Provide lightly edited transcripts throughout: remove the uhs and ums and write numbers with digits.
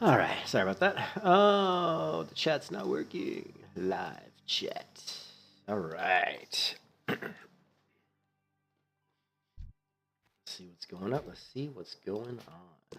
All right, sorry about that. Oh, the chat's not working. Live chat. All right. Let's see what's going up. Let's see what's going on. Be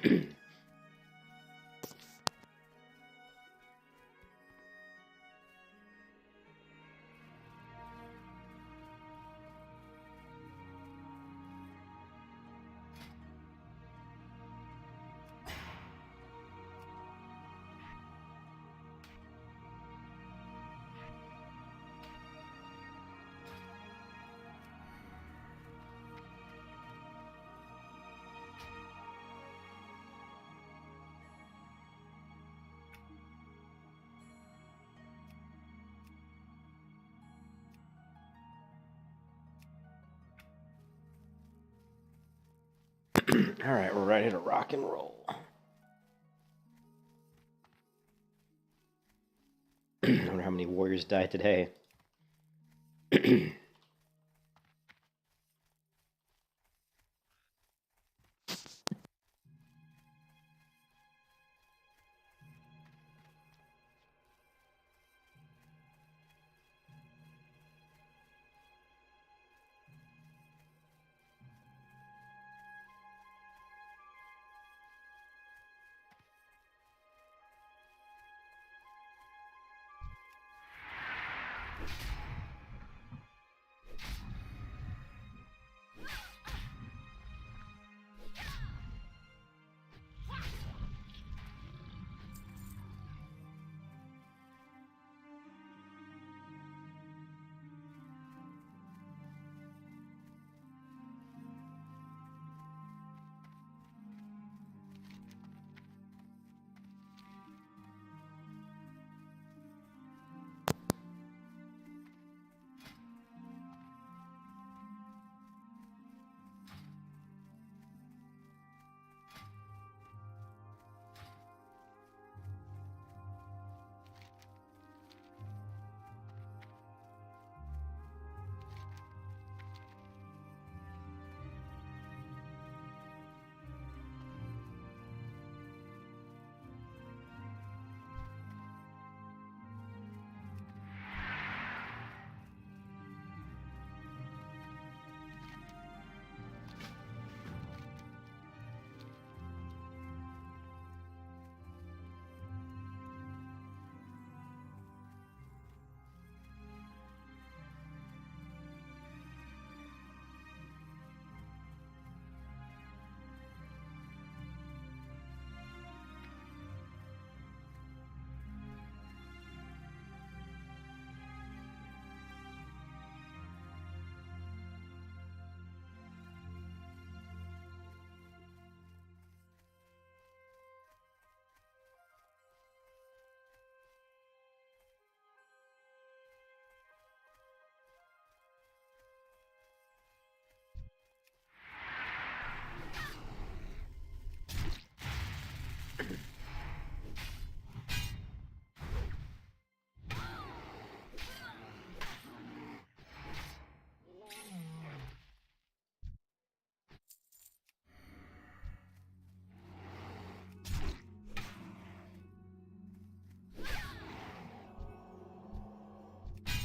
with you. All right, we're ready to rock and roll. I wonder how many warriors died today.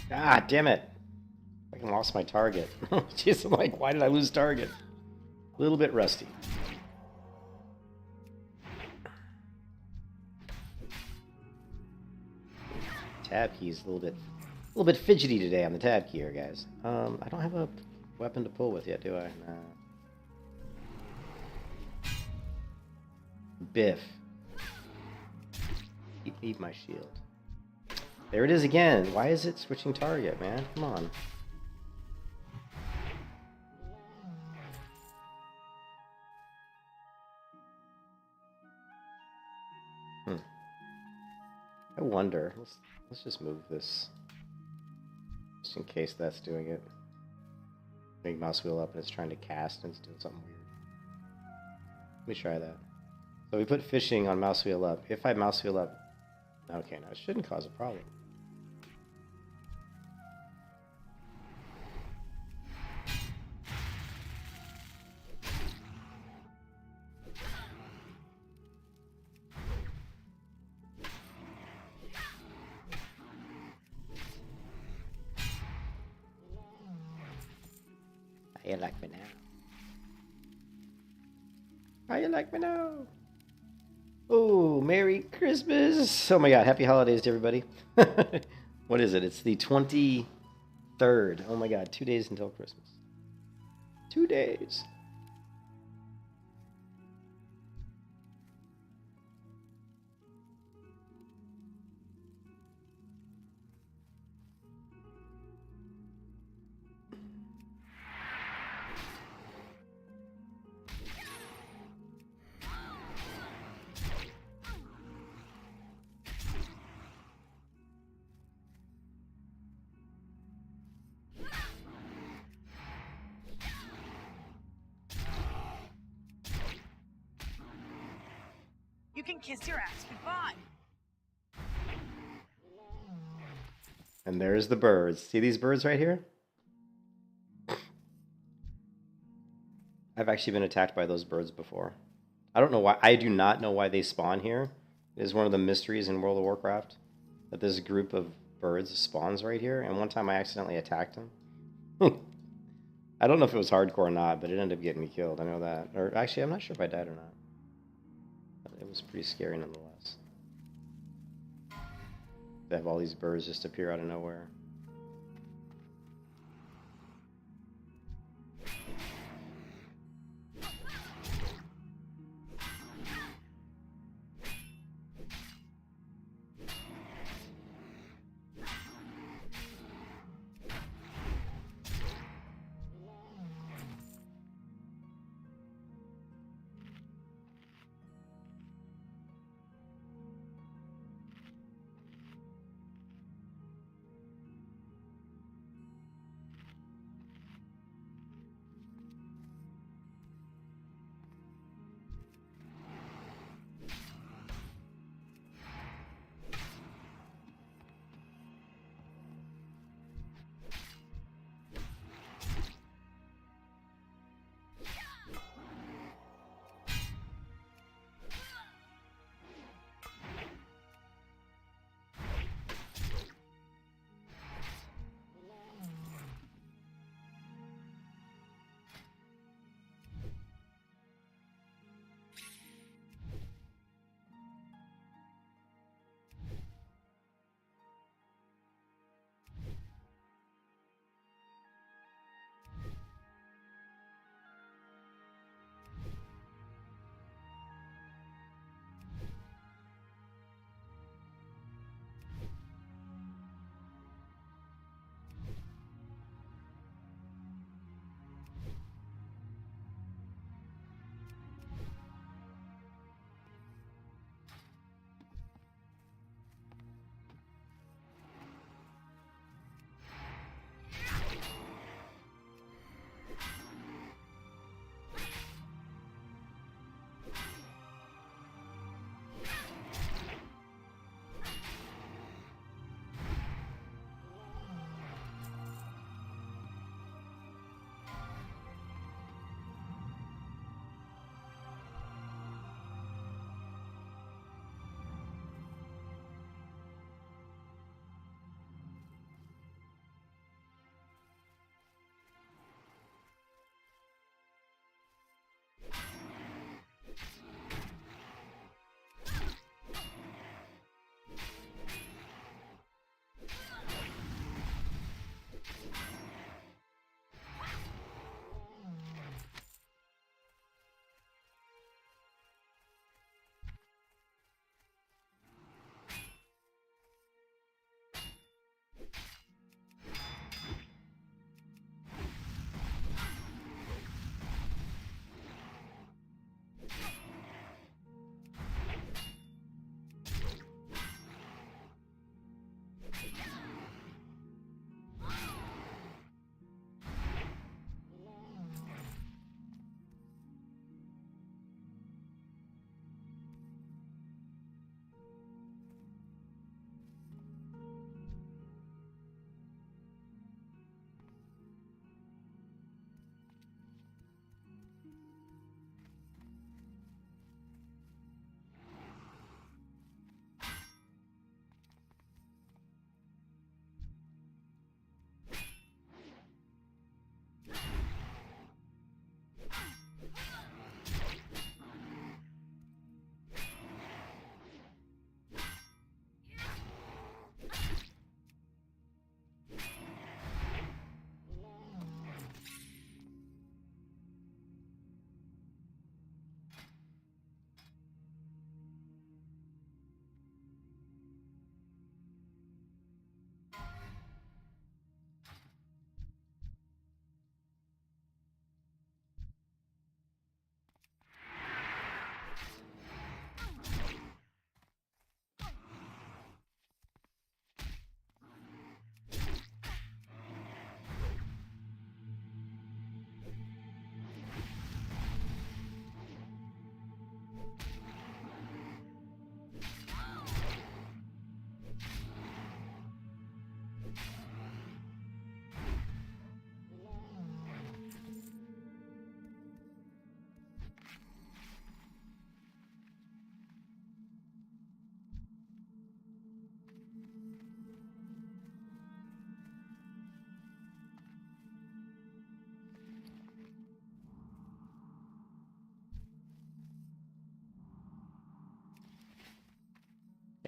Ah, damn it. I lost my target. Jeez, I'm like, why did I lose target? A little bit rusty. Tab key's a little bit fidgety today on the tab key here, guys. I don't have a weapon to pull with yet, do I? Nah. Biff. Eat my shield. There it is again. Why is it switching target, man? Come on. I wonder. Let's just move this, just in case that's doing it. Big mouse wheel up and it's trying to cast and it's doing something weird. Let me try that. So we put fishing on mouse wheel up. If I mouse wheel up, okay, now it shouldn't cause a problem. How you like me now? How you like me now? Oh, Merry Christmas! Oh my God, Happy Holidays to everybody. What is it? It's the 23rd. Oh my God, 2 days until Christmas. 2 days. You can kiss your ass goodbye. And there's the birds. See these birds right here? I've actually been attacked by those birds before. I don't know why. I do not know why they spawn here. It is one of the mysteries in World of Warcraft that this group of birds spawns right here. And one time I accidentally attacked them. I don't know if it was hardcore or not, but it ended up getting me killed. I know that. Or actually, I'm not sure if I died or not. It was pretty scary nonetheless. To have all these birds just appear out of nowhere.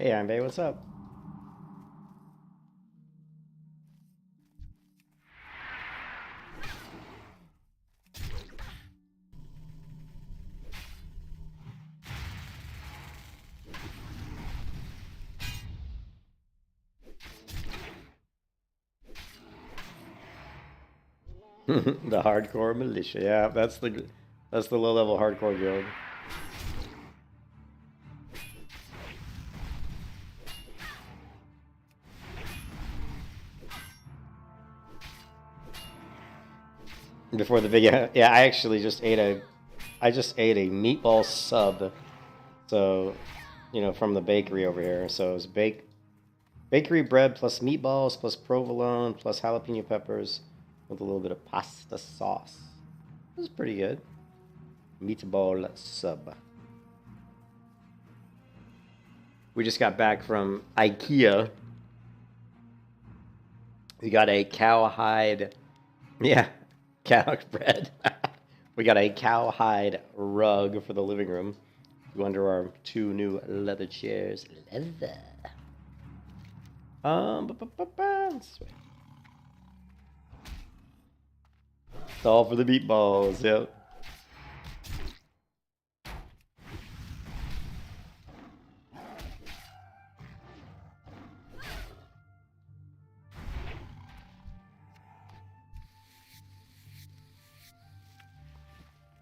Hey, Ambe, what's up? The hardcore militia. Yeah, that's the low level hardcore guild. Before the big yeah, I actually just ate a meatball sub. So, you know, from the bakery over here. So it was bakery bread plus meatballs plus provolone plus jalapeno peppers with a little bit of pasta sauce. It was pretty good. Meatball sub. We just got back from IKEA. We got a cowhide, yeah, cow bread. We got a cowhide rug for the living room. Go under our 2 new leather chairs. Leather. This way. It's all for the meatballs. Yep.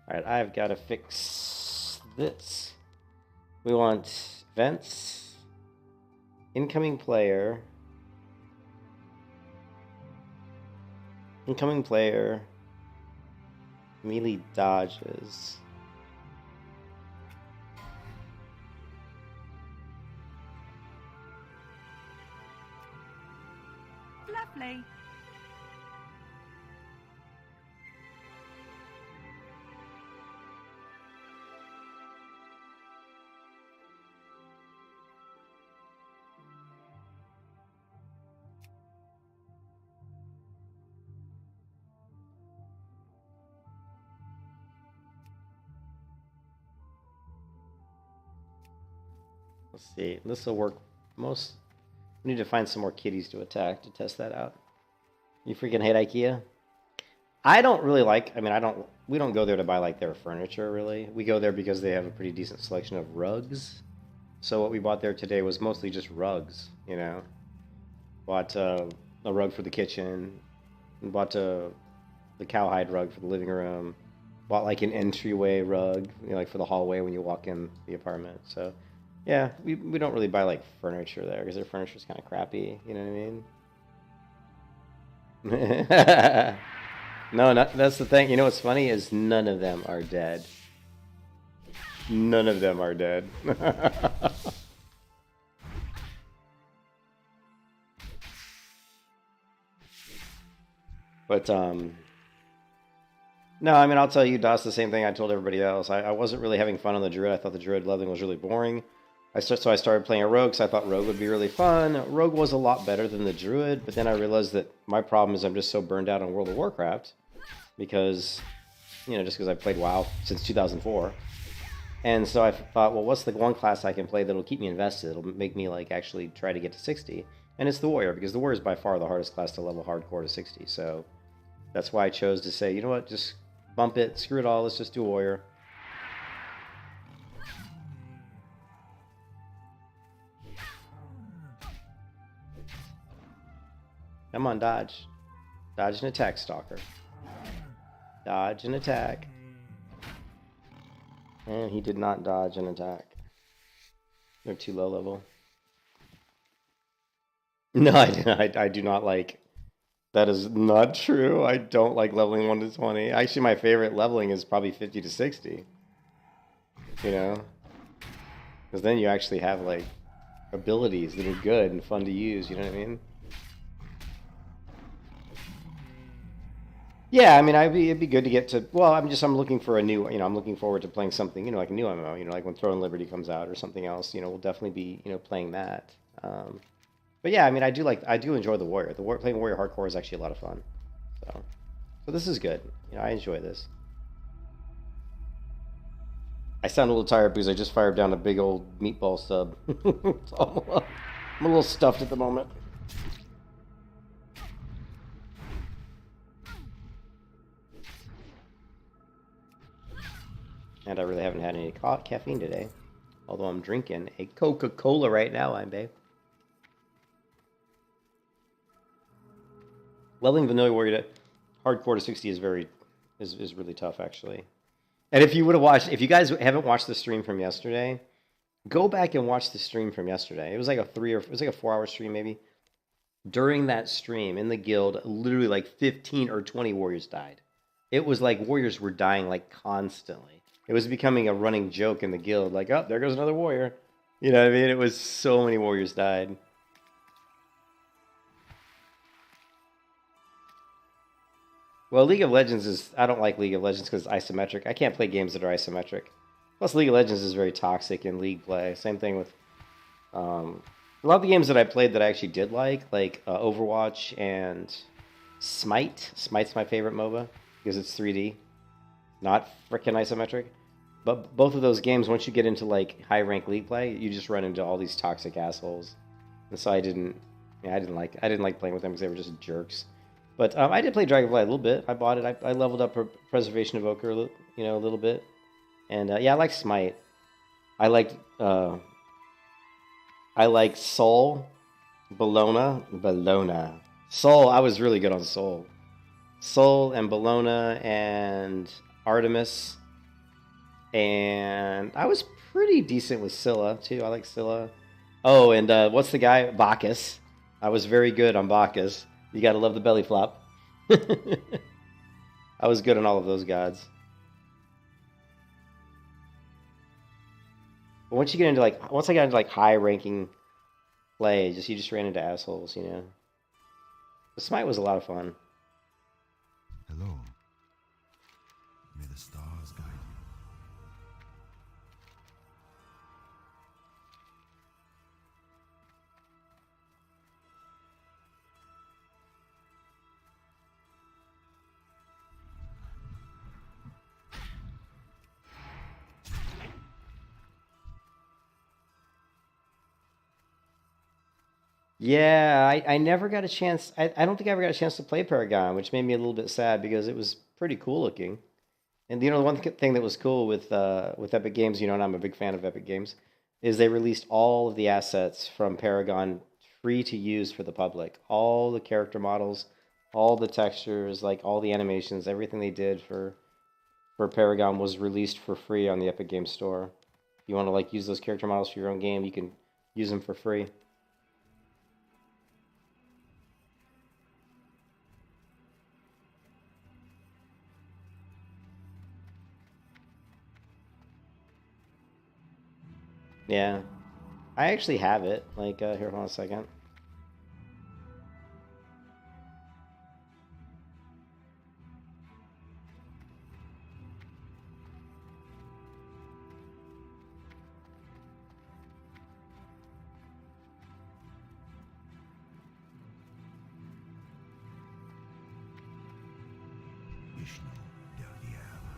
Alright, I've got to fix this. We want events, incoming player, melee dodges. Lovely. Let's see. This will work most. We need to find some more kitties to attack to test that out. You freaking hate IKEA? I don't really like. I mean, we don't go there to buy like their furniture really. We go there because they have a pretty decent selection of rugs. So what we bought there today was mostly just rugs. You know, bought a rug for the kitchen, and bought the cowhide rug for the living room. Bought like an entryway rug, you know, like for the hallway when you walk in the apartment. So. Yeah, we don't really buy like furniture there because their furniture is kind of crappy. You know what I mean? No, that's the thing. You know what's funny is none of them are dead. None of them are dead. But no, I mean I'll tell you, Das, the same thing I told everybody else. I wasn't really having fun on the druid. I thought the druid leveling was really boring. So I started playing a rogue, so I thought rogue would be really fun. Rogue was a lot better than the druid, but then I realized that my problem is I'm just so burned out on World of Warcraft because, you know, just because I've played WoW since 2004. And so I thought, well, what's the one class I can play that'll keep me invested? It'll make me like actually try to get to 60. And it's the warrior, because the warrior is by far the hardest class to level hardcore to 60. So that's why I chose to say, you know what, just bump it, screw it all, let's just do warrior. Come on, dodge. Dodge and attack, Stalker. Dodge and attack. And he did not dodge and attack. They're too low level. No, I do not like... That is not true. I don't like leveling 1 to 20. Actually, my favorite leveling is probably 50 to 60. You know? Because then you actually have, like, abilities that are good and fun to use, you know what I mean? Yeah, I mean, it'd be good to get to. Well, I'm looking for a new. You know, I'm looking forward to playing something. You know, like a new MMO. You know, like when Throne Liberty comes out or something else. You know, we'll definitely be playing that. But yeah, I mean, I do enjoy the warrior. Playing warrior hardcore is actually a lot of fun. So this is good. You know, I enjoy this. I sound a little tired because I just fired down a big old meatball sub. So I'm a little stuffed at the moment. And I really haven't had any caffeine today. Although I'm drinking a Coca-Cola right now, I'm babe. Leveling Vanilla Warrior to hardcore to 60 is really tough, actually. And if you would have watched, if you guys haven't watched the stream from yesterday, go back and watch the stream from yesterday. It was like a 4-hour stream maybe. During that stream in the guild, literally like 15 or 20 warriors died. It was like warriors were dying like constantly. It was becoming a running joke in the guild, like, oh, there goes another warrior. You know what I mean? It was so many warriors died. Well, League of Legends is... I don't like League of Legends because it's isometric. I can't play games that are isometric. Plus, League of Legends is very toxic in League play. Same thing with... a lot of the games that I played that I actually did like Overwatch and Smite. Smite's my favorite MOBA because it's 3D. Not frickin' isometric. But both of those games, once you get into like high-rank League play, you just run into all these toxic assholes. And so I didn't like playing with them because they were just jerks. But I did play Dragonflight a little bit. I bought it. I leveled up Preservation Evoker, a little bit. And yeah, I like Smite. I liked Soul, Bologna. Soul, I was really good on Soul. Soul and Bologna and Artemis. And I was pretty decent with Scylla, too. I like Scylla. Oh, and what's the guy? Bacchus. I was very good on Bacchus. You gotta love the belly flop. I was good on all of those gods. But once I got into like high ranking play, you just ran into assholes, you know. The Smite was a lot of fun. Hello. May the stars guide you. Yeah, I never got a chance. I don't think I ever got a chance to play Paragon, which made me a little bit sad because it was pretty cool looking. And the one thing that was cool with Epic Games, and I'm a big fan of Epic Games, is they released all of the assets from Paragon free to use for the public. All the character models, all the textures, like all the animations, everything they did for Paragon was released for free on the Epic Games Store. If you want to like use those character models for your own game, you can use them for free. Yeah, I actually have it. Like, here, hold on a second. Vishnu del Diablo.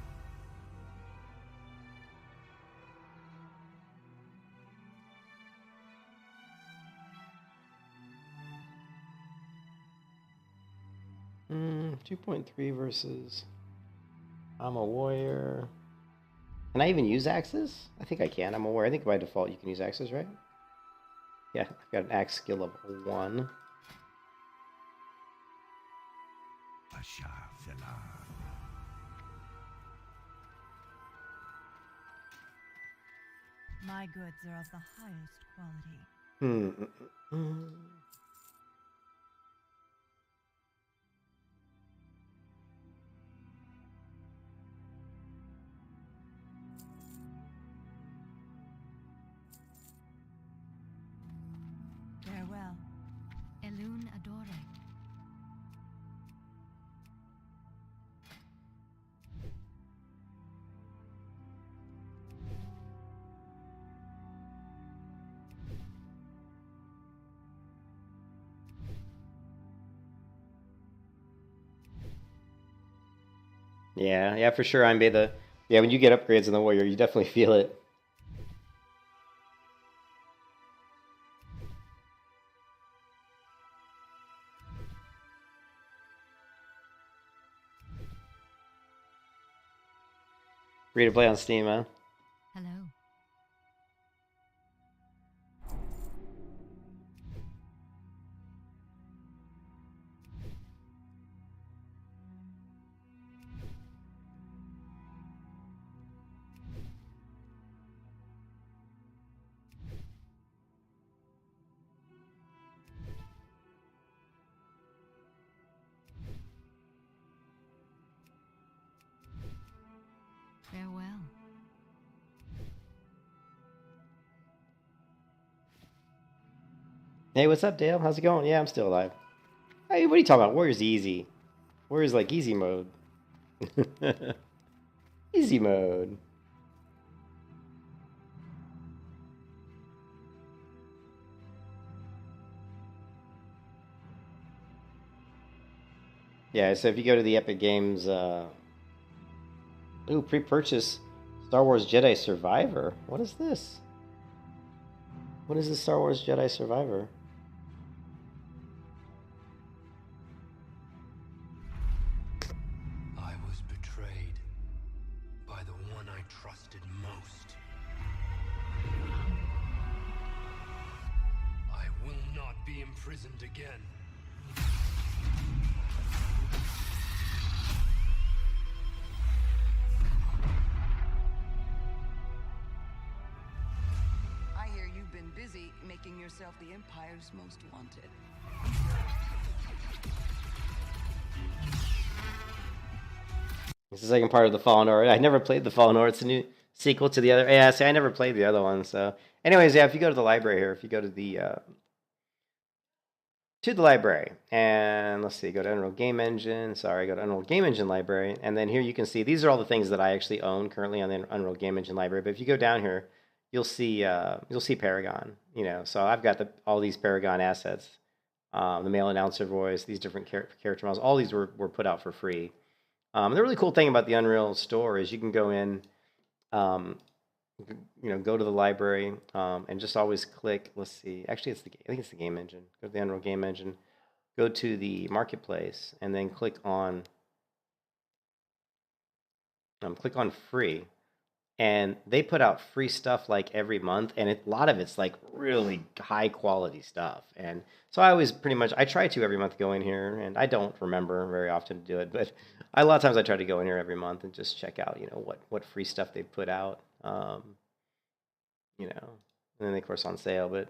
Hmm, 2.3 versus... I'm a warrior. Can I even use axes? I think I can. I'm a warrior. I think by default you can use axes, right? Yeah, I've got an axe skill of 1. My goods are of the highest quality. Farewell. Elune Adore. Yeah, for sure. I'm the Yeah, when you get upgrades in the warrior, you definitely feel it. Free to play on Steam, huh? Hello. Farewell. Hey, what's up, Dale? How's it going? Yeah, I'm still alive. Hey, what are you talking about? Warrior's easy. Warrior's like easy mode. Easy mode. Yeah, so if you go to the Epic Games, ooh, pre-purchase Star Wars Jedi Survivor. What is this? What is this Star Wars Jedi Survivor? I was betrayed by the one I trusted most. I will not be imprisoned again. I hear you've been busy making yourself the Empire's most wanted. It's the second part of the Fallen Order. I never played the Fallen Order. It's a new sequel to the other. Yeah, see, I never played the other one. So, anyways, yeah, if you go to the library here, if you go to the library, and let's see, go to Unreal Game Engine. Sorry, go to Unreal Game Engine library, and then here you can see these are all the things that I actually own currently on the Unreal Game Engine library. But if you go down here, you'll see Paragon. You know, so I've got all these Paragon assets, the male announcer voice, these different character models. All these were put out for free. The really cool thing about the Unreal store is you can go in, go to the library and just always click. Let's see. Actually, I think it's the game engine. Go to the Unreal Game Engine. Go to the marketplace and then click on free. And they put out free stuff like every month, and a lot of it's like really high quality stuff. And so I always I try to every month go in here, and I don't remember very often to do it, but a lot of times I try to go in here every month and just check out, what free stuff they put out, and then of course on sale. But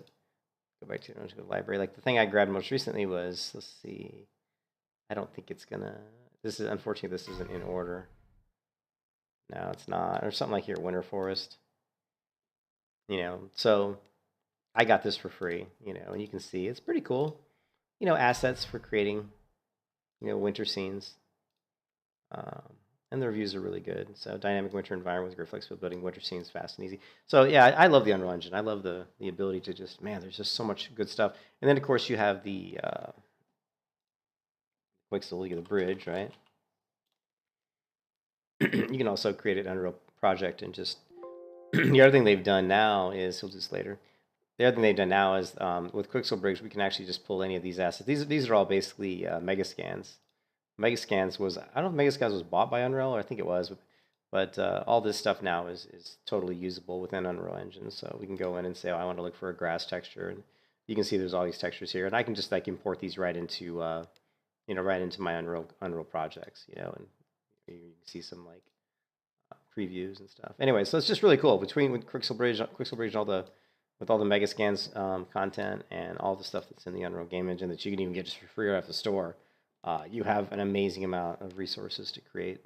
go back to the library. Like the thing I grabbed most recently was, let's see, I don't think it's gonna. This is unfortunately this isn't in order. No, it's not. Or something like here, Winter Forest. So I got this for free, and you can see it's pretty cool. Assets for creating, winter scenes. And the reviews are really good. So dynamic winter environment with great flexible building winter scenes fast and easy. So yeah, I love the Unreal Engine. I love the ability to just, man, there's just so much good stuff. And then of course you have the Quixel, you get the bridge, right? You can also create an Unreal project and just the other thing they've done now is, we'll do this later. The other thing they've done now is with Quixel Bridge, we can actually just pull any of these assets. These are all basically Megascans. Megascans was, I don't know if Megascans was bought by Unreal, or I think it was, but all this stuff now is totally usable within Unreal Engine. So we can go in and say, oh, I want to look for a grass texture, and you can see there's all these textures here, and I can just like import these right into right into my Unreal projects, and you can see some like previews and stuff. Anyway, so it's just really cool with Quixel Bridge and all the Megascans content and all the stuff that's in the Unreal Game Engine that you can even get just for free off the store. You have an amazing amount of resources to create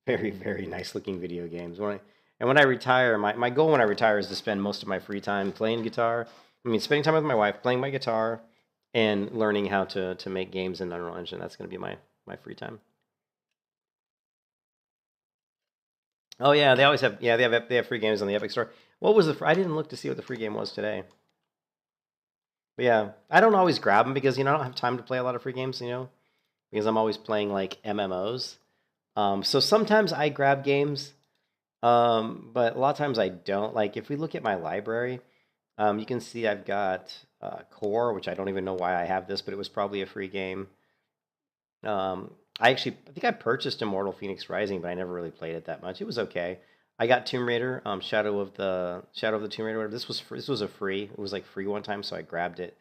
very, very nice looking video games. When I retire, my goal when I retire is to spend most of my free time playing guitar. I mean, spending time with my wife, playing my guitar, and learning how to make games in Unreal Engine. That's going to be my free time. Oh yeah, they always have. Yeah, they have free games on the Epic Store. What was I didn't look to see what the free game was today. But yeah, I don't always grab them because I don't have time to play a lot of free games. Because I'm always playing like MMOs. So sometimes I grab games, But a lot of times I don't. Like if we look at my library, you can see I've got Core, which I don't even know why I have this, but it was probably a free game. I think I purchased Immortal Phoenix Rising, but I never really played it that much. It was okay. I got Tomb Raider, Shadow of the Tomb Raider. Whatever. This was a free. It was like free one time, so I grabbed it.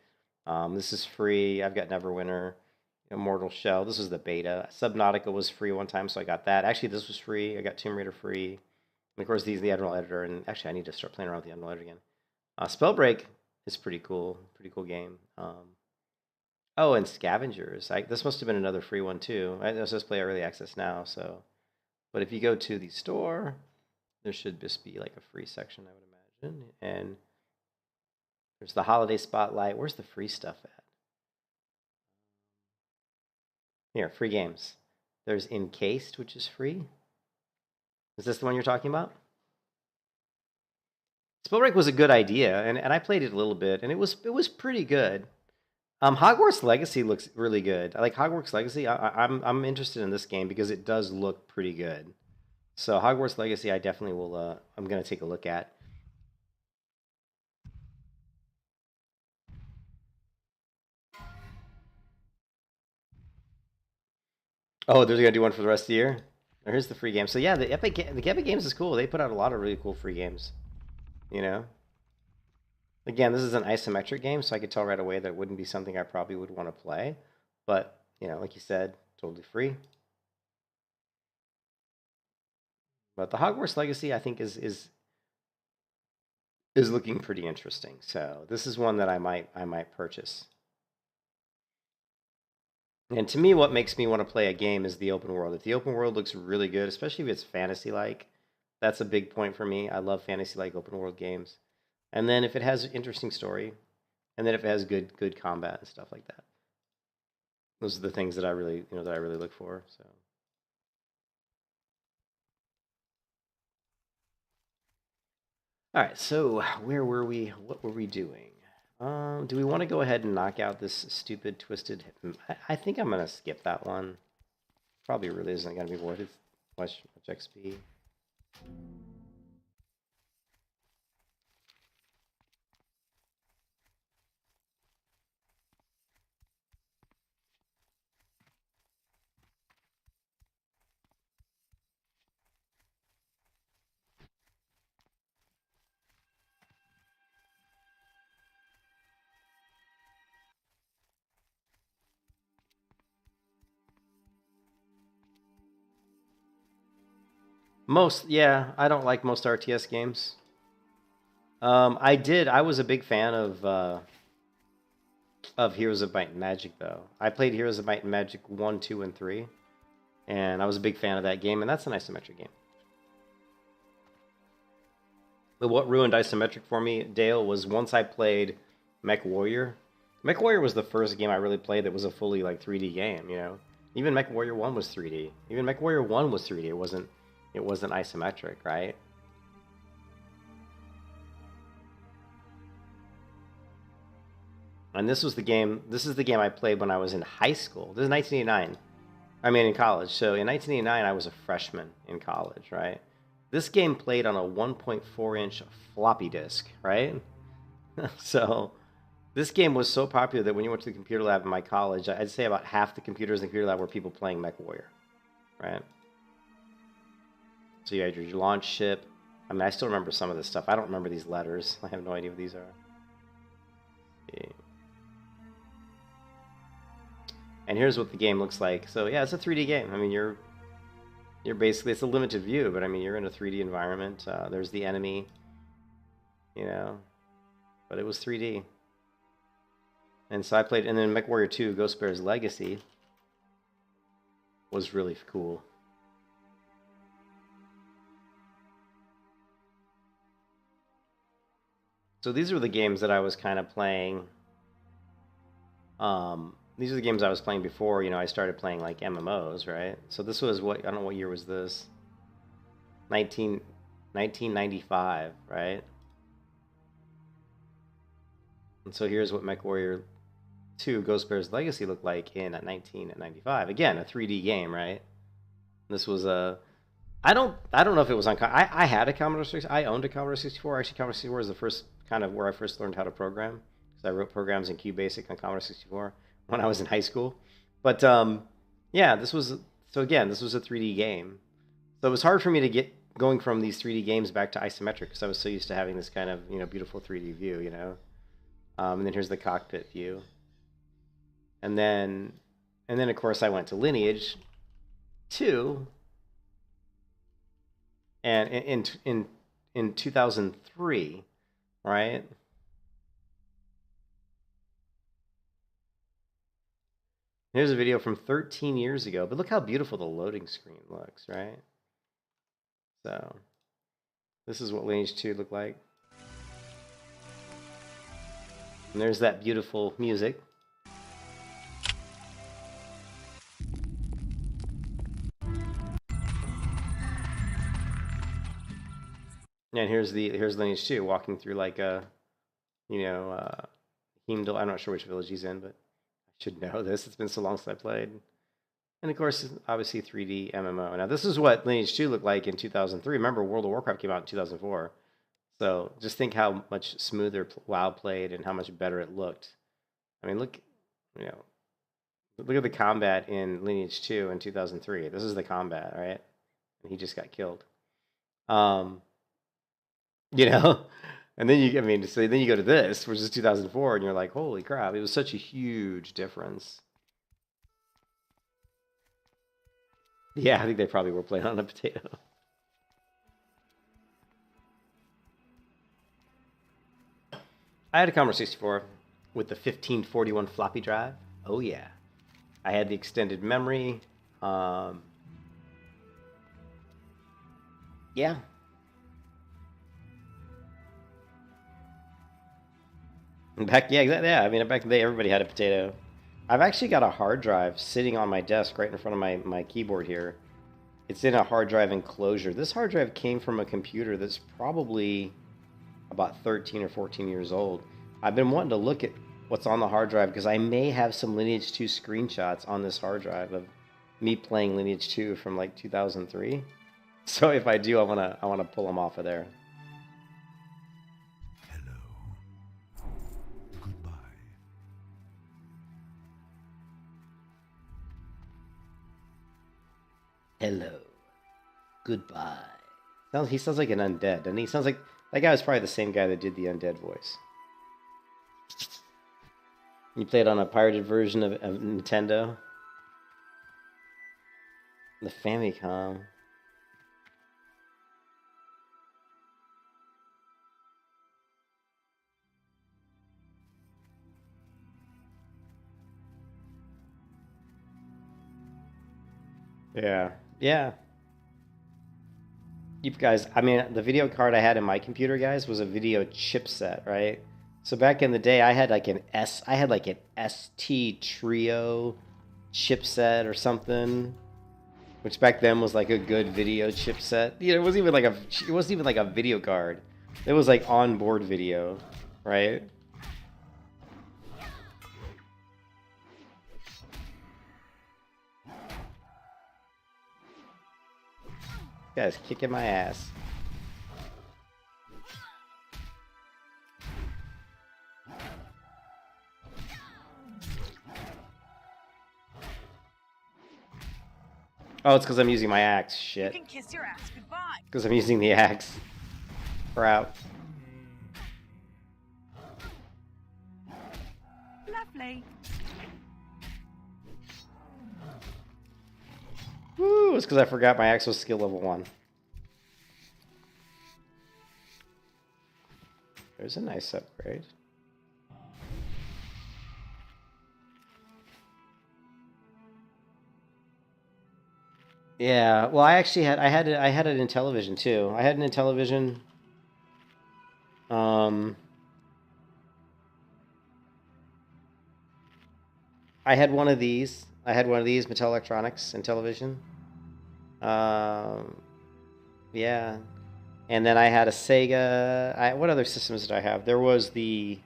This is free. I've got Neverwinter, Immortal Shell. This was the beta. Subnautica was free one time, so I got that. Actually, this was free. I got Tomb Raider free. And of course, these the Admiral Editor, and actually, I need to start playing around with the Admiral Editor again. Spellbreak is pretty cool game. Oh, and Scavengers. This must have been another free one too. I just play early access now, so. But if you go to the store, there should just be like a free section, I would imagine. And there's the Holiday Spotlight. Where's the free stuff at? Here, free games. There's Encased, which is free. Is this the one you're talking about? Spellbreak was a good idea, and I played it a little bit, and it was pretty good. Hogwarts Legacy looks really good. I like Hogwarts Legacy. I'm interested in this game because it does look pretty good. So Hogwarts Legacy, I definitely will. I'm gonna take a look at. Oh, they're gonna do one for the rest of the year. Here's the free game. So yeah, the Epic Games is cool. They put out a lot of really cool free games. You know. Again, this is an isometric game, so I could tell right away that it wouldn't be something I probably would want to play. But, you know, like you said, totally free. But the Hogwarts Legacy, I think, is looking pretty interesting. So this is one that I might purchase. And to me, what makes me want to play a game is the open world. If the open world looks really good, especially if it's fantasy-like, that's a big point for me. I love fantasy-like open world games. And then if it has interesting story, and then if it has good combat and stuff like that, those are the things that I really look for. So, all right. So where were we? What were we doing? Do we want to go ahead and knock out this stupid twisted? I think I'm gonna skip that one. Probably really isn't gonna be worth it. Much XP. Yeah, I don't like most RTS games. I was a big fan of Heroes of Might and Magic, though. I played Heroes of Might and Magic 1, 2, and 3, and I was a big fan of that game, and that's an isometric game. But what ruined isometric for me, Dale, was once I played Mech Warrior. Mech Warrior was the first game I really played that was a fully, like, 3D game, you know? Even Mech Warrior 1 was 3D. Even Mech Warrior 1 was 3D. It wasn't isometric, right? And this is the game I played when I was in high school. This is 1989. I mean, in college. So in 1989, I was a freshman in college, right? This game played on a 1.4-inch floppy disk, right? So this game was so popular that when you went to the computer lab in my college, I'd say about half the computers in the computer lab were people playing Mech Warrior, right? So you had your launch ship. I mean, I still remember some of this stuff. I don't remember these letters. I have no idea what these are. Yeah. And here's what the game looks like. So yeah, it's a 3D game. I mean, you're basically, it's a limited view, but I mean, you're in a 3D environment. There's the enemy, you know, but it was 3D. And so I played, and then MechWarrior 2, Ghostbear's Legacy was really cool. So these are the games that I was kind of playing. These are the games I was playing before, you know, I started playing like MMOs, right? So this was I don't know what year was this? 1995, right? And so here's what MechWarrior 2 Ghostbear's Legacy looked like in 1995. Again, a 3D game, right? This was a I don't know if it was on. I had a Commodore 64. I owned a Commodore 64. Actually, Commodore 64 was the first kind of where I first learned how to program because I wrote programs in QBasic on Commodore 64 when I was in high school. But yeah, this was so again, this was a 3D game. So it was hard for me to get going from these 3D games back to isometric because I was so used to having this kind of beautiful 3D view, and then here's the cockpit view, and then of course I went to Lineage 2. And in 2003, right? Here's a video from 13 years ago, but look how beautiful the loading screen looks, right? So this is what Lineage 2 looked like. And there's that beautiful music. And here's Lineage 2 walking through like a, Heimdall. I'm not sure which village he's in, but I should know this. It's been so long since I played. And of course, obviously 3D MMO. Now this is what Lineage 2 looked like in 2003. Remember, World of Warcraft came out in 2004. So just think how much smoother WoW played and how much better it looked. I mean, look at the combat in Lineage 2 in 2003. This is the combat, right? And he just got killed. And then so then you go to this, which is 2004, and you're like, holy crap, it was such a huge difference. Yeah, I think they probably were playing on a potato. I had a Commodore 64 with the 1541 floppy drive. Oh yeah. I had the extended memory. Yeah. Back in the day, everybody had a potato. I've actually got a hard drive sitting on my desk right in front of my keyboard here. It's in a hard drive enclosure. This hard drive came from a computer that's probably about 13 or 14 years old. I've been wanting to look at what's on the hard drive because I may have some Lineage 2 screenshots on this hard drive of me playing Lineage 2 from like 2003. So if I do, I wanna pull them off of there. Hello. Goodbye. He sounds like an undead, doesn't he? Sounds like that guy was probably the same guy that did the undead voice. You played on a pirated version of Nintendo? The Famicom. Yeah. You guys, I mean, the video card I had in my computer, guys, was a video chipset, right? So back in the day, I had like an ST Trio chipset or something, which back then was like a good video chipset. It wasn't even like a video card. It was like onboard video, right? Guy's kicking my ass. Oh, it's because I'm using my axe. Shit. You can kiss your ass goodbye. Because I'm using the axe. Crap. Lovely. Woo! It's because I forgot my axe was skill level 1. There's a nice upgrade. Yeah, well, I had it in television too. I had it in television. I had one of these. Mattel Electronics in television. Yeah, and then I had a Sega. What other systems did I have? There was the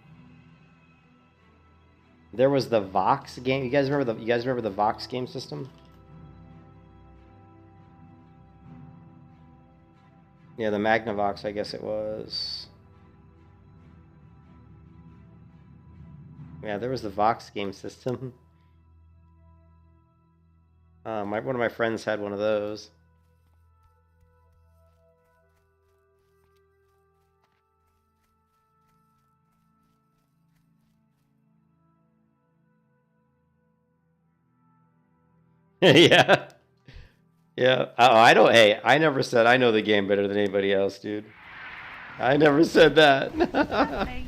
Vox game. You guys remember the Vox game system? Yeah, the Magnavox, I guess it was. Yeah, there was the Vox game system. One of my friends had one of those. Yeah. Yeah. Oh, I don't. Hey, I never said I know the game better than anybody else, dude. I never said that. Lovely.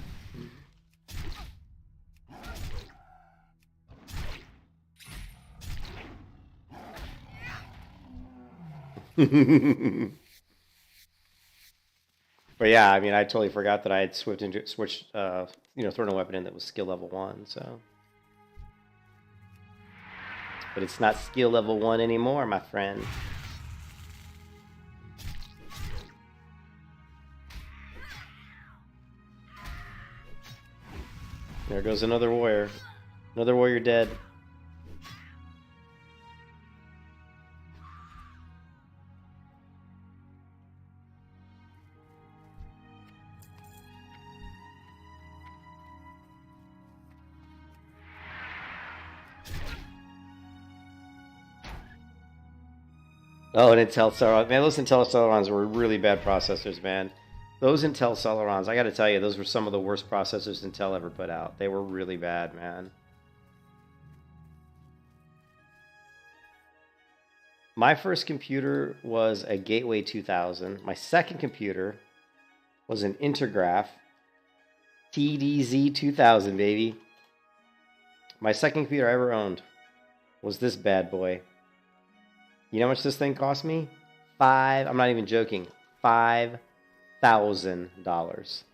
But yeah, I mean, I totally forgot that I had switched, thrown a weapon in that was skill level 1. So, but it's not skill level 1 anymore, my friend. There goes another warrior. Another warrior dead. Oh, and Intel Celerons. Man, those Intel Celerons were really bad processors, man. Those Intel Celerons, I gotta tell you, those were some of the worst processors Intel ever put out. They were really bad, man. My first computer was a Gateway 2000. My second computer was an Intergraph TDZ 2000, baby. My second computer I ever owned was this bad boy. You know how much this thing cost me? I'm not even joking, $5,000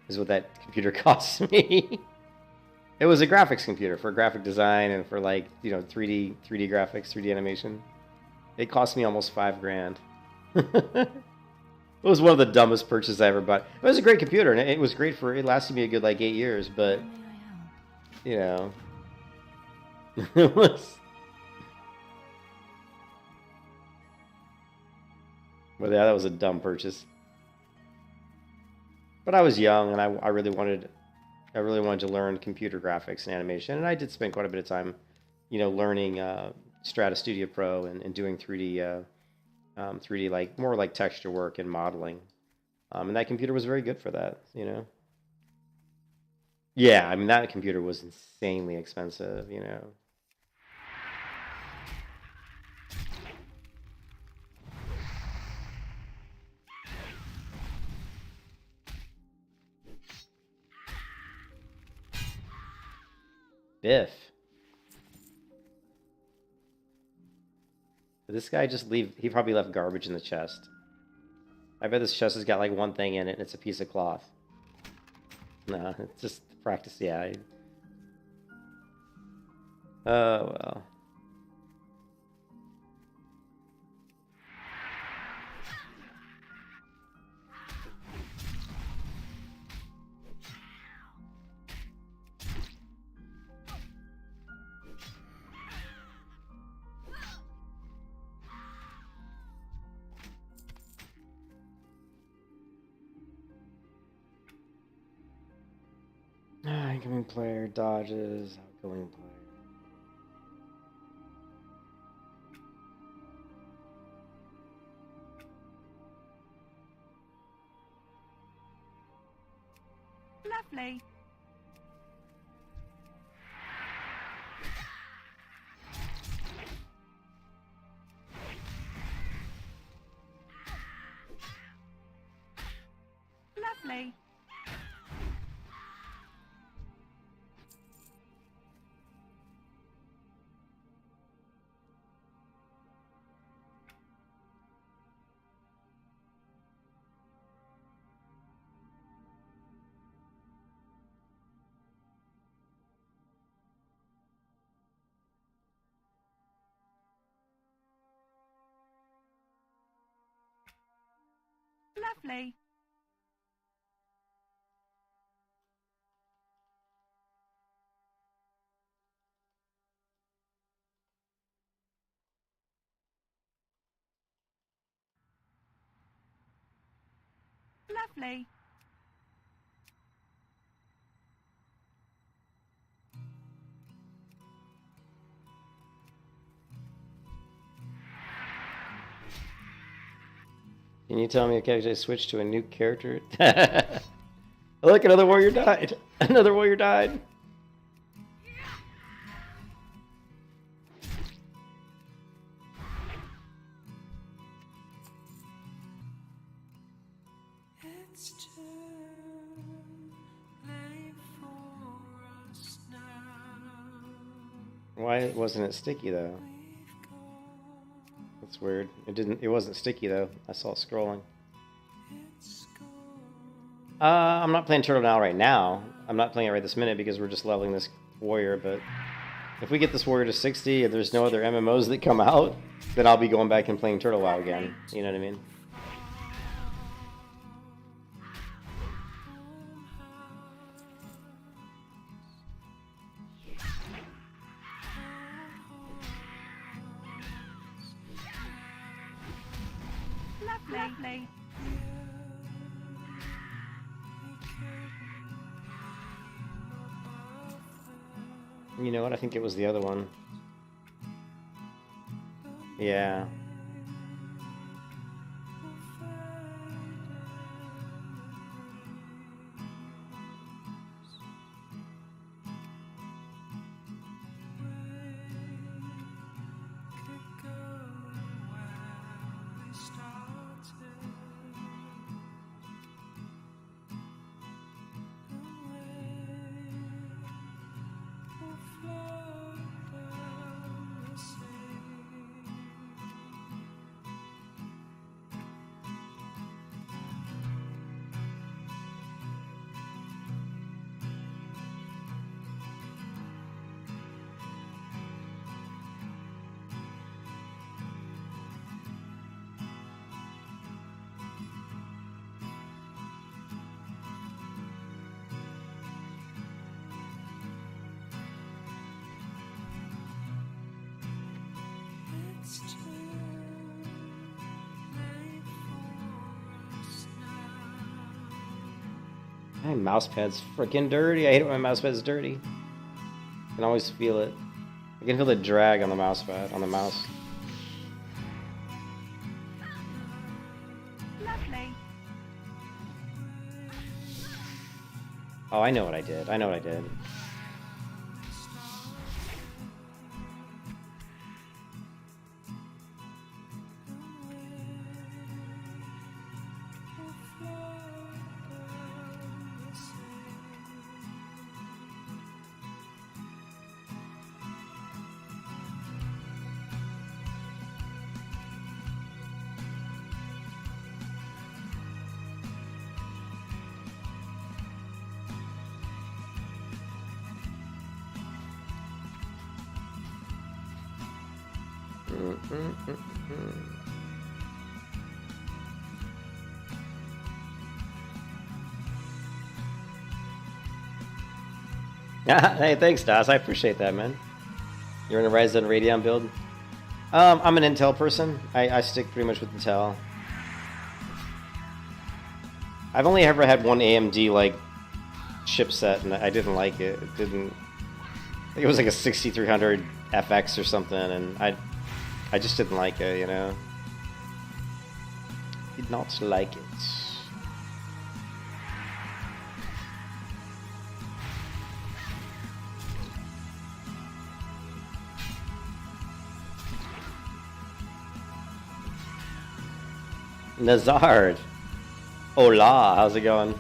is what that computer cost me. It was a graphics computer for graphic design and for 3D graphics, 3D animation. It cost me almost $5,000. It was one of the dumbest purchases I ever bought. It was a great computer, and it was great it lasted me a good 8 years, but you know, it was. Well, yeah, that was a dumb purchase. But I was young, and I really wanted to learn computer graphics and animation, and I did spend quite a bit of time, learning Strata Studio Pro and doing 3D, 3D more like texture work and modeling. And that computer was very good for that, Yeah, I mean, that computer was insanely expensive, Biff. Did this guy just leave? He probably left garbage in the chest. I bet this chest has got one thing in it, and it's a piece of cloth. No, it's just practice, yeah. Oh, well. Incoming player dodges, outgoing player. Lovely. Lovely. Lovely. Lovely. Can you tell me if I switched to a new character? Look, another warrior died. Another warrior died. It's too late for us now. Why wasn't it sticky though? That's weird. It wasn't sticky though. I saw it scrolling. I'm not playing Turtle now right now. I'm not playing it right this minute because we're just leveling this warrior, but if we get this warrior to 60 and there's no other MMOs that come out, then I'll be going back and playing Turtle WoW again. You know what I mean? Lovely. You know what? I think it was the other one. Yeah. My mouse pad's freaking dirty. I hate it when my mouse pad's dirty. I can always feel it. I can feel the drag on the mouse pad, on the mouse. Lovely. Oh, I know what I did. I know what I did. Hey, thanks, Das. I appreciate that, man. You're in a Ryzen Radeon build? I'm an Intel person. I stick pretty much with Intel. I've only ever had one AMD like chipset, and I didn't like it. It didn't. I think it was like a 6300 FX or something, and I just didn't like it, you know. Did not like it. Nazard. Hola, how's it going?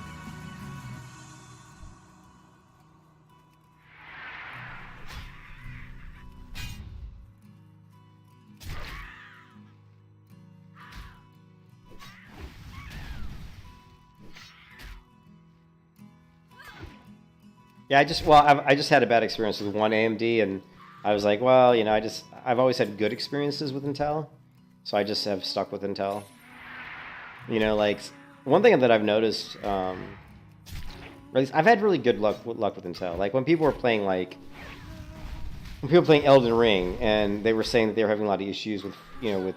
Yeah, I just had a bad experience with one AMD, and I was like, well, you know, I've always had good experiences with Intel, so I just have stuck with Intel. You know, like one thing that I've noticed, or at least I've had really good luck with Intel. Like when people were playing Elden Ring, and they were saying that they were having a lot of issues with, you know, with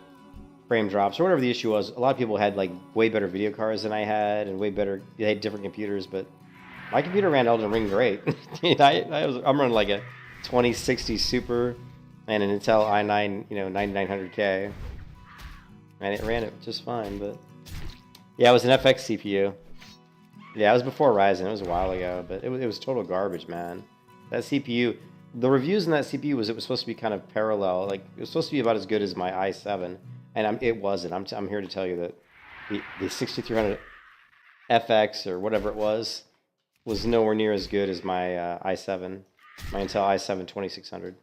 frame drops or whatever the issue was. A lot of people had like way better video cards than I had and way better. They had different computers, but my computer ran Elden Ring great. I'm running like a 2060 Super and an Intel i9, 9900K, and it ran it just fine. But yeah, it was an FX CPU. Yeah, it was before Ryzen. It was a while ago, but it was total garbage, man. That CPU, the reviews in that CPU was it was supposed to be kind of parallel. Like it was supposed to be about as good as my i7, and it wasn't. I'm here to tell you that the 6300 FX or whatever it was nowhere near as good as my i7, my Intel i7 2600.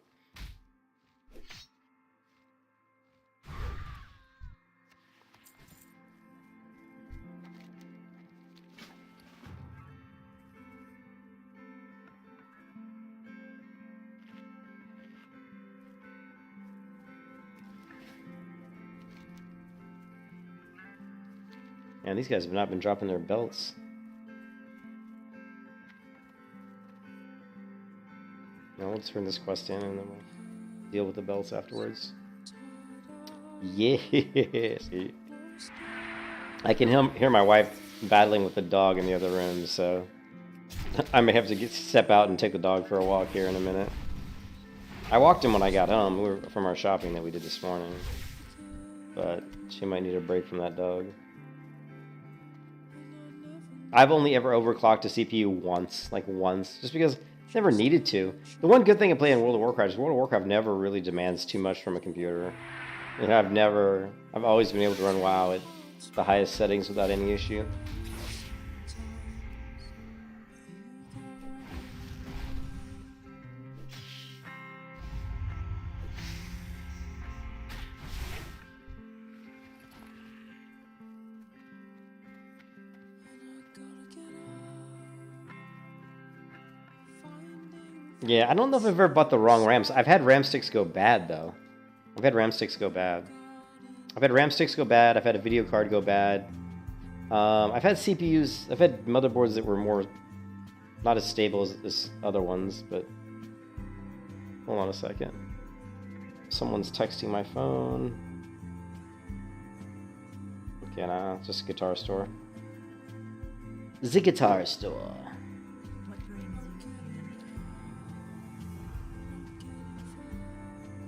Man, these guys have not been dropping their belts. Now let's turn this quest in and then we'll deal with the belts afterwards. Yes! I can hear my wife battling with the dog in the other room, so I may have to step out and take the dog for a walk here in a minute. I walked him when I got home. We were from our shopping that we did this morning. But she might need a break from that dog. I've only ever overclocked a CPU once, just because I never needed to. The one good thing of playing World of Warcraft is World of Warcraft never really demands too much from a computer. And I've always been able to run WoW at the highest settings without any issue. Yeah, I don't know if I've ever bought the wrong RAMs. I've had RAM sticks go bad, though. I've had RAM sticks go bad. I've had a video card go bad. I've had CPUs, I've had motherboards that were not as stable as other ones, but... Hold on a second. Someone's texting my phone. Okay, nah, it's just a guitar store. The guitar store. What brings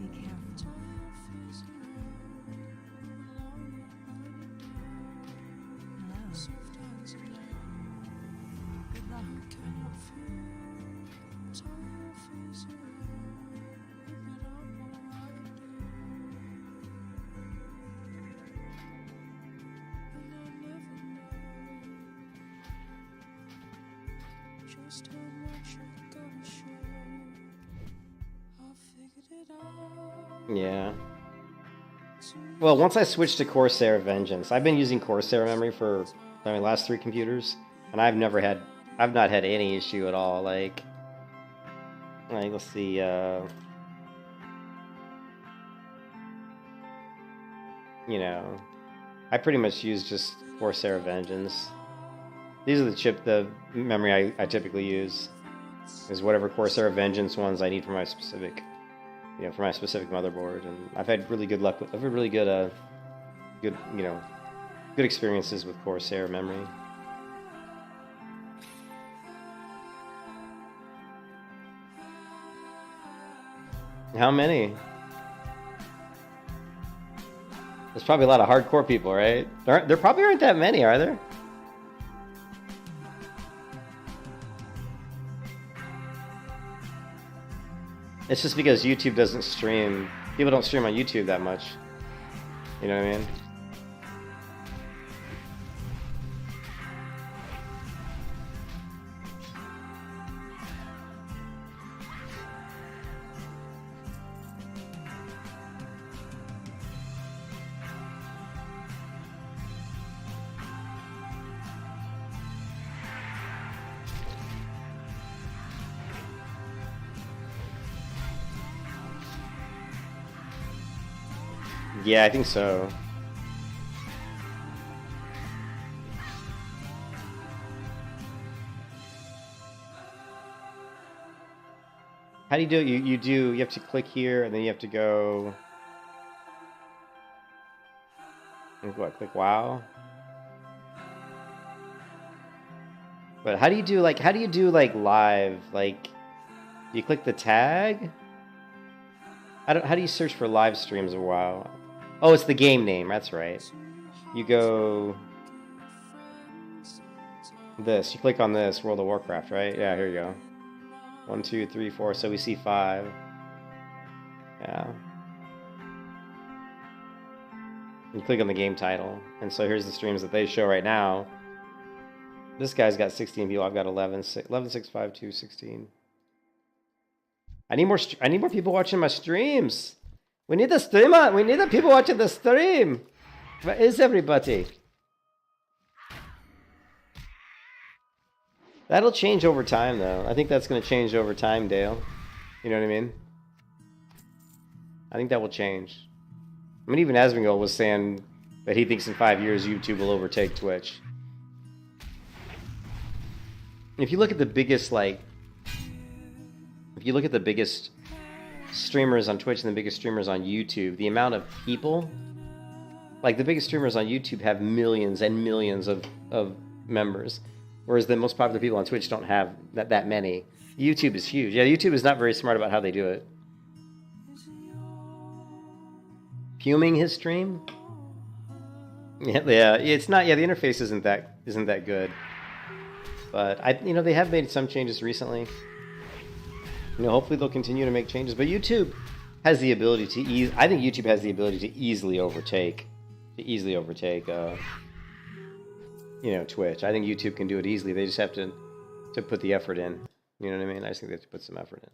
you here? Be careful. Hello. Good luck, Yeah. Well, once I switched to Corsair Vengeance, I've been using Corsair memory for my last 3 computers, and I've not had any issue at all. Like let's see, I pretty much use just Corsair Vengeance. These are the memory I typically use, is whatever Corsair Vengeance ones I need for my specific motherboard, and I've had really good luck with. I've had really good experiences with Corsair memory. How many? There's probably a lot of hardcore people, right? There probably aren't that many, are there? It's just because YouTube doesn't stream. People don't stream on YouTube that much. You know what I mean? Yeah, I think so. How do you do it? You have to click here, and then you have to go... What, click WoW? But how do you do like live? Like, you click the tag? How do you search for live streams of WoW? Oh, it's the game name. That's right. You go this. You click on this World of Warcraft, right? Yeah, here you go. 1, 2, 3, 4. So we see 5. Yeah. You click on the game title, and so here's the streams that they show right now. This guy's got 16 people. I've got 11, 6, 11, 6, 5, 2, 16. I need more people watching my streams. We need the streamer. We need the people watching the stream. Where is everybody? That'll change over time, though. I think that's going to change over time, Dale. You know what I mean? I think that will change. I mean, even Asmongold was saying that he thinks in 5 years YouTube will overtake Twitch. If you look at the biggest, like... If you look at the biggest streamers on Twitch and the biggest streamers on YouTube, the amount of people, like the biggest streamers on YouTube have millions and millions of members, whereas the most popular people on Twitch don't have that many. YouTube is huge. Yeah, YouTube is not very smart about how they do it. Fuming his stream? Yeah, it's not. Yeah, the interface isn't that good. But they have made some changes recently. Hopefully they'll continue to make changes. But YouTube has the ability to I think YouTube has the ability to easily overtake Twitch. I think YouTube can do it easily. They just have to put the effort in. You know what I mean? I just think they have to put some effort in.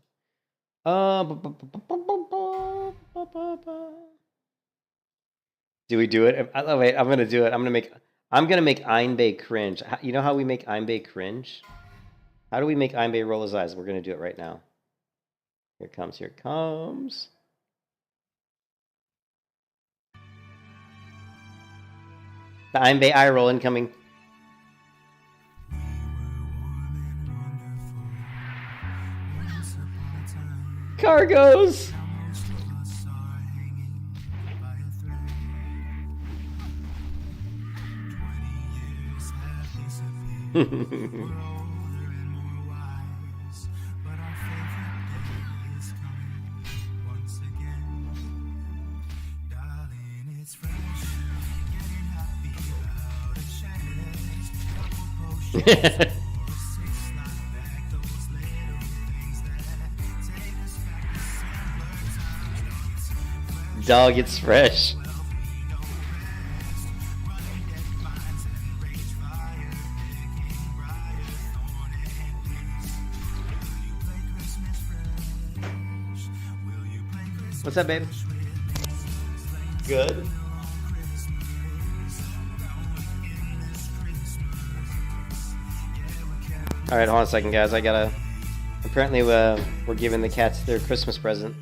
Do we do it? Oh, wait, I'm gonna do it. I'm gonna make Einbay cringe. You know how we make Einbay cringe? How do we make Einbay roll his eyes? We're gonna do it right now. Here it comes. Here it comes. The Einbay eye roll incoming. Cargoes. Dog, it's fresh. What's up, babe? Good. All right, hold on a second, guys. I gotta. Apparently, we're giving the cats their Christmas present,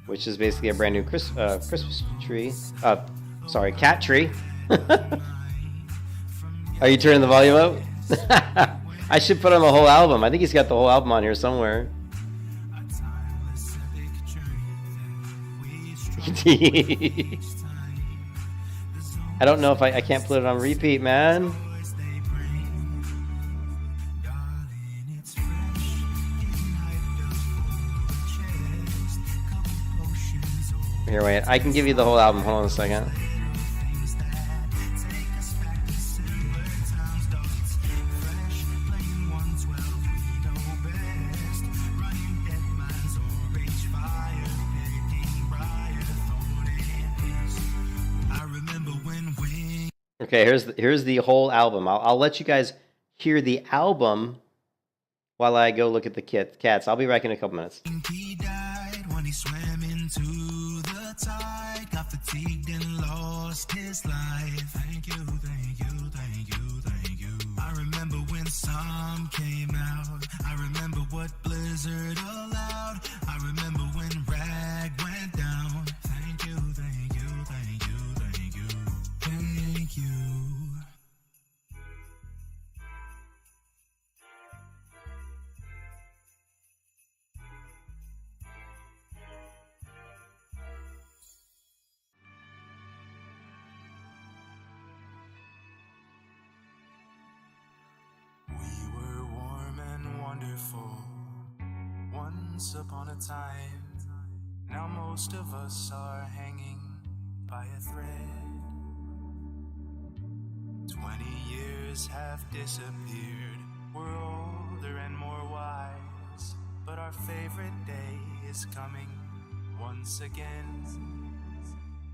which is basically a brand new Christmas tree. Sorry, cat tree. Are you turning the volume up? I should put on the whole album. I think he's got the whole album on here somewhere. I don't know if I can't put it on repeat, man. Here, wait. I can give you the whole album. Hold on a second. Okay, here's the whole album. I'll let you guys hear the album while I go look at the cats. I'll be back in a couple minutes. He died when he swam into the tide, got fatigued and lost his life. Thank you, thank you, thank you, thank you. I remember when some came out. I remember what Blizzard allowed. I remember when Rag went down. Thank you, thank you, thank you, thank you, thank you. once upon a time. Now most of us are hanging by a thread. 20 years have disappeared. We're older and more wise, but our favorite day is coming once again.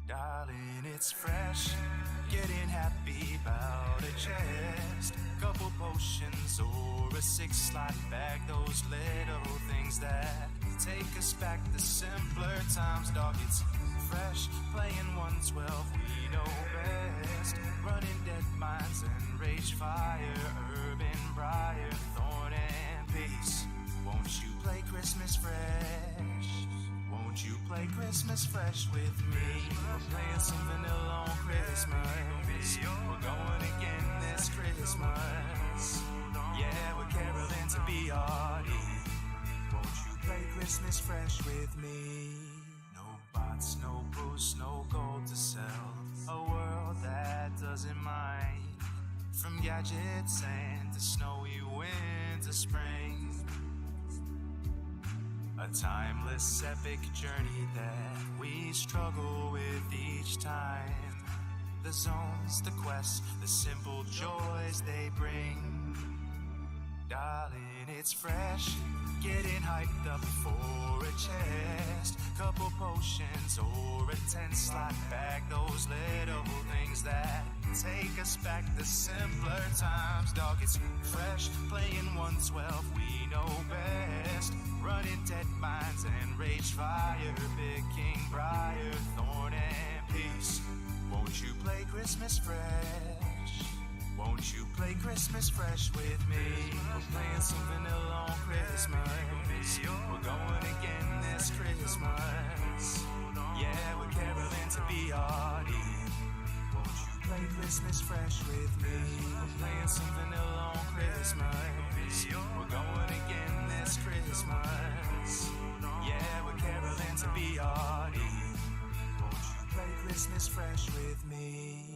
Darling, it's fresh, getting happy about a chest, couple potions or a 6-slot bag. Those little things that take us back to simpler times. Dog, it's fresh, playing 112, we know best. Running dead mines and rage fire, urban briar, thorn and peace. Won't you play Christmas fresh? Won't you play Christmas fresh with me? We're playing some vanilla on Christmas. We're going again this Christmas. Yeah, we're caroling to be arty. Won't you play Christmas fresh with me? No bots, no boost, no gold to sell. A world that doesn't mind. From gadgets and to snowy winter spring. A timeless epic journey that we struggle with each time. The zones, the quests, the simple joys they bring. Darling, it's fresh, getting hyped up for a chest, couple potions or a 10-slot bag. Those little things that take us back to simpler times. Dog, it's fresh, playing 112, we know best. Running dead mines and rage fire, big king briar, thorn and peace. Won't you play Christmas fresh? Won't you play Christmas fresh with me? We're playing some vanilla on Christmas. We're going again this Christmas. Yeah, we're caroling to be arty. Won't you play Christmas fresh with me? We're playing some vanilla on Christmas. We're going again this Christmas. Yeah, we're caroling to be arty. Won't you play Christmas fresh with me?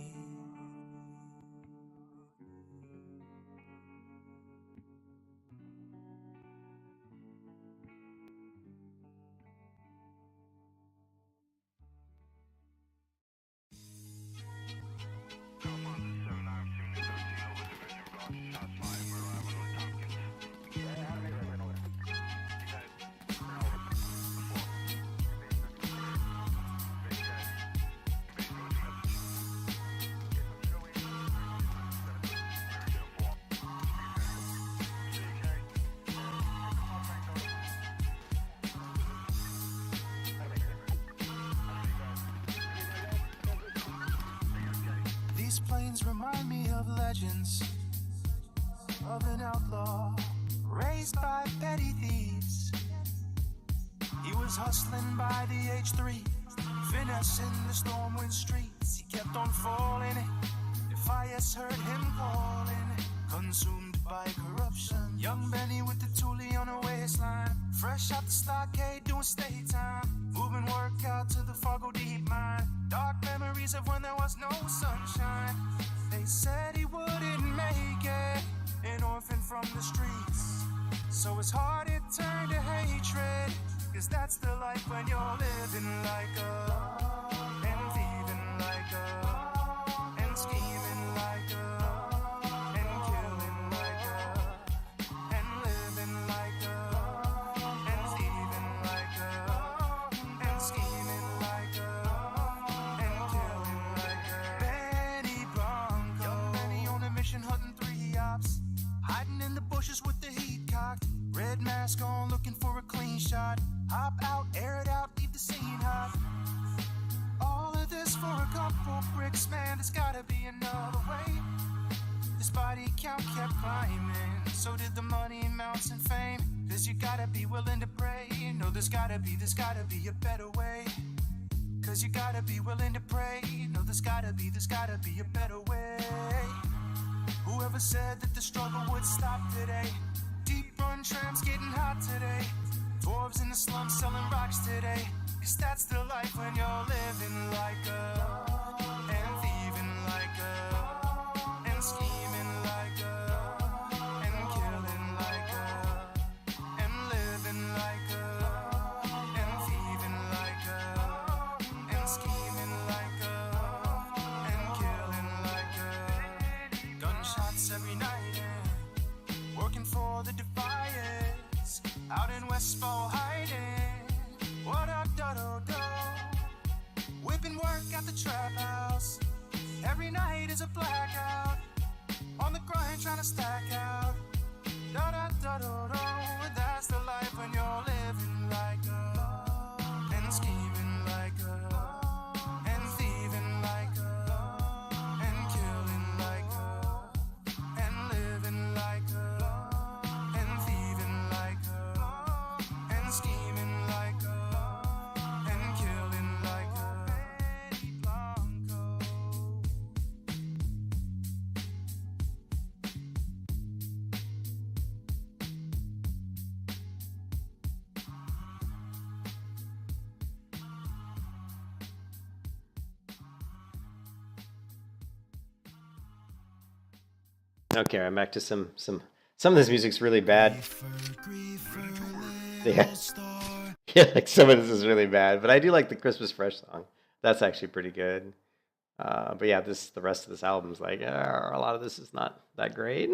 These plains remind me of legends of an outlaw raised by petty thieves. He was hustling by the age 3, finessing the stormwind streets. He kept on falling, the fires heard him calling. Consumed by corruption, young Benny with the toolie on the waistline, fresh out the stockade doing stay time, moving work out to the Fargo deep mine. Dark memories of when there was no sunshine. They said he wouldn't make it, an orphan from the streets. So his heart it turned to hatred, 'cause that's the life when you're living like a, and thieving like a, and scheming like a, and killing like a, and living like a, and thieving like a, and scheming like a, and killing like a. Benny Bronco, young Benny on a mission hunting 3 ops, hiding in the bushes with the heat cocked, red mask on looking for a clean shot. Hop out, air it out, leave the scene hot. All of this for a couple bricks, man, there's gotta be another way. This body count kept climbing, so did the money, mounts, and fame. 'Cause you gotta be willing to pray. No, there's gotta be a better way. 'Cause you gotta be willing to pray. No, there's gotta be a better way. Whoever said that the struggle would stop today? Deep run trams getting hot today. Dwarves in the slums selling rocks today. 'Cause that's the life when you're living like a, and thieving like a, and scheming like a, and killing like a, and living like a, the defiance. Out in Westfall hiding. What up, do-do-do? Whipping work at the trap house. Every night is a blackout. On the grind trying to stack out. Da-da-da-do-do. That's the life when you're living like a, and scheming like a, and thieving like a, and killing like a, and living like a, and thieving like a, and scheming like a, and killing like a. Betty Blanco. Okay, I'm back to some of this music's really bad. Yeah. Yeah, like some of this is really bad, but I do like the Christmas Fresh song. That's actually pretty good. But yeah, the rest of this album's like, a lot of this is not that great.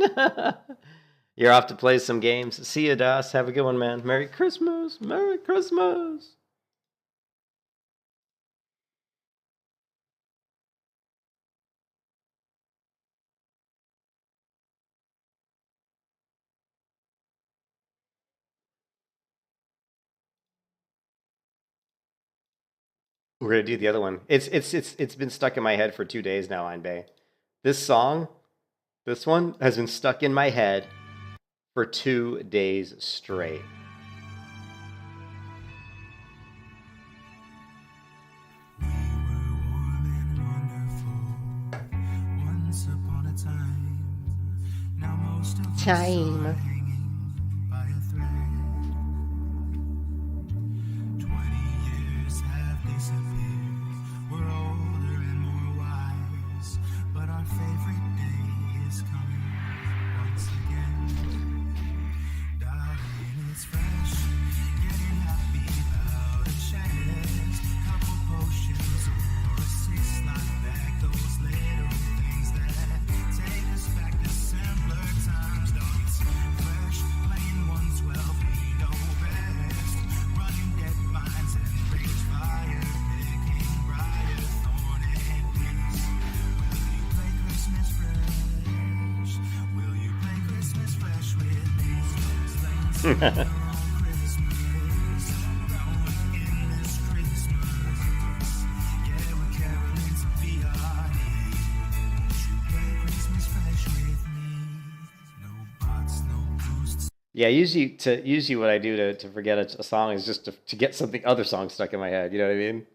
You're off to play some games. See you, Das. Have a good one, man. Merry Christmas. Merry Christmas. We're gonna do the other one. It's been stuck in my head for 2 days now, Einbay. This song, this one has been stuck in my head for 2 days straight. We were warm and wonderful once upon a time. Now most of us are hanging by a thread. 20 years have disappeared. We're older and more wise, but our favorite day is coming once again. Darling, it's fresh, getting happy without a chance. Couple potions or a 6-line-back, those little things that take us back to simpler times. Dog, it's fresh, playing 112, we know best. Running dead mines and rage fire, picking briar, thorn and peace. Will you play Christmas fresh? Will you play Christmas fresh with me? Sleighing snow on Christmas, going in this Christmas. Yeah, we're caroling to be our Won't you play Christmas fresh with me? No bots, no boosts. Yeah, usually what I do to forget a song is just to get something other song stuck in my head. You know what I mean?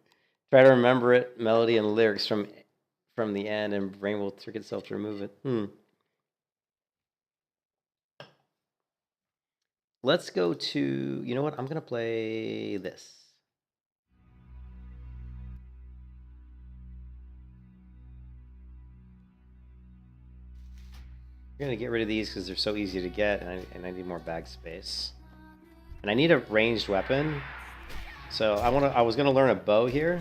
Try to remember it, melody and lyrics from the end, and brain will trick itself to remove it. Let's go to, you know what? I'm gonna play this. We're gonna get rid of these because they're so easy to get, and I need more bag space. And I need a ranged weapon. So I was gonna learn a bow here,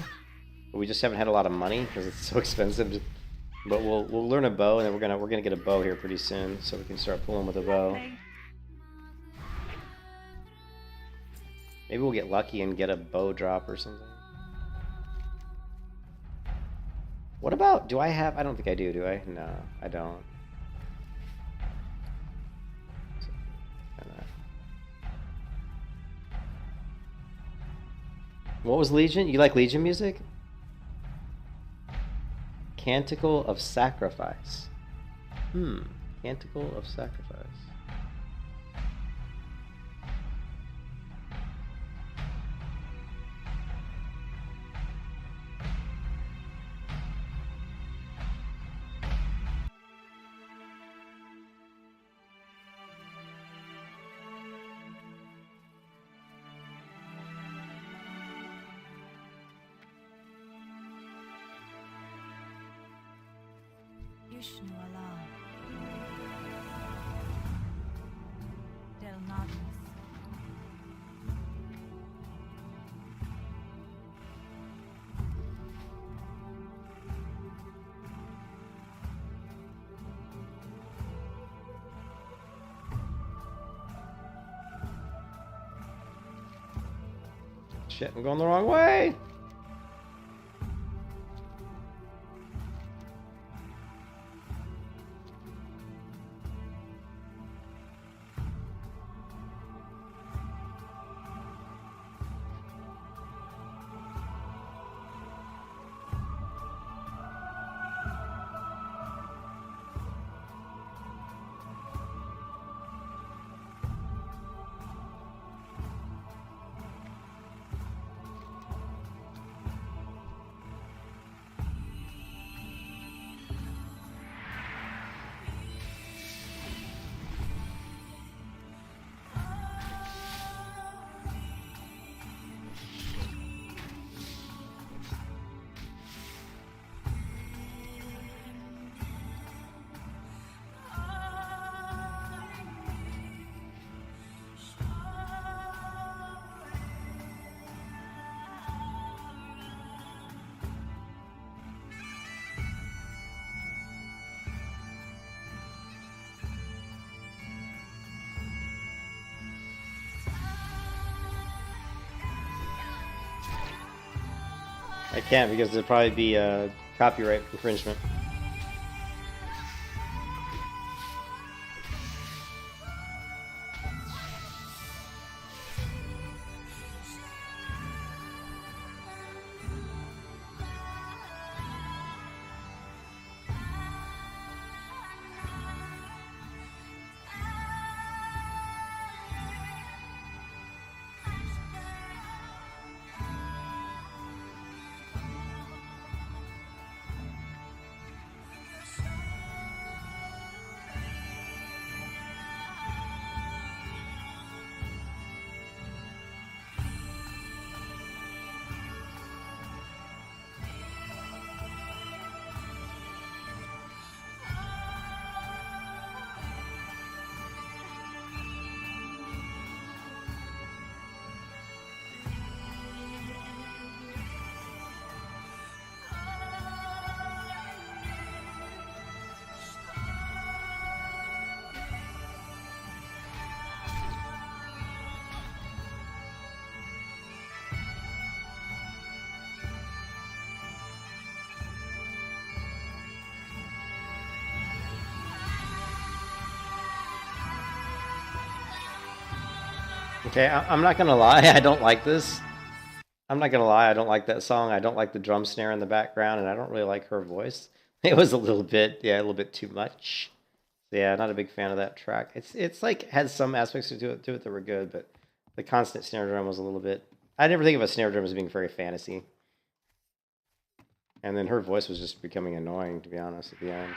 but we just haven't had a lot of money because it's so expensive. But we'll learn a bow, and then we're gonna get a bow here pretty soon, so we can start pulling with a bow. Lovely. Maybe we'll get lucky and get a bow drop or something. What about, do I have, I don't think I do I? No, I don't. What was Legion? You like Legion music? Canticle of Sacrifice. Canticle of Sacrifice. Ishnu Allah. Del Nagus. Shit, I'm going the wrong way! I can't because there'd probably be a copyright infringement. Okay, I'm not gonna lie, I don't like this. I'm not gonna lie, I don't like that song. I don't like the drum snare in the background, and I don't really like her voice. It was a little bit, yeah, a little bit too much. So yeah, not a big fan of that track. It's like has some aspects to it that were good, but the constant snare drum was a little bit. I never think of a snare drum as being very fantasy. And then her voice was just becoming annoying, to be honest, at the end.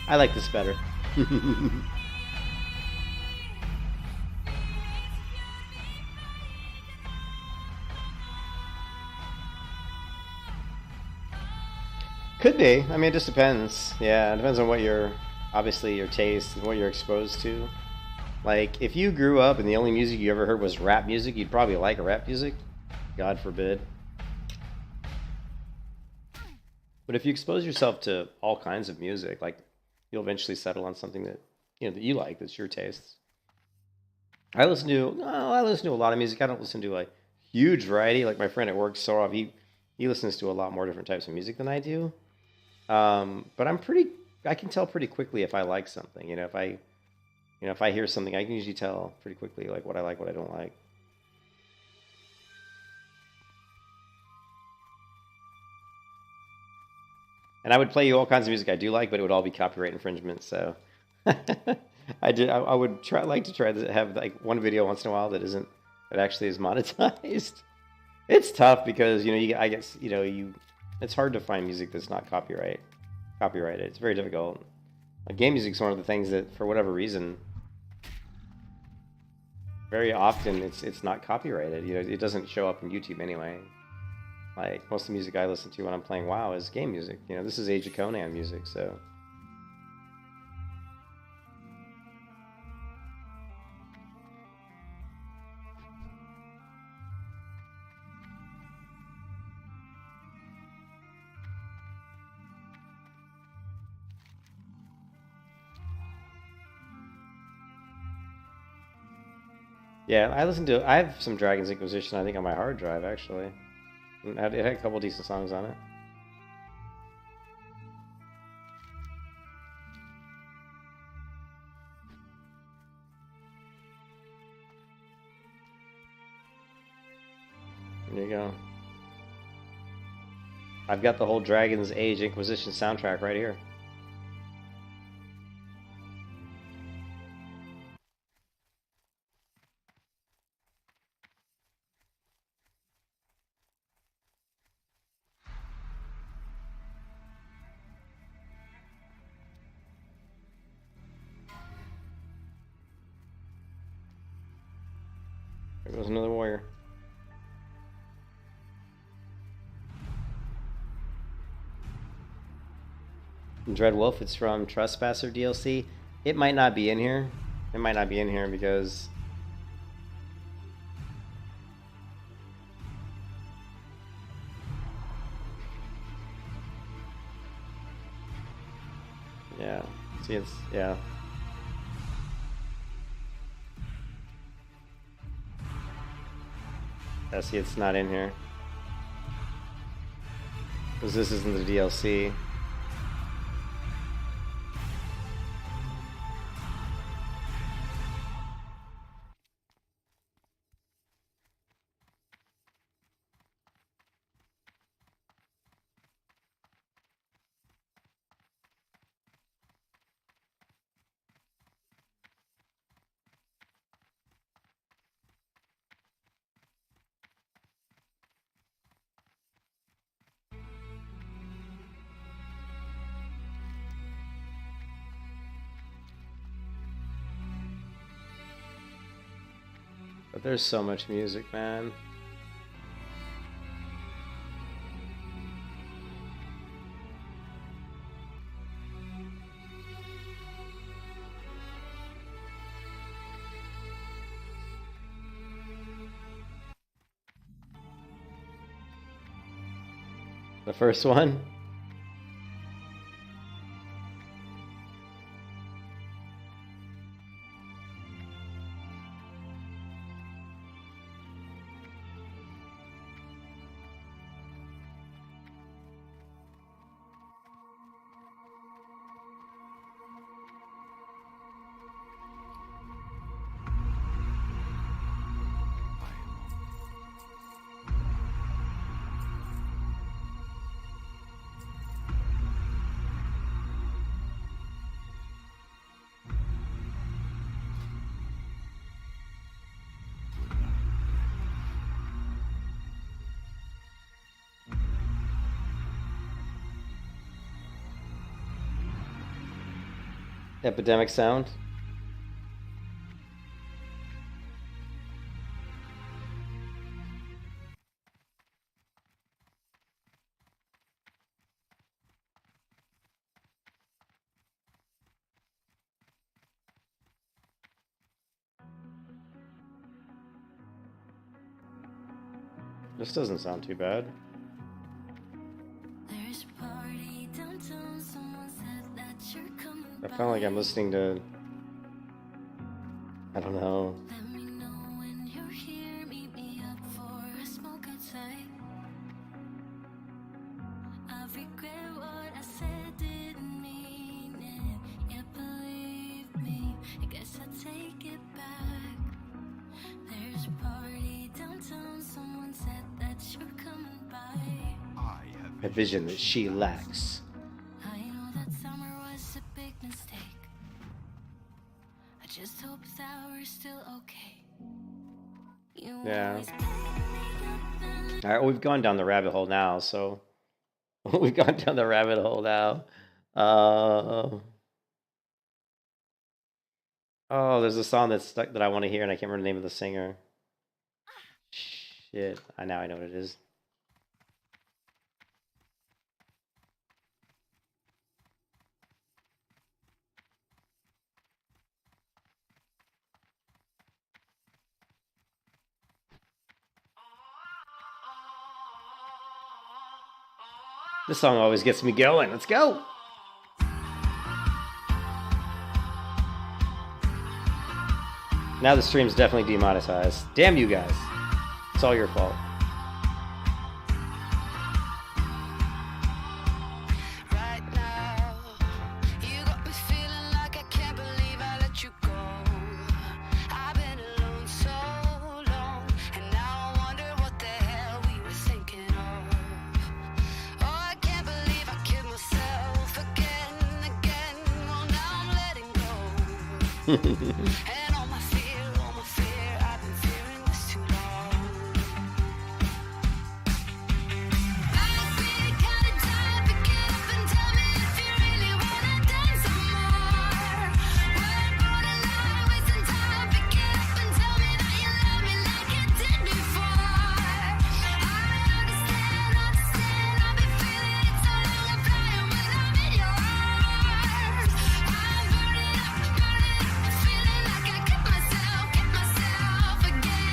I like this better. Could be. I mean, it just depends. Yeah, it depends on what obviously your taste and what you're exposed to. Like, if you grew up and the only music you ever heard was rap music, you'd probably like rap music. God forbid. But if you expose yourself to all kinds of music, like, you'll eventually settle on something that that you like, that's your tastes. I listen to a lot of music. I don't listen to a huge variety. Like my friend at work, Sorov, he listens to a lot more different types of music than I do. But I can tell pretty quickly if I like something. If I hear something, I can usually tell pretty quickly like what I like, what I don't like. And I would play you all kinds of music I do like, but it would all be copyright infringement. So I would try to have like one video once in a while that actually is monetized. It's tough because it's hard to find music that's not copyrighted. It's very difficult. Like, game music's one of the things that, for whatever reason, very often it's not copyrighted. You know, it doesn't show up in YouTube anyway. Like, most of the music I listen to when I'm playing WoW is game music. You know, this is Age of Conan music, so. Yeah, I have some Dragon's Inquisition, I think, on my hard drive, actually. It had a couple decent songs on it. There you go. I've got the whole Dragon's Age Inquisition soundtrack right here. There goes another warrior. Dread Wolf, it's from Trespasser DLC. It might not be in here. It might not be in here because... Yeah. See, it's... Yeah. Yeah, see, it's not in here. Because this isn't the DLC. But there's so much music, man. The first one? Epidemic sound. This doesn't sound too bad. I feel like I'm listening to, I don't know. A vision that she lacks. Yeah. All right, we've gone down the rabbit hole now, so we've gone down the rabbit hole now. Oh, there's a song that's stuck that I want to hear, and I can't remember the name of the singer. Shit. Now I know what it is. This song always gets me going. Let's go. Now the stream's definitely demonetized. Damn you guys. It's all your fault. Right now, you got me feeling like I can't believe I let you go. I've been alone so long, and now I wonder what the hell we were thinking of. Oh, I can't believe I killed myself again and again. Well, now I'm letting go. And all my fear, I've been fearing this too long. I've been kind of tired, pick it up and tell me if you really wanna dance some more. We're borderline, wasting time, pick it up and tell me that you love me like you did before. I understand, I've been feeling it so long, I'm flying when I'm in your arms. I'm burning up, feeling like I cut myself again.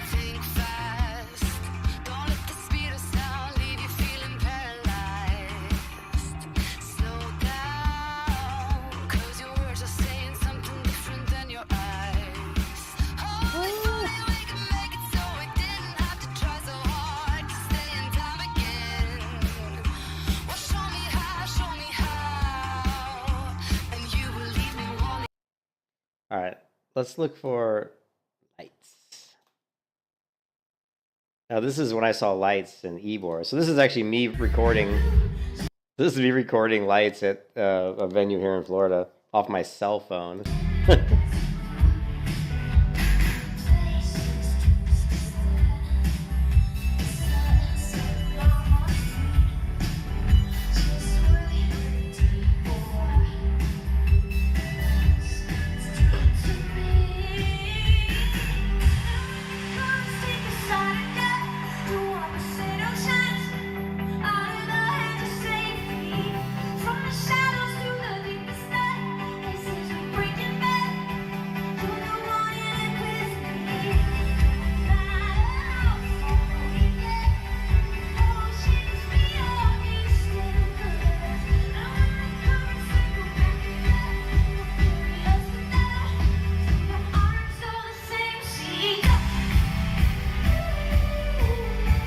Think fast, don't let the speed of sound leave you feeling paralyzed. Slow down, 'cause your words are saying something different than your eyes. Oh, if only we could make it so we didn't have to try so hard to stay in time again. Well, show me how, and you will leave me wanting. All right. Let's look for lights. Now, this is when I saw lights in Ebor. So this is actually me recording. This is me recording lights at a venue here in Florida off my cell phone.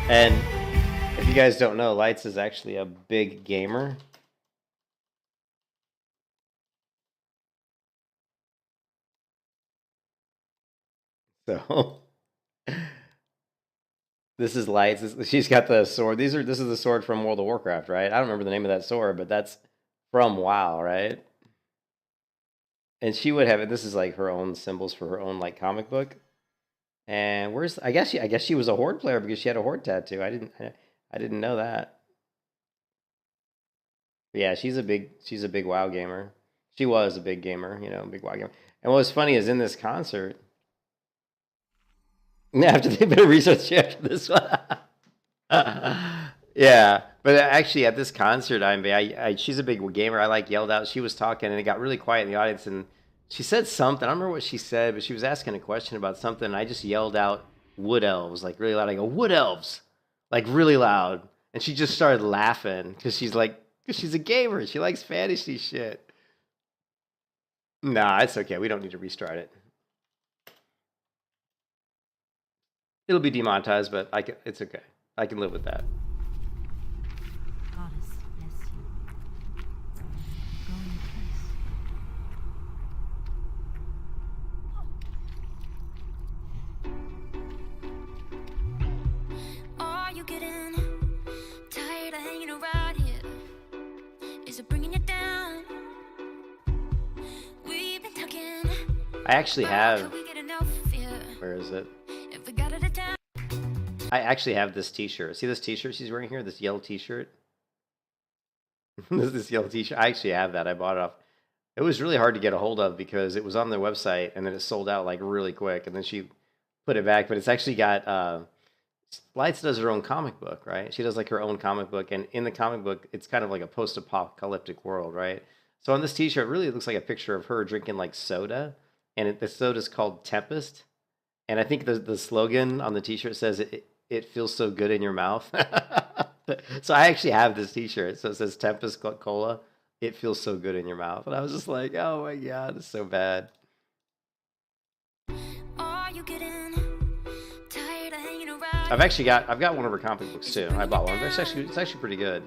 And if you guys don't know, Lights is actually a big gamer. So this is Lights. She's got the sword. This is the sword from World of Warcraft, right? I don't remember the name of that sword, but that's from WoW, right? And she would have it. This is like her own symbols for her own like comic book. And I guess she was a Horde player because she had a Horde tattoo. I didn't know that. But yeah, she's a big WoW gamer. She was a big gamer, big WoW gamer. And what was funny is in this concert, after they did a research after this one. Yeah, but actually at this concert, she's a big gamer. I yelled out. She was talking, and it got really quiet in the audience, and she said something. I don't remember what she said, but she was asking a question about something, and I just yelled out "Wood Elves" really loud. I go "Wood Elves," really loud, and she just started laughing because she's a gamer. She likes fantasy shit. Nah, it's okay. We don't need to restart it. It'll be demonetized, but it's okay. I can live with that. Goddess bless you. Go in peace. Are you getting tired of hanging around here? Is it bringing you down? We've been talking I actually have. Could we get enough fear Where is it? if we got it at time? I actually have this T-shirt. See this T-shirt she's wearing here? This yellow T-shirt. this yellow T-shirt. I actually have that. I bought it off. It was really hard to get a hold of because it was on their website and then it sold out like really quick. And then she put it back, but it's actually got. Lights does her own comic book, right? She does like her own comic book, and in the comic book, it's kind of like a post-apocalyptic world, right? So on this T-shirt, really it looks like a picture of her drinking like soda, and the soda is called Tempest. And I think the slogan on the T-shirt says it feels so good in your mouth. So I actually have this T-shirt. So it says Tempest Cola. It feels so good in your mouth. And I was just like, oh my God, it's so bad. Are you getting tired of hanging around? I've got one of her comic books too. I bought one. It's actually pretty good.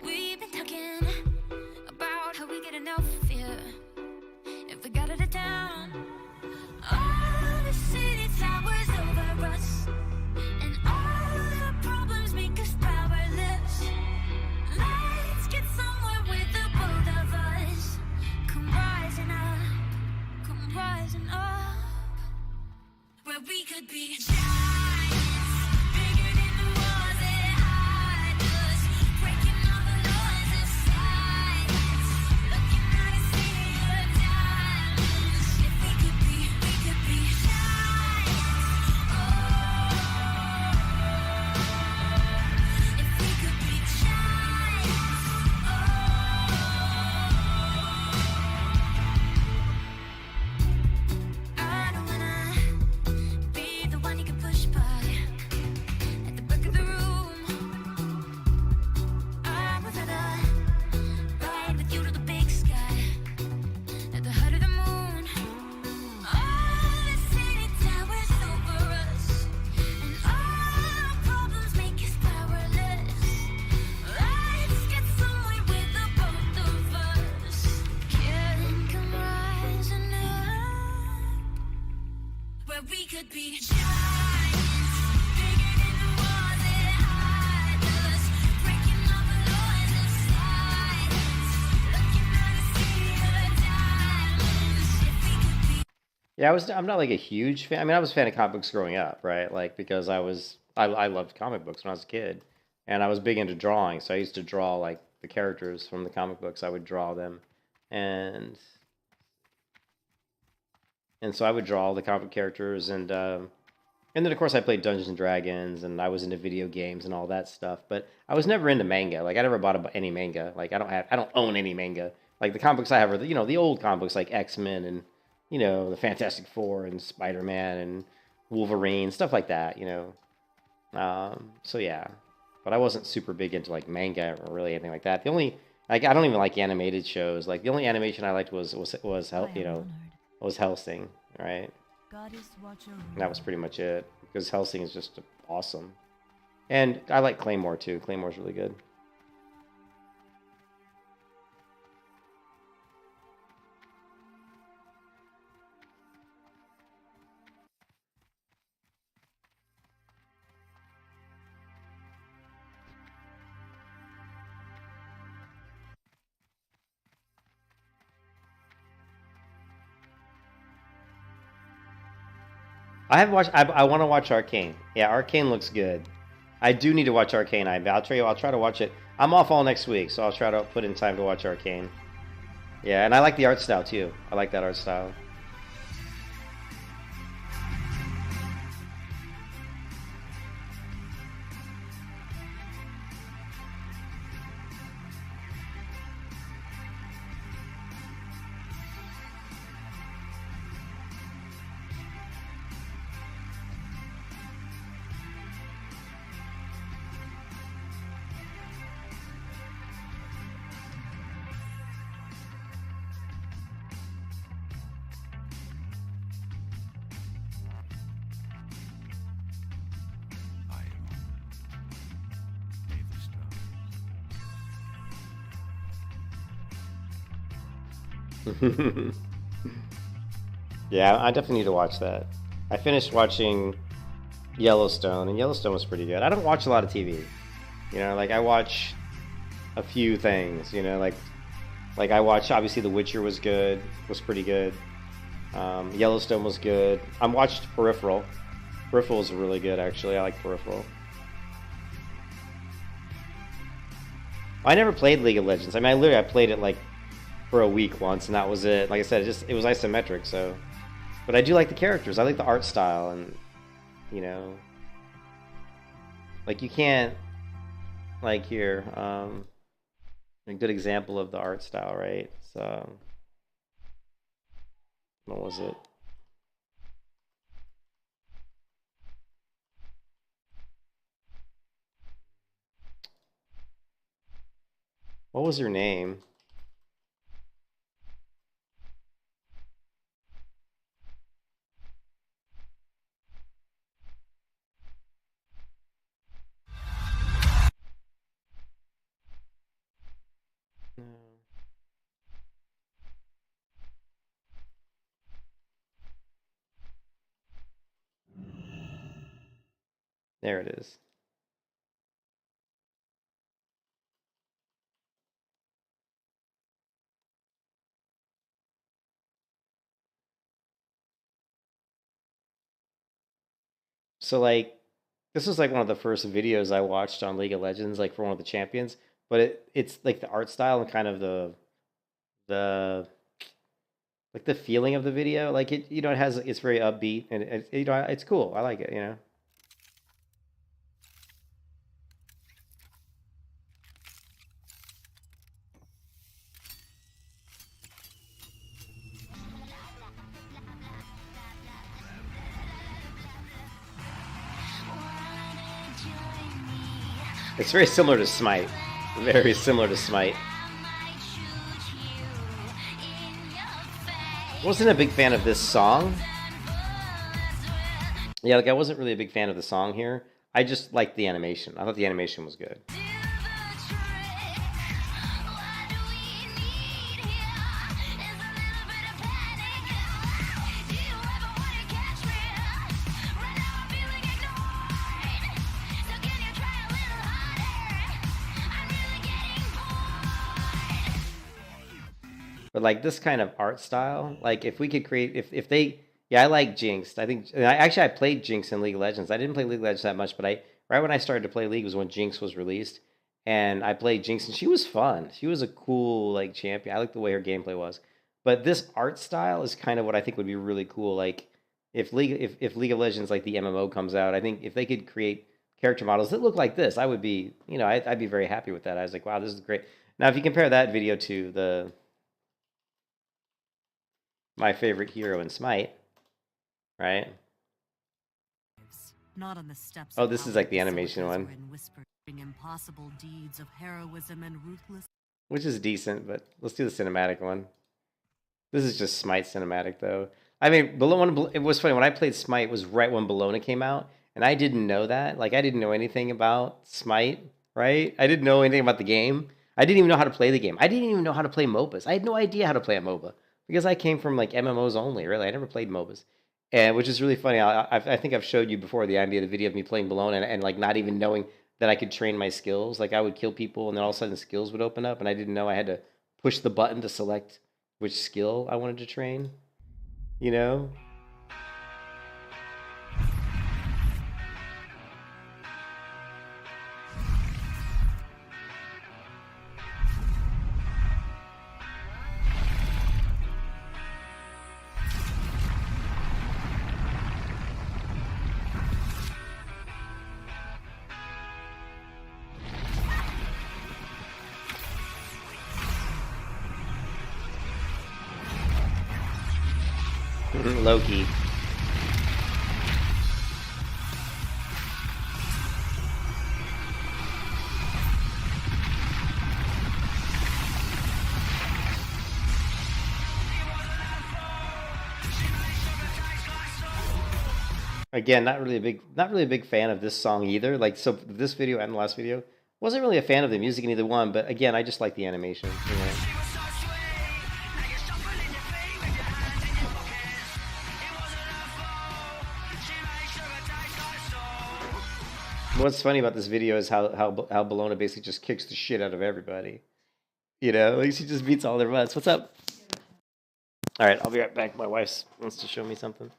We've been talking about how we get enough fear if we got it at town. All the city towers over us, and all the problems make us powerless. Let's get somewhere with the both of us. Come rising up, where we could be giants, bigger than the walls that hide us, breaking all the laws of silence, looking out and seeing your diamonds. If we could be giants. Oh, if we could be giants. Oh, I don't wanna be the one you can push by at the back of the room. I would rather ride with you to the big sky, at the height of the moon. All the city towers over us, and all our problems make us powerless. Let's get somewhere with the both of us. Can come rising up, where we could be giants, bigger than the walls that hide us, breaking all the laws of silence, looking out to see your diamonds. If we could be Yeah, I'm not like a huge fan. I mean, I was a fan of comic books growing up, right? Like because I loved comic books when I was a kid, and I was big into drawing. So I used to draw like the characters from the comic books. I would draw them, and so I would draw all the comic characters, and then of course I played Dungeons and Dragons, and I was into video games and all that stuff. But I was never into manga. Like I never bought any manga. Like I don't own any manga. Like the comic books I have are the old comic books like X-Men and the Fantastic Four and Spider-Man and Wolverine, stuff like that. So yeah, but I wasn't super big into like manga or really anything like that. The only I don't even like animated shows. Like the only animation I liked was Hellsing, right? Goddess Watcher. And that was pretty much it, because Hellsing is just awesome. And I like Claymore too. Claymore's really good. I want to watch Arcane. Yeah, Arcane looks good. I do need to watch Arcane. I'll try to watch it. I'm off all next week, so I'll try to put in time to watch Arcane. Yeah, and I like the art style too. I like that art style. I gave the stars. Yeah, I definitely need to watch that. I finished watching Yellowstone, and Yellowstone was pretty good. I don't watch a lot of TV. Like I watch a few things, like I watched, obviously The Witcher was pretty good. Yellowstone was good. I watched Peripheral. Peripheral was really good, actually. I like Peripheral. I never played League of Legends. I mean, I played it like for a week once, and that was it. Like I said, it was isometric, so. But I do like the characters. I like the art style, and you know, like you can't, like here, a good example of the art style, right? So, what was it? What was your name? No. There it is. So like, this was like one of the first videos I watched on League of Legends, like for one of the champions. But it's like the art style and kind of the like the feeling of the video. Like it, you know, it's very upbeat and you know, it's cool. I like it, you know. It's very similar to Smite. Very similar to Smite. Wasn't a big fan of this song. Yeah, like I wasn't really a big fan of the song here. I just liked the animation. I thought the animation was good. But like this kind of art style, like if we could create, if they, yeah, I like Jinx. I think I played Jinx in League of Legends. I didn't play League of Legends that much, but right when I started to play League was when Jinx was released, and I played Jinx, and she was fun. She was a cool like champion. I like the way her gameplay was. But this art style is kind of what I think would be really cool. Like if League of Legends like the MMO comes out, I think if they could create character models that look like this, I would be, you know, I'd be very happy with that. I was like, wow, this is great. Now if you compare that video to my favorite hero in Smite, right? Not on the steps. Oh, of this is power, like the the animation soldiers one. were in whispering impossible deeds of heroism and ruthless. Which is decent, but let's do the cinematic one. This is just Smite cinematic, though. I mean, it was funny, when I played Smite, it was right when Bologna came out, and I didn't know that. Like, I didn't know anything about Smite, right? I didn't know anything about the game. I didn't even know how to play the game. I didn't even know how to play MOBAs. I had no idea how to play a MOBA, because I came from, like, MMOs only, really. I never played MOBAs. And which is really funny. I think I've showed you before the idea of the video of me playing Bologna and like, not even knowing that I could train my skills. Like I would kill people and then all of a sudden skills would open up and I didn't know I had to push the button to select which skill I wanted to train, you know? Loki. Again, not really a big fan of this song either. Like, so this video and the last video, wasn't really a fan of the music in either one, but again, I just like the animation, you know? What's funny about this video is how Bologna basically just kicks the shit out of everybody. You know, like she just beats all their butts. What's up? All right, I'll be right back. My wife wants to show me something.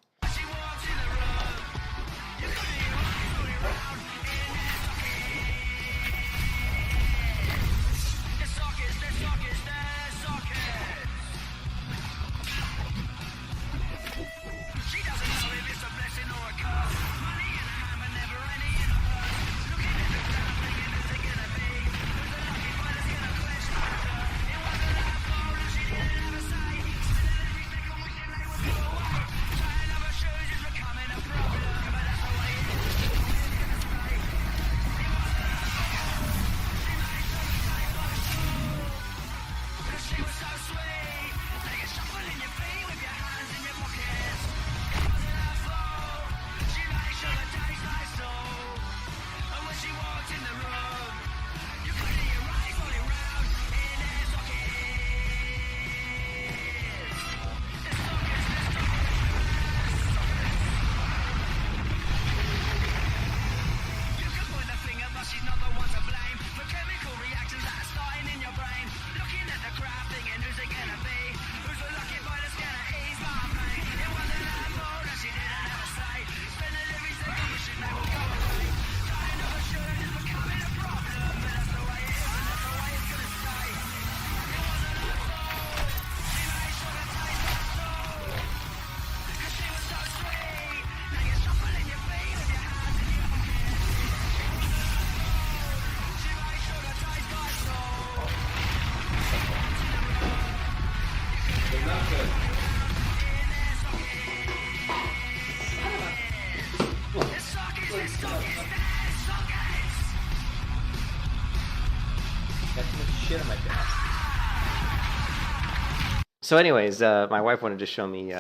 So anyways, my wife wanted to show me,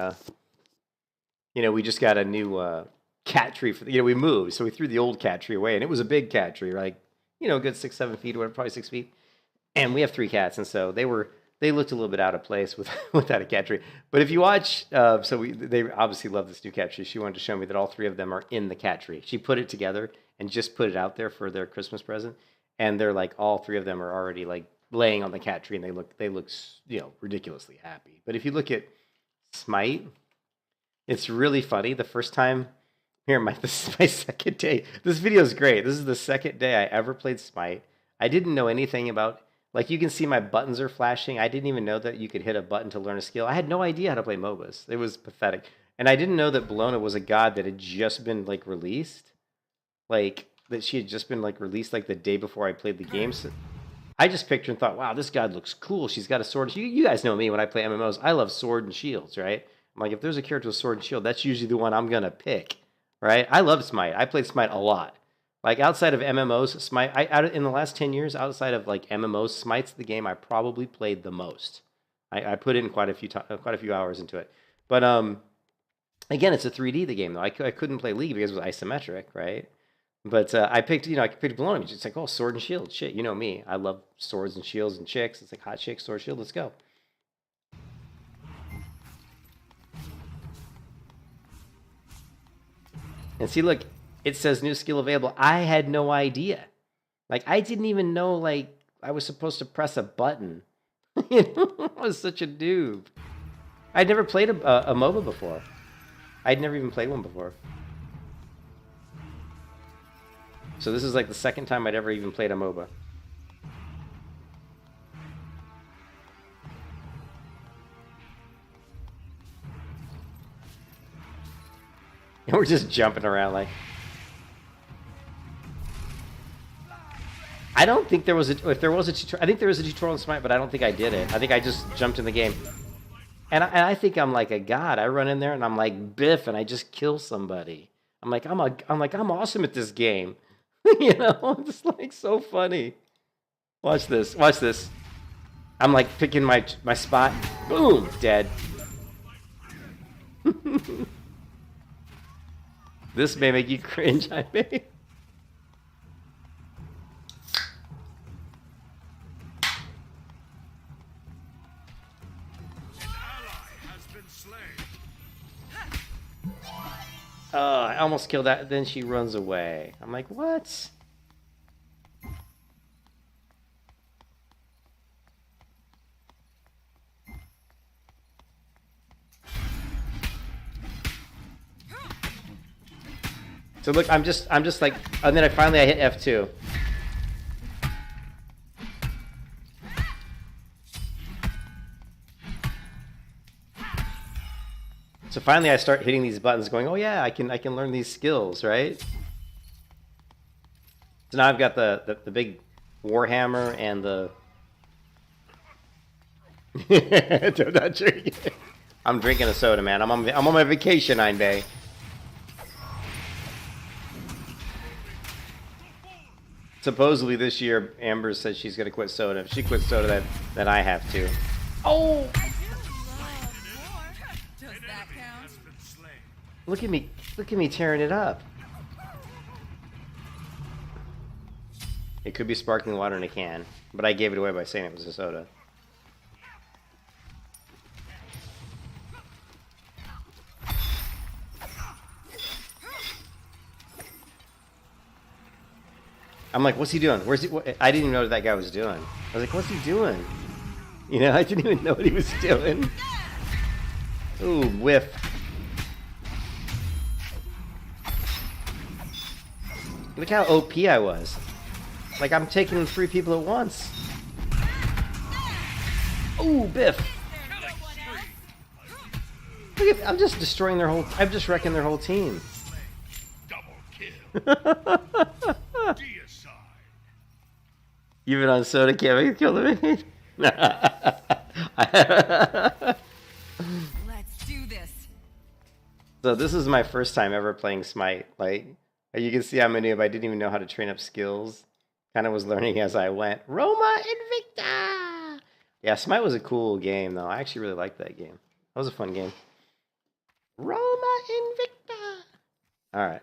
we just got a new cat tree for we moved, so we threw the old cat tree away, and it was a big cat tree, like, a good 6-7 feet, or whatever, probably 6 feet. And we have 3 cats, and so they looked a little bit out of place without a cat tree. But if you watch, they obviously love this new cat tree. She wanted to show me that all 3 of them are in the cat tree. She put it together and just put it out there for their Christmas present, and they're like, all 3 of them are already like laying on the cat tree, and they look ridiculously happy. But if you look at Smite, it's really funny. The first time this is my second day. This video is great. This is the second day I ever played Smite. I didn't know anything about, like, you can see my buttons are flashing. I didn't even know that you could hit a button to learn a skill. I had no idea how to play MOBAs. It was pathetic. And I didn't know that Bologna was a god that had just been like released. Like, that she had just been like released like the day before I played the game. So I just picked her and thought, wow, this god looks cool. She's got a sword. You guys know me when I play MMOs. I love sword and shields, right? I'm like, if there's a character with sword and shield, that's usually the one I'm going to pick, right? I love Smite. I played Smite a lot. Like, outside of MMOs, Smite, in the last 10 years, outside of like MMOs, Smite's the game I probably played the most. I put in quite a few hours into it. But again, it's a 3D the game though. I couldn't play League because it was isometric, right? But I picked Bologna. It's like, oh, sword and shield. Shit, you know me. I love swords and shields and chicks. It's like hot chick, sword, shield. Let's go. And see, look, it says new skill available. I had no idea. Like, I didn't even know, like, I was supposed to press a button. I was such a noob. I'd never played a MOBA before. I'd never even played one before. So this is like the second time I'd ever even played a MOBA. And we're just jumping around like... I don't think there was a... If there was a tutorial... I think there was a tutorial in Smite, but I don't think I did it. I think I just jumped in the game. And I think I'm like a god. I run in there and I'm like Biff and I just kill somebody. I'm like, I'm awesome at this game. It's like so funny. Watch this. Watch this. I'm like picking my spot. Boom, dead. This may make you cringe, I may. I almost killed that. Then she runs away. I'm like, what? So look, I'm just like, and then I hit F2. So finally I start hitting these buttons going, oh yeah, I can learn these skills, right? So now I've got the big Warhammer and the I'm not drinking. I'm drinking a soda, man. I'm on my vacation 9 day. Supposedly this year, Amber said she's gonna quit soda. If she quits soda, then I have to. Oh! Does that count? Look at me tearing it up. It could be sparkling water in a can, but I gave it away by saying it was a soda. I'm like, what's he doing? Where's he? I didn't even know what that guy was doing. I was like, what's he doing? You know, I didn't even know what he was doing. Ooh, whiff. Look how OP I was. Like, I'm taking 3 people at once. Ooh, biff. Look at, I'm just destroying their whole... I'm just wrecking their whole team. Double kill. Deicide. Even on soda can't kill them. Let's do this. So this is my first time ever playing Smite. Like, you can see I'm a noob. I didn't even know how to train up skills. Kind of was learning as I went. Roma Invicta! Yeah, Smite was a cool game, though. I actually really liked that game. That was a fun game. Roma Invicta! Alright.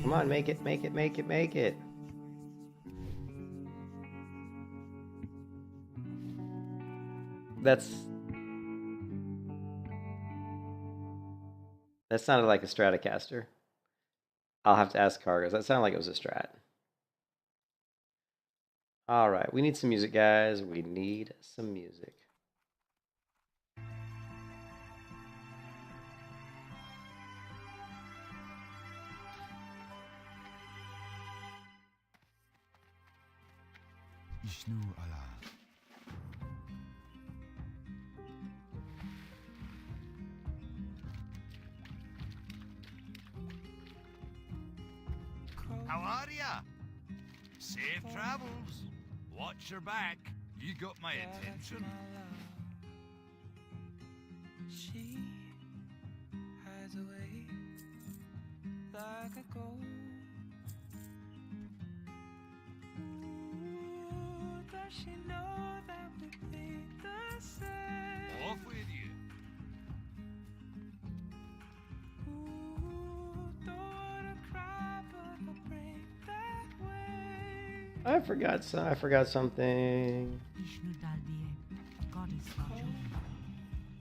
Come on, make it, make it, make it, make it. That sounded like a Stratocaster. I'll have to ask Cargos. That sounded like it was a Strat. Alright, we need some music, guys. We need some music. Ishnu Allah. How are ya? Safe travels. Watch your back. You got my attention. She hides away like a ghost. Ooh, does she know that we think the same? Off with you. Ooh, don't wanna cry, but I'll break that way. I forgot something. Ishnu Dalbiye, goddess of joy.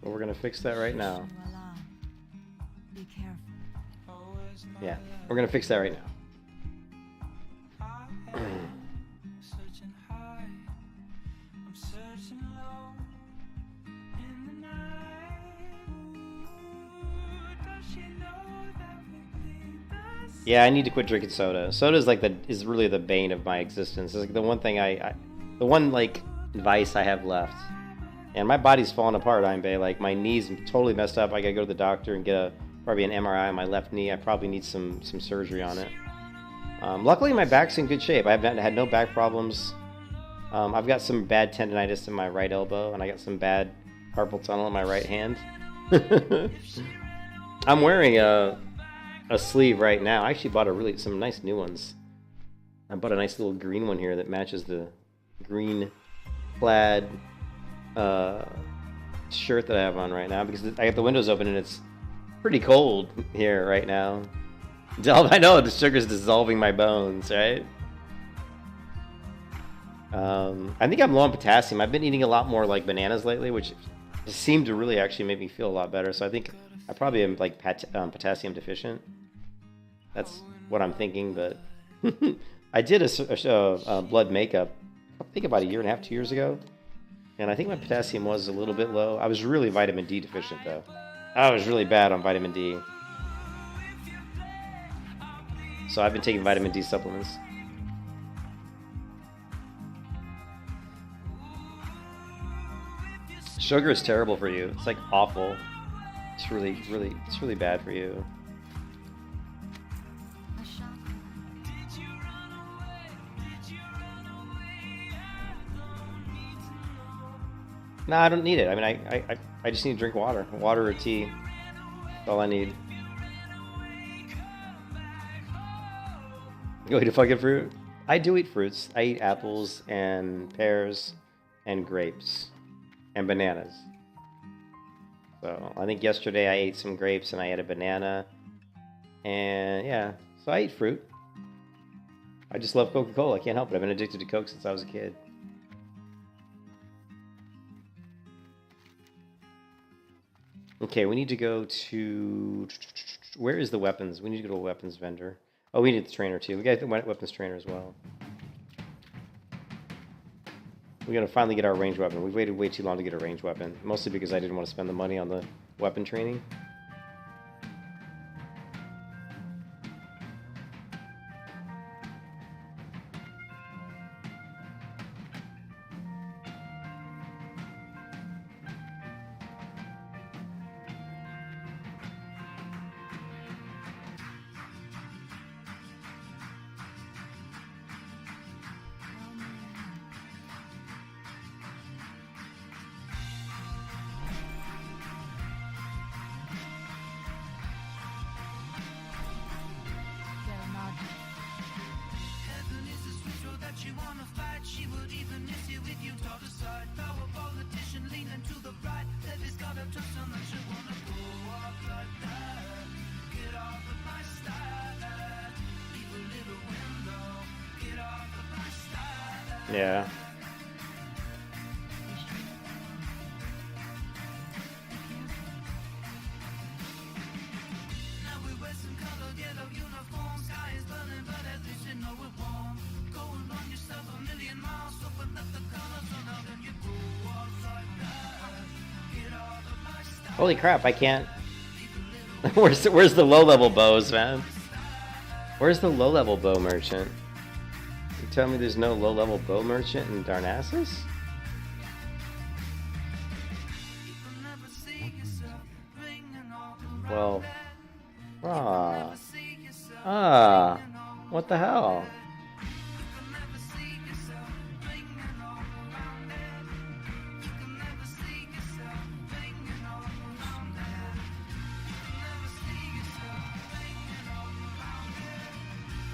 But we're gonna fix that right now. Ishnu Allah, be careful. Always my Yeah, we're gonna fix that right now. I am searching high, I'm searching low in the night. Ooh, does she know that we think the same? Yeah, I need to quit drinking soda. Soda is like is really the bane of my existence. It's like the one thing the one like vice I have left. And my body's falling apart, Bay. Like my knee's totally messed up. I gotta go to the doctor and get probably an MRI on my left knee. I probably need some surgery on it. Luckily, my back's in good shape. I've had no back problems. I've got some bad tendonitis in my right elbow, and I got some bad carpal tunnel in my right hand. I'm wearing a sleeve right now. I actually bought some nice new ones. I bought a nice little green one here that matches the green plaid shirt that I have on right now because I got the windows open and pretty cold here right now. I know the sugar's dissolving my bones, right? I think I'm low on potassium. I've been eating a lot more like bananas lately, which seem to really actually make me feel a lot better. So I think I probably am like potassium deficient. That's what I'm thinking. But I did a blood makeup, I think about a year and a half, 2 years ago, and I think my potassium was a little bit low. I was really vitamin D deficient though. I was really bad on vitamin D. So I've been taking vitamin D supplements. Sugar is terrible for you. It's like awful. It's really bad for you. No, I don't need it. I mean, I just need to drink water. Water or tea. That's all I need. Go eat a fucking fruit? I do eat fruits. I eat apples and pears and grapes and bananas. So I think yesterday I ate some grapes and I ate a banana. And yeah, so I eat fruit. I just love Coca-Cola. I can't help it. I've been addicted to Coke since I was a kid. Okay, we need to go to... Where is the weapons? We need to go to a weapons vendor. Oh, we need the trainer too. We got the weapons trainer as well. We're going to finally get our ranged weapon. We've waited way too long to get a ranged weapon. Mostly because I didn't want to spend the money on the weapon training. Yeah. Holy crap, I can't... where's the low-level bows, man? Where's the low-level bow merchant? You tell me there's no low-level bow merchant in Darnassus? Well... what the hell?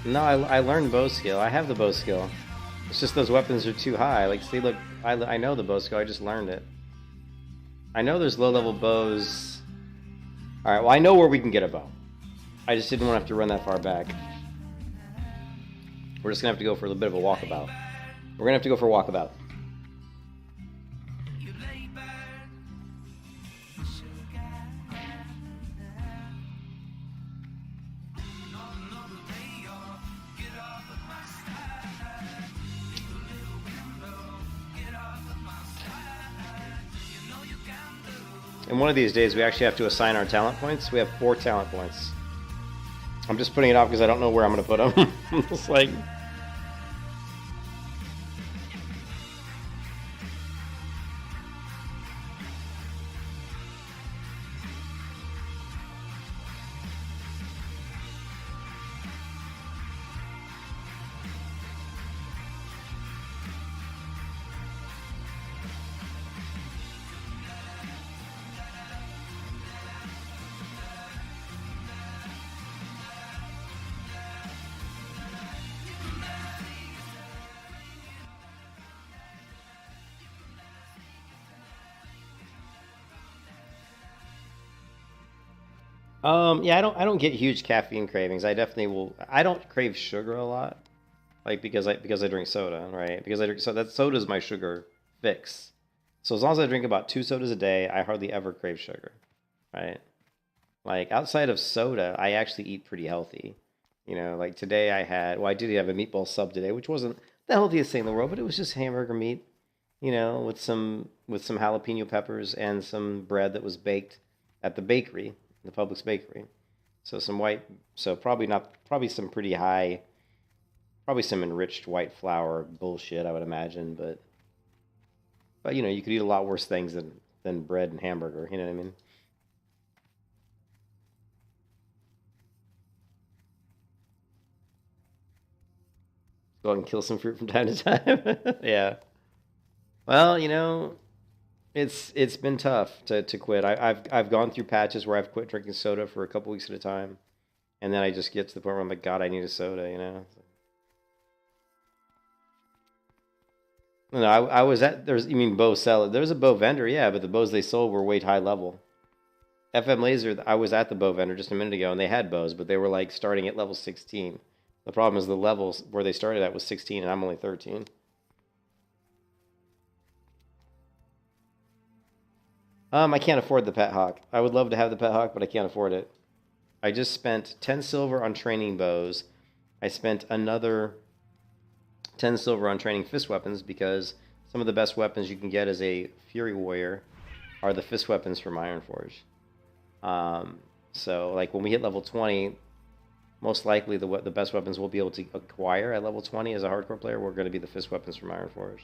No, I learned bow skill. I have the bow skill. It's just those weapons are too high. Like, see, look, I know the bow skill. I just learned it. I know there's low-level bows. Alright, well, I know where we can get a bow. I just didn't want to have to run that far back. We're just going to have to go for a little bit of a walkabout. We're going to have to go for a walkabout. And one of these days we actually have to assign our talent points. We have 4 talent points. I'm just putting it off because I don't know where I'm going to put them. I'm just like... Yeah, I don't get huge caffeine cravings. I definitely will. I don't crave sugar a lot, like because I drink soda, right? Because I drink so that soda is my sugar fix. So as long as I drink about 2 sodas a day, I hardly ever crave sugar, right? Like outside of soda, I actually eat pretty healthy. Like today well, I did have a meatball sub today, which wasn't the healthiest thing in the world, but it was just hamburger meat, with some jalapeno peppers and some bread that was baked at the bakery, the Publix bakery. So probably some pretty high, probably some enriched white flour bullshit, I would imagine, but you could eat a lot worse things than bread and hamburger, you know what I mean? Go out and kill some fruit from time to time. Yeah. Well, it's been tough to quit. I've gone through patches where I've quit drinking soda for a couple weeks at a time, and then I just get to the point where I'm like, God, I need a soda. No, I was at you mean bow seller? There was a bow vendor, yeah, but the bows they sold were way high level. FM Laser, I was at the bow vendor just a minute ago, and they had bows, but they were like starting at level 16. The problem is the levels where they started at was 16, and I'm only 13. I can't afford the Pet Hawk. I would love to have the Pet Hawk, but I can't afford it. I just spent 10 silver on training bows. I spent another 10 silver on training fist weapons because some of the best weapons you can get as a Fury Warrior are the fist weapons from Ironforge. So, like, when we hit level 20, most likely the best weapons we'll be able to acquire at level 20 as a hardcore player were going to be the fist weapons from Ironforge.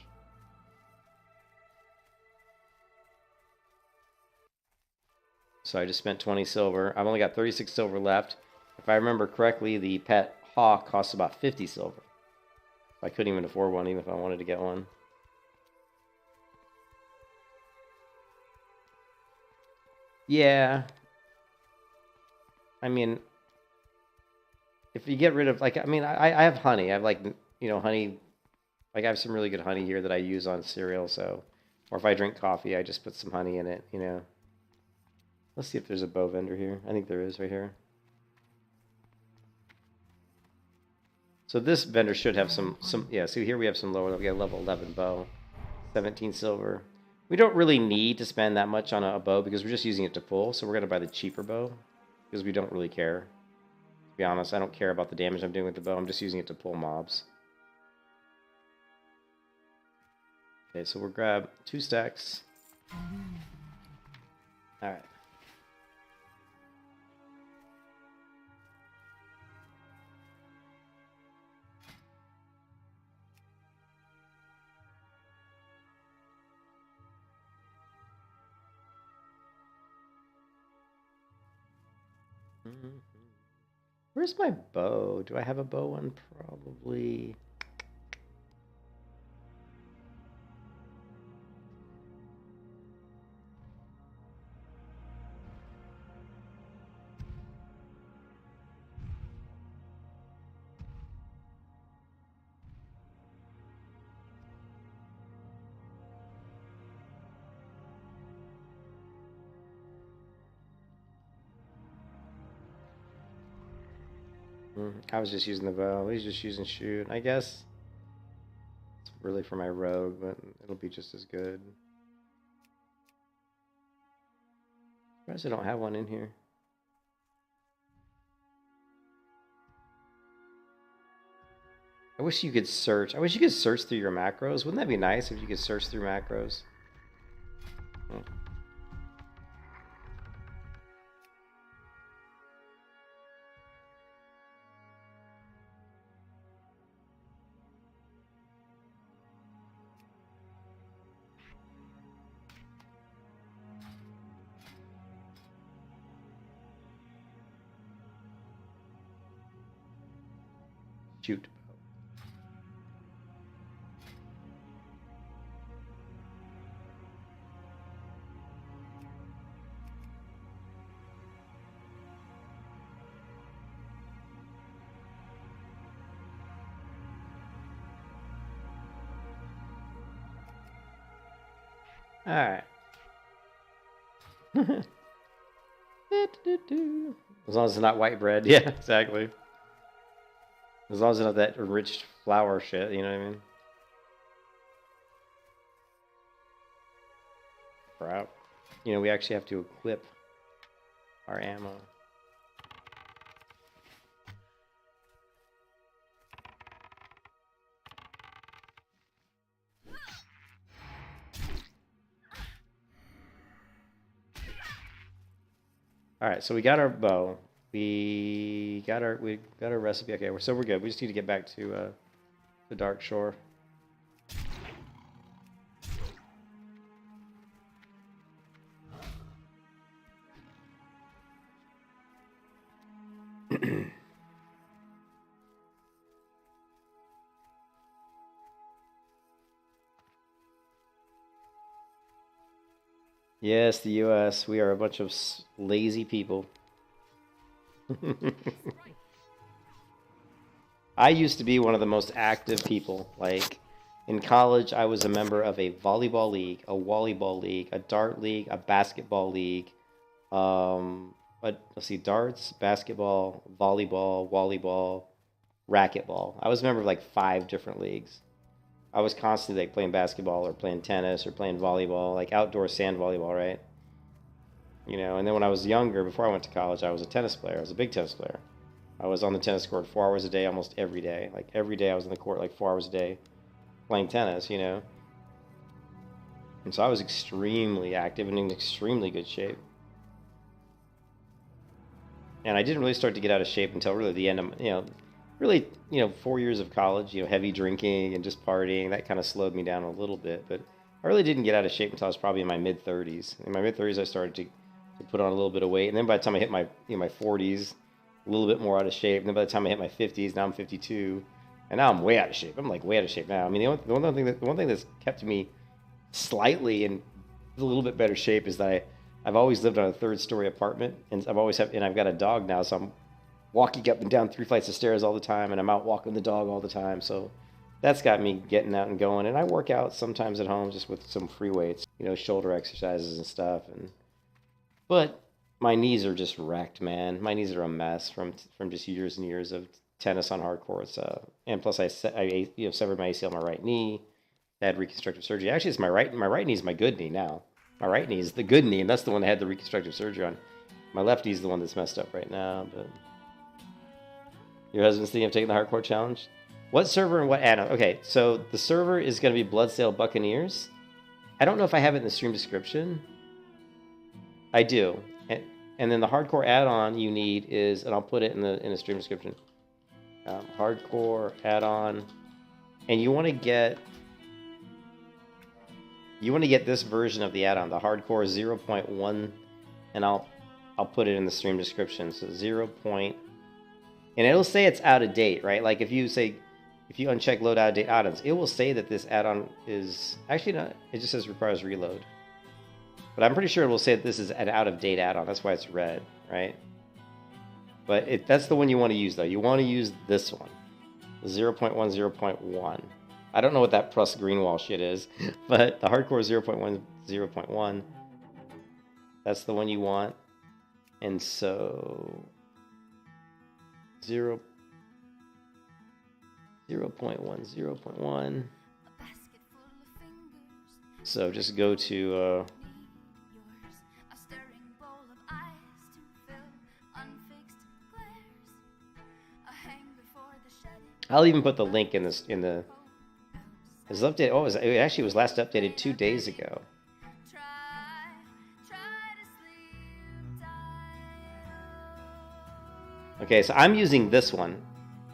So I just spent 20 silver. I've only got 36 silver left. If I remember correctly, the Pet Hawk costs about 50 silver. I couldn't even afford one, even if I wanted to get one. Yeah. I mean, if you get rid of, like, I have honey. I have, like, honey. Like, I have some really good honey here that I use on cereal, so. Or if I drink coffee, I just put some honey in it, Let's see if there's a bow vendor here. I think there is right here. So this vendor should have some yeah, see here we have some lower, we got level 11 bow, 17 silver. We don't really need to spend that much on a bow because we're just using it to pull, so we're going to buy the cheaper bow because we don't really care. To be honest, I don't care about the damage I'm doing with the bow, I'm just using it to pull mobs. Okay, so we'll grab 2 stacks. Alright. Where's my bow? Do I have a bow one? Probably. I was just using the bow. He's just using shoot. I guess it's really for my rogue, but it'll be just as good. Surprised I don't have one in here. I wish you could search. I wish you could search through your macros. Wouldn't that be nice if you could search through macros? Oh. Shoot. All right. As long as it's not white bread. Yeah, exactly. As long as it's not that enriched flour shit, you know what I mean? Crap. You know, we actually have to equip our ammo. All right, so we got our bow. We got our recipe. Okay, so we're good. We just need to get back to the Dark Shore. Yes, the U.S. We are a bunch of lazy people. I used to be one of the most active people. Like, in college, I was a member of a volleyball league, a volleyball league, a dart league, a basketball league. Let's see, darts, basketball, volleyball, racquetball. I was a member of like 5 different leagues. I was constantly like playing basketball or playing tennis or playing volleyball, like outdoor sand volleyball, right? You know, and then when I was younger, before I went to college, I was a tennis player. I was a big tennis player. I was on the tennis court 4 hours a day, almost every day. Like every day I was on the court like 4 hours a day playing tennis, you know. And so I was extremely active and in extremely good shape. And I didn't really start to get out of shape until really the end of, really, 4 years of college, heavy drinking and just partying. That kind of slowed me down a little bit. But I really didn't get out of shape until I was probably in my mid-30s. In my mid-30s, I started to put on a little bit of weight. And then by the time I hit my, my 40s, a little bit more out of shape. And then by the time I hit my 50s, now I'm 52. And now I'm way out of shape. I'm like way out of shape now. I mean, the one thing that's kept me slightly in a little bit better shape is that I've always lived on a 3rd-story apartment, and I've got a dog now, so I'm walking up and down 3 flights of stairs all the time, and I'm out walking the dog all the time. So that's got me getting out and going. And I work out sometimes at home just with some free weights, shoulder exercises and stuff. But my knees are just wrecked, man. My knees are a mess from just years and years of tennis on hard courts. And plus I severed my ACL on my right knee. I had reconstructive surgery. Actually, it's my right knee is my good knee now. My right knee is the good knee, and that's the one I had the reconstructive surgery on. My left knee is the one that's messed up right now. But your husband's thinking of taking the hardcore challenge? What server and what add-on? Okay, so the server is going to be Bloodsail Buccaneers. I don't know if I have it in the stream description. I do. And then the hardcore add-on you need is, and I'll put it in the stream description. Hardcore add-on, and you want to get this version of the add-on, the hardcore 0.1, and I'll put it in the stream description. So 0. And it'll say it's out of date, right? Like if you uncheck load out of date add-ons, it will say that this add-on is actually not. It just says requires reload. But I'm pretty sure it will say that this is an out-of-date add-on. That's why it's red, right? But that's the one you want to use, though. You want to use this one, 0.1, 0.1. I don't know what that plus Greenwall shit is, but the hardcore 0.1, 0.1, that's the one you want. And so 0.1, 0.1. So just go to I'll even put the link in this It's updated. Oh, it actually was last updated 2 days ago. Okay, so I'm using this one.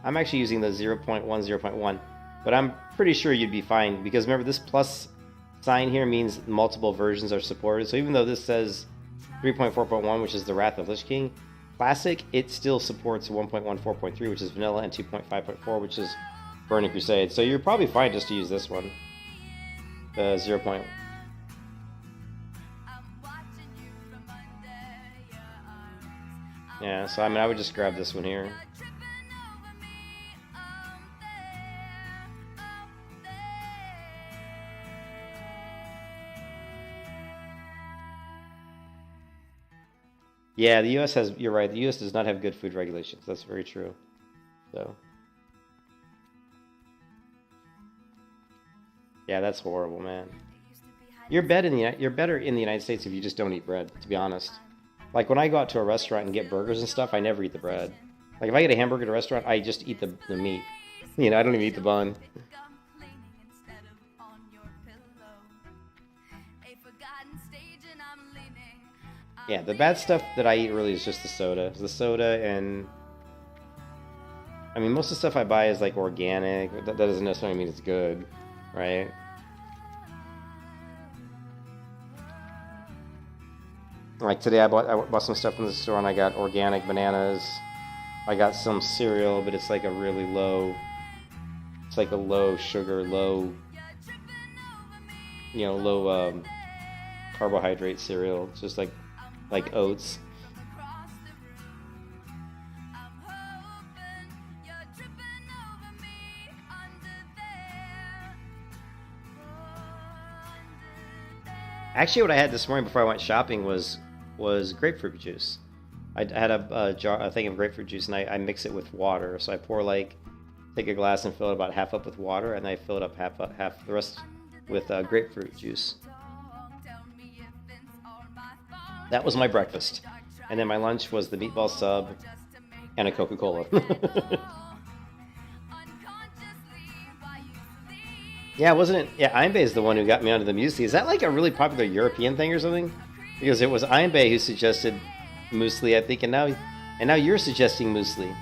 I'm actually using the 0.1, 0.1, but I'm pretty sure you'd be fine because remember this plus sign here means multiple versions are supported. So even though this says 3.4.1, which is the Wrath of Lich King Classic, it still supports 1.14.3, which is vanilla, and 2.5.4, which is Burning Crusade. So you're probably fine just to use this one. 0. Yeah, so I mean I would just grab this one here. Yeah, the U.S. has. You're right. The U.S. does not have good food regulations. That's very true. So. Yeah, that's horrible, man. You're better in the United States if you just don't eat bread. To be honest, like when I go out to a restaurant and get burgers and stuff, I never eat the bread. Like if I get a hamburger at a restaurant, I just eat the meat. You know, I don't even eat the bun. Yeah, the bad stuff that I eat really is just the soda. The soda and... I mean, most of the stuff I buy is like organic. That doesn't necessarily mean it's good, right? Like today I bought some stuff from the store and I got organic bananas. I got some cereal, but it's like a really low... It's like a low sugar, low... You know, low carbohydrate cereal. It's just like oats. Actually, what I had this morning before I went shopping was grapefruit juice. I had a thing of grapefruit juice, and I mix it with water. So I pour take a glass and fill it about half up with water, and I fill it up half the rest with grapefruit juice. That was my breakfast. And then my lunch was the meatball sub and a Coca-Cola. Yeah, wasn't it? Yeah, Einbei is the one who got me onto the muesli. Is that like a really popular European thing or something? Because it was Einbei who suggested muesli, I think, and now you're suggesting muesli.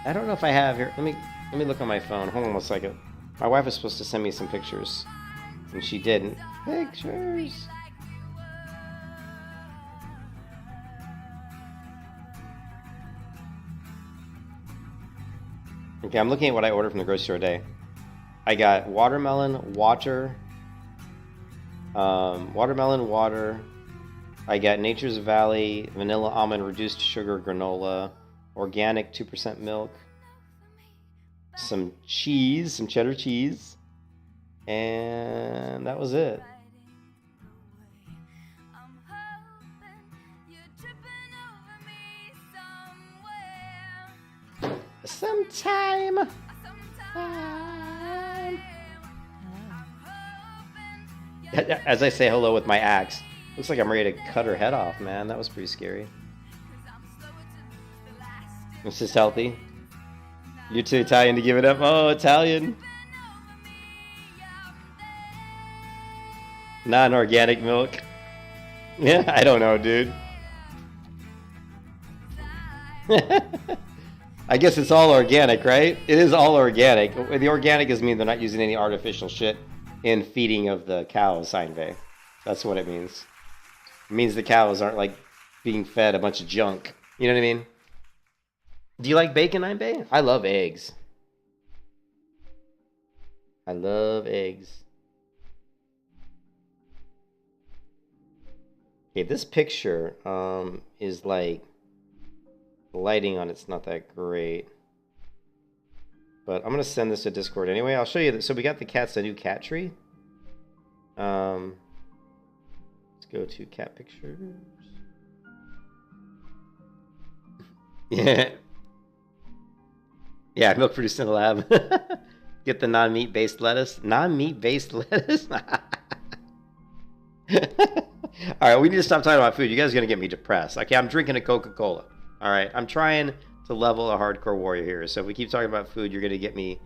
I don't know if I have here. Let me look on my phone. Hold on 1 second. My wife was supposed to send me some pictures. And she didn't. Pictures. Okay, I'm looking at what I ordered from the grocery store today. I got watermelon, water. I got Nature's Valley, vanilla almond reduced sugar granola, organic 2% milk, some cheese, some cheddar cheese. And that was it. Sometime. As I say hello with my axe. Looks like I'm ready to cut her head off, man. That was pretty scary. This is healthy. You're too Italian to give it up. Oh, Italian. Non-organic milk. Yeah, I don't know, dude. I guess it's all organic, right? It is all organic. The organic is mean they're not using any artificial shit in feeding of the cows, Einbei. That's what it means. It means the cows aren't like being fed a bunch of junk. You know what I mean? Do you like bacon, Einbei? I love eggs. I love eggs. Okay, this picture is like the lighting on it's not that great. But I'm gonna send this to Discord anyway. I'll show you that. So we got the new cat tree. Let's go to cat pictures. Yeah. Yeah, milk produced in the lab. Get the non-meat based lettuce. Non-meat based lettuce? Alright, we need to stop talking about food. You guys are going to get me depressed. Okay, I'm drinking a Coca-Cola. Alright, I'm trying to level a hardcore warrior here. So if we keep talking about food, you're going to get me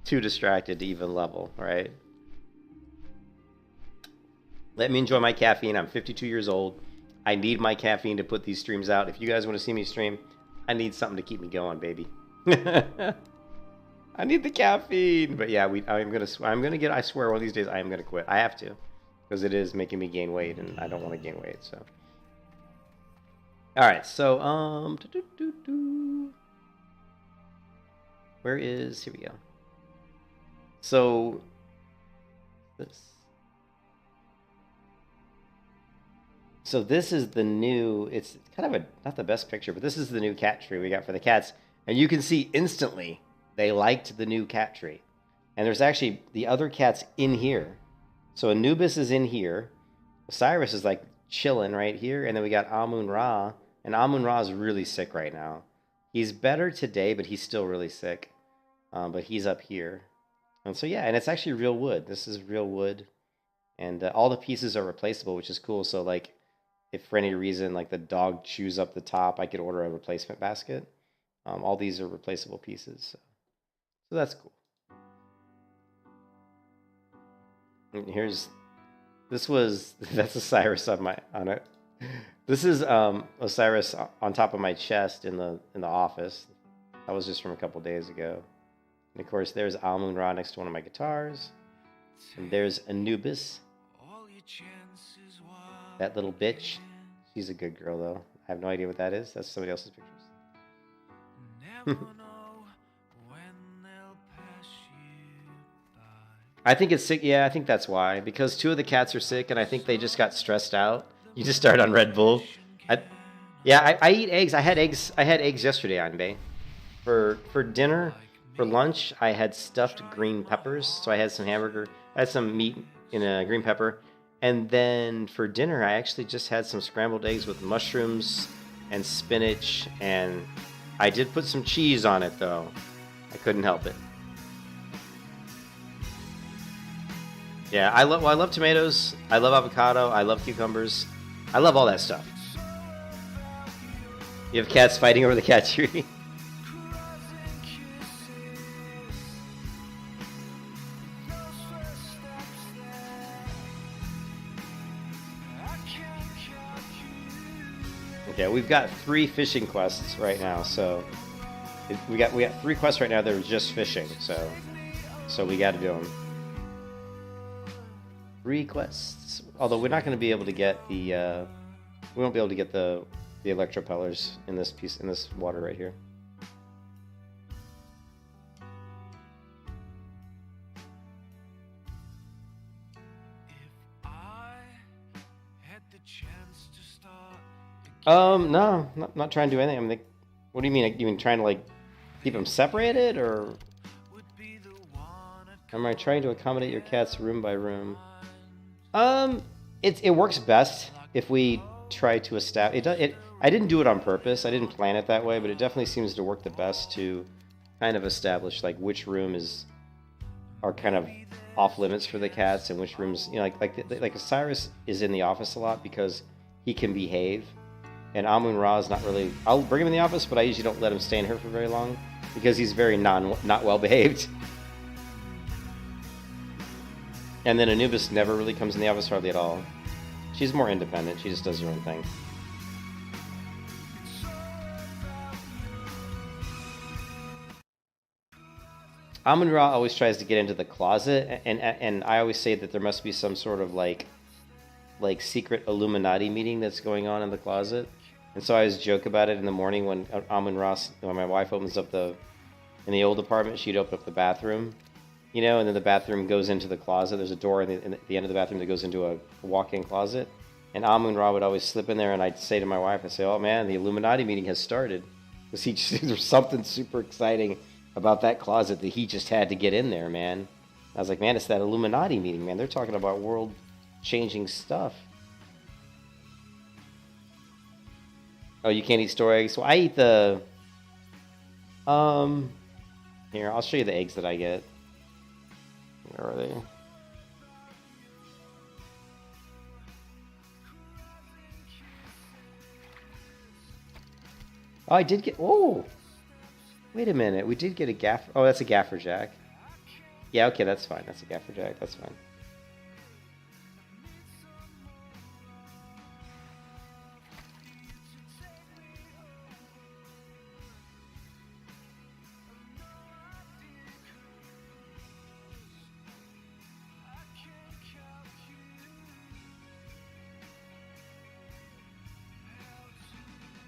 too distracted to even level. Alright? Let me enjoy my caffeine. I'm 52 years old. I need my caffeine to put these streams out. If you guys want to see me stream, I need something to keep me going, baby. I need the caffeine. But yeah, I'm gonna get. I swear, one of these days I am gonna quit. I have to, because it is making me gain weight, and I don't want to gain weight. So, all right. So, where is? Here we go. So, this. So this is the new, it's kind of not the best picture, but this is the new cat tree we got for the cats. And you can see instantly they liked the new cat tree. And there's actually the other cats in here. So Anubis is in here. Osiris is like chilling right here, and then we got Amun Ra, and Amun Ra is really sick right now. He's better today, but he's still really sick. But he's up here, and so yeah, and it's actually real wood. This is real wood, and all the pieces are replaceable, which is cool. So like, if for any reason like the dog chews up the top, I could order a replacement basket. All these are replaceable pieces, so that's cool. And that's Osiris on it. This is Osiris on top of my chest in the office. That was just from a couple days ago. And of course, there's Amun Ra next to one of my guitars. And there's Anubis. That little bitch. She's a good girl, though. I have no idea what that is. That's somebody else's pictures. I think it's sick. Yeah, I think that's why. Because 2 of the cats are sick, and I think they just got stressed out. You just start on Red Bull. I eat eggs. I had eggs yesterday, Anbe. For dinner, for lunch, I had stuffed green peppers. So I had some hamburger. I had some meat in a green pepper. And then for dinner, I actually just had some scrambled eggs with mushrooms and spinach. And I did put some cheese on it, though. I couldn't help it. Yeah, I love tomatoes. I love avocado. I love cucumbers. I love all that stuff. You have cats fighting over the cat tree. Okay, we've got 3 fishing quests right now, so we got 3 quests right now that are just fishing, so we got to do them. 3 quests. Although we're not going to be able to get the we won't be able to get the electropellers in this water right here. No, not trying to do anything. I'm like, what do you mean? You mean trying to like keep them separated, or am I trying to accommodate your cats room by room? It works best if we try to establish it. I didn't do it on purpose. I didn't plan it that way, but it definitely seems to work the best to kind of establish like which room are kind of off limits for the cats and which rooms, like Osiris is in the office a lot because he can behave, and Amun Ra is not really. I'll bring him in the office, but I usually don't let him stay in here for very long because he's very not well behaved. And then Anubis never really comes in the office hardly at all. She's more independent. She just does her own thing. Amun Ra always tries to get into the closet, and I always say that there must be some sort of like secret Illuminati meeting that's going on in the closet. And so I always joke about it in the morning when Amun Ra, when my wife opens up in the old apartment, she'd open up the bathroom. And then the bathroom goes into the closet. There's a door in the end of the bathroom that goes into a walk-in closet. And Amun Ra would always slip in there, and I'd say to my wife, oh man, the Illuminati meeting has started. Because there's something super exciting about that closet that he just had to get in there, man. I was like, man, it's that Illuminati meeting, man. They're talking about world-changing stuff. Oh, you can't eat store eggs? So I eat the... Here, I'll show you the eggs that I get. Where are they? Oh, I did get... Oh! Wait a minute. We did get a gaffer... Oh, that's a gaffer jack. Yeah, okay, that's fine. That's a gaffer jack. That's fine.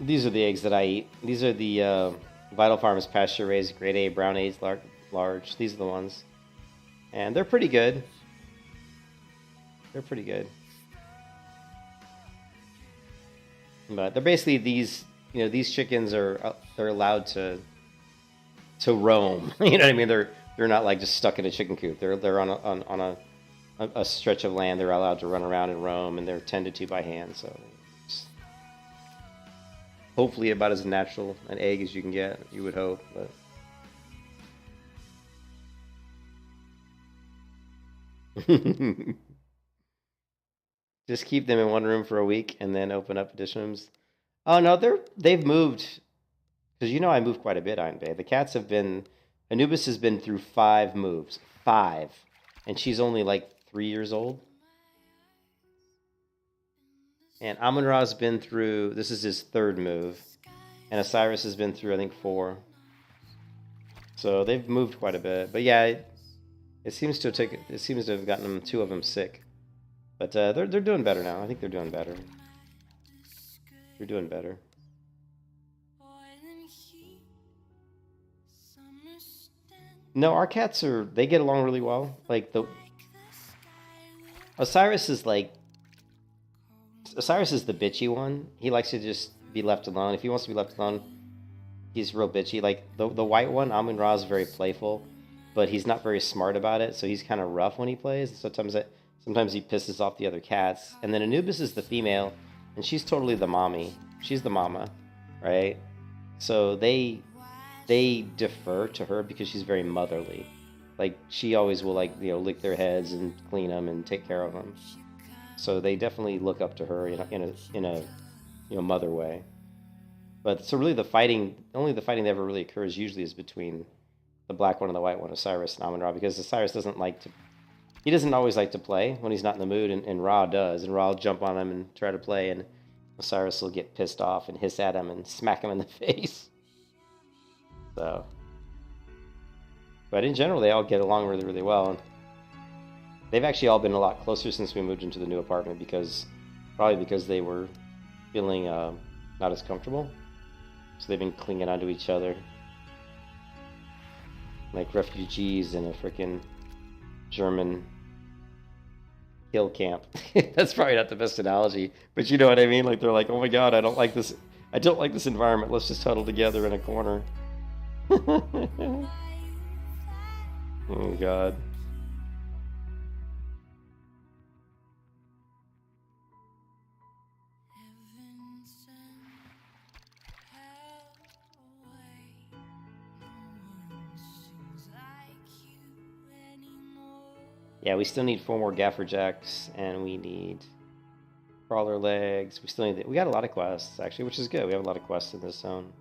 These are the eggs that I eat. These are the Vital Farms pasture raised grade A brown eggs, large. These are the ones, and they're pretty good. They're pretty good, but they're basically these. These chickens they're allowed to roam. You know what I mean? They're not like just stuck in a chicken coop. They're on a stretch of land they're allowed to run around and roam, and they're tended to by hand. So it's hopefully about as natural an egg as you can get. You would hope, but. Just keep them in one room for a week and then open up additional rooms. Oh no, they've moved because I move quite a bit, Iron Bay. The cats have been Anubis has been through 5 moves. 5. And she's only like 3 years old. And Amun-Ra's been through, this is his 3rd move. And Osiris has been through I think 4. So they've moved quite a bit. But yeah, it seems to have gotten them 2 of them sick. But they're doing better now. I think they're doing better. They're doing better. No, our cats they get along really well. Like Osiris is the bitchy one. He likes to just be left alone. If he wants to be left alone, he's real bitchy. Like the white one, Amun-Ra, is very playful, but he's not very smart about it. So he's kind of rough when he plays. Sometimes he pisses off the other cats. And then Anubis is the female, and she's totally the mommy. She's the mama, right? So they defer to her because she's very motherly. Like she always will lick their heads and clean them and take care of them. So they definitely look up to her in a mother way. But so really the fighting that ever really occurs usually is between the black one and the white one, Osiris and Amun-Ra, because Osiris doesn't always like to play when he's not in the mood, and Ra does, and Ra will jump on him and try to play, and Osiris will get pissed off and hiss at him and smack him in the face. So, but in general, they all get along really, really well. And they've actually all been a lot closer since we moved into the new apartment probably because they were feeling not as comfortable. So they've been clinging onto each other like refugees in a freaking German hill camp. That's probably not the best analogy, but you know what I mean? Like they're like, oh my god, I don't like this environment. Let's just huddle together in a corner. Oh god. Yeah, we still need 4 more gaffer jacks, and we need crawler legs. We got a lot of quests actually, which is good. We have a lot of quests in this zone.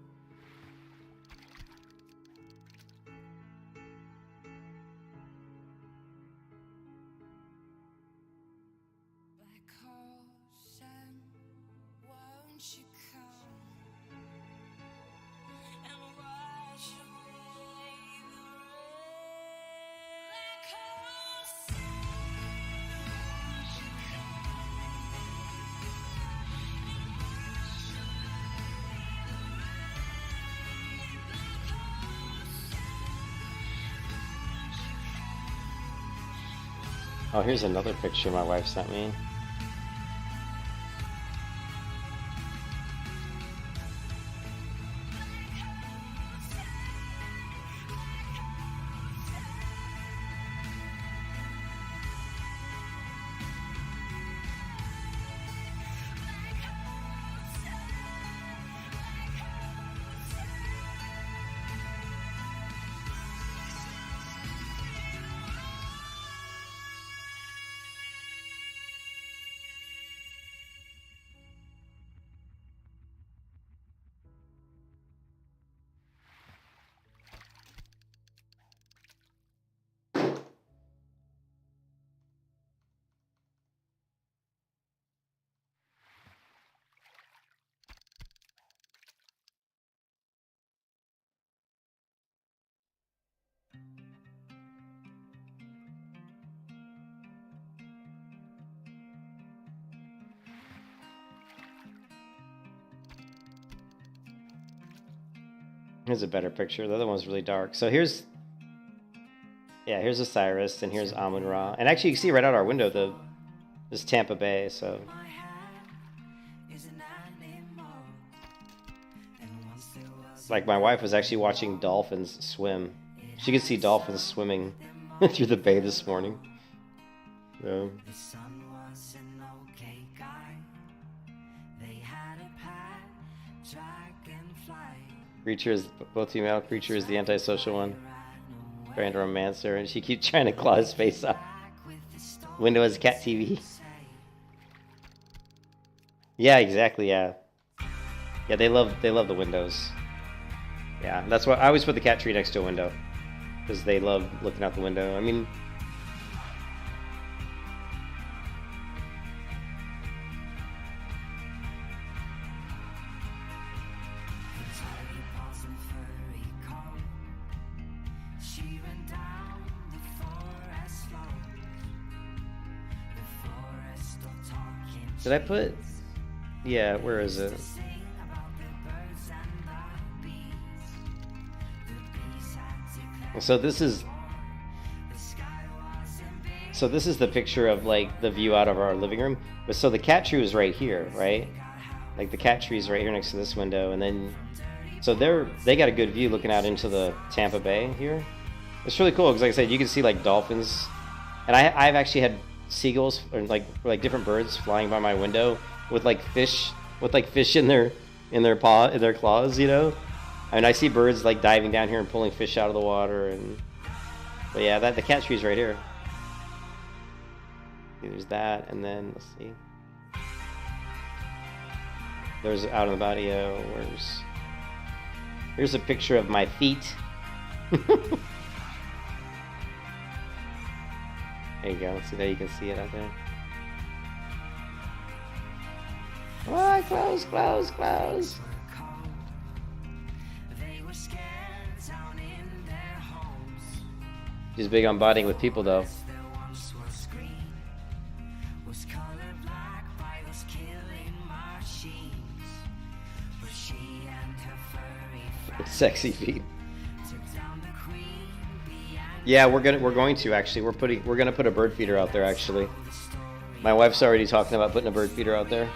Oh, here's another picture my wife sent me. Here's a better picture. The other one's really dark. So here's Osiris, and here's Amun-Ra. And actually, you can see right out our window this Tampa Bay. So like my wife was actually watching dolphins swim. She could see dolphins swimming through the bay this morning. So, The son was an okay guy. They had a pet dragonfly. creature is both female. Creature is the antisocial one. Trying to romance her, and she keeps trying to claw his face off. Window is cat TV. Yeah, exactly. Yeah, yeah. They love the windows. Yeah, that's why I always put the cat tree next to a window, because they love looking out the window. I mean, She ran down the forest road. The forest of talking did I put? Yeah, where is it? sing about the birds and the bees. The bees had declared So this is. the sky wasn't big. So this is the picture of like the view out of our living room. But so the cat tree is right here, right? Like the cat tree is right here next to this window, and then so they got a good view looking out into the Tampa Bay here. It's really cool because, like I said, you can see like dolphins, and I've actually had seagulls or like different birds flying by my window with like fish in their claws, you know. I mean, I see birds like diving down here and pulling fish out of the water, but yeah, the cat tree's right here. There's that, and then let's see. There's out on the patio. Here's a picture of my feet. There you go. See, there you can see it out there. Oh, close. They were scared down in their homes. She's big on bonding with people, though. Their once was green, was colored black by those killing machines. But she and her furry friends Sexy feet. took down the queen bee and Yeah, we're going to actually. We're gonna put a bird feeder out there. Actually, my wife's already talking about putting a bird feeder out there.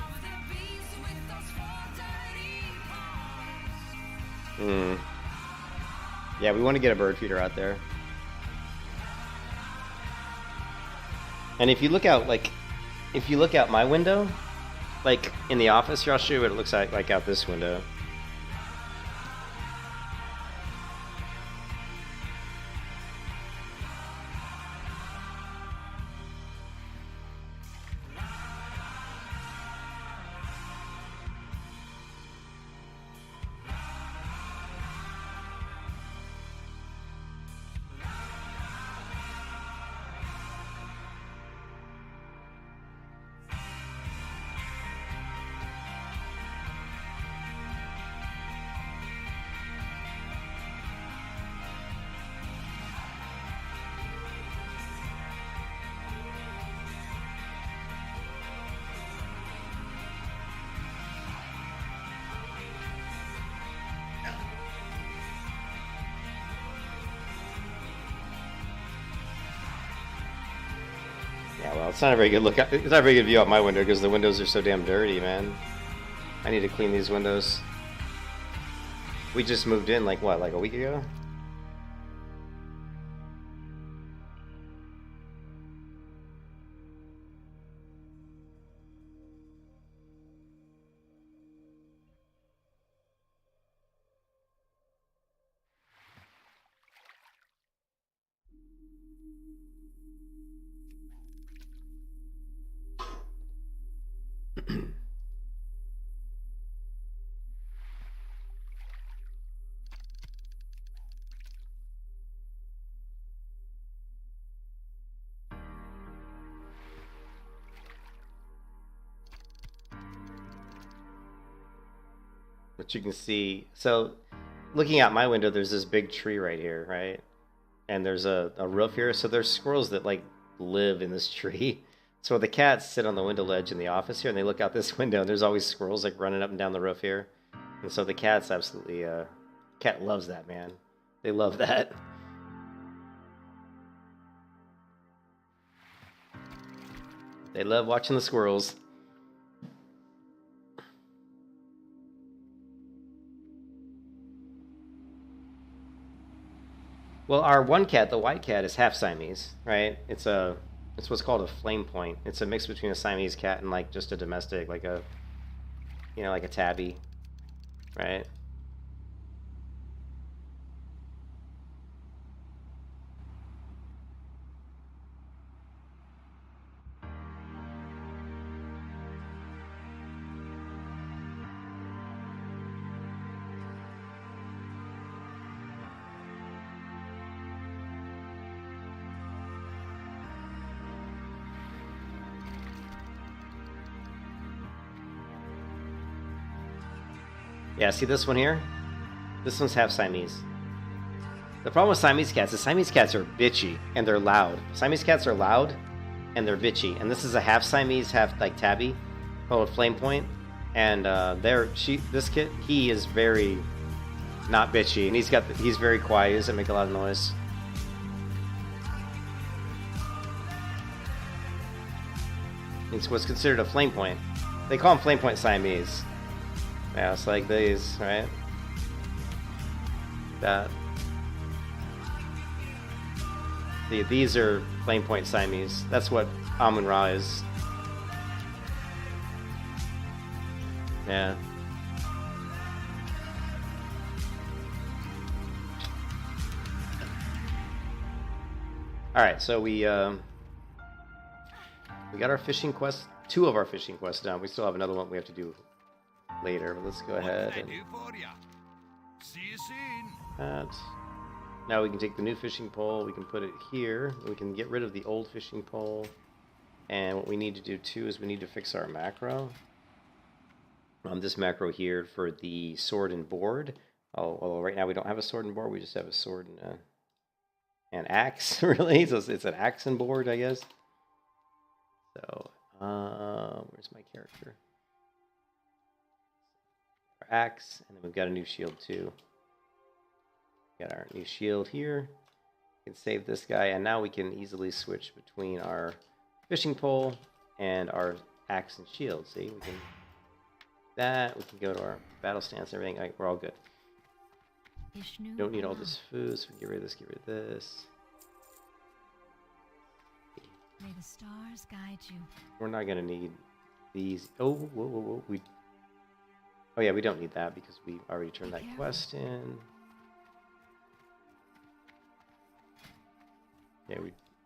Yeah, we want to get a bird feeder out there. And if you look out, my window, like in the office here, I'll show you what it looks like out this window. Yeah, well, it's not a very good look. It's not a very good view out my window because the windows are so damn dirty, man. I need to clean these windows. We just moved in like what, like a week ago? But you can see, so looking out my window, there's this big tree right here, right? And there's a roof here, so there's squirrels that like live in this tree. So the cats sit on the window ledge in the office here, and they look out this window, and there's always squirrels like running up and down the roof here. And so the cats absolutely, cat loves that, man. They love that. They love watching the squirrels. Well, our one cat, the white cat, is half Siamese, right? It's a It's what's called a flame point. It's a mix between a Siamese cat and like just a domestic, like a, you know, like a tabby, right? Yeah, see this one here? This one's half Siamese. The problem with Siamese cats is Siamese cats are bitchy and they're loud. Siamese cats are loud and they're bitchy. And this is a half Siamese, half like tabby called Flame Point. And this kid, he is very not bitchy, and he's very quiet. He doesn't make a lot of noise. It's what's considered a Flame Point. They call them Flame Point Siamese. Yeah, it's like these, right? That. These are Flame Point Siamese. That's what Amun Ra is. Yeah. All right, so we got our fishing quest, 2 of our fishing quests done. We still have another one we have to do later, but let's go ahead and See you soon. that. Now we can take the new fishing pole, we can put it here, we can get rid of the old fishing pole, and what we need to do too is we need to fix our macro. This macro here for the sword and board. Although right now we don't have a sword and board, we just have a sword and an axe, really. So it's an axe and board, I guess. So, where's my character? Our axe, and then we've got a new shield too. Got our new shield here. We can save this guy, and now we can easily switch between our fishing pole and our axe and shield. See, we can that. We can go to our battle stance and everything. All right, we're all good. Ishnu Don't need all Ra. this food, so we can get rid of this, get rid of this. May the stars guide you. We're not gonna need these. Oh, whoa. Oh yeah, we don't need that because we already turned that quest in. Yeah,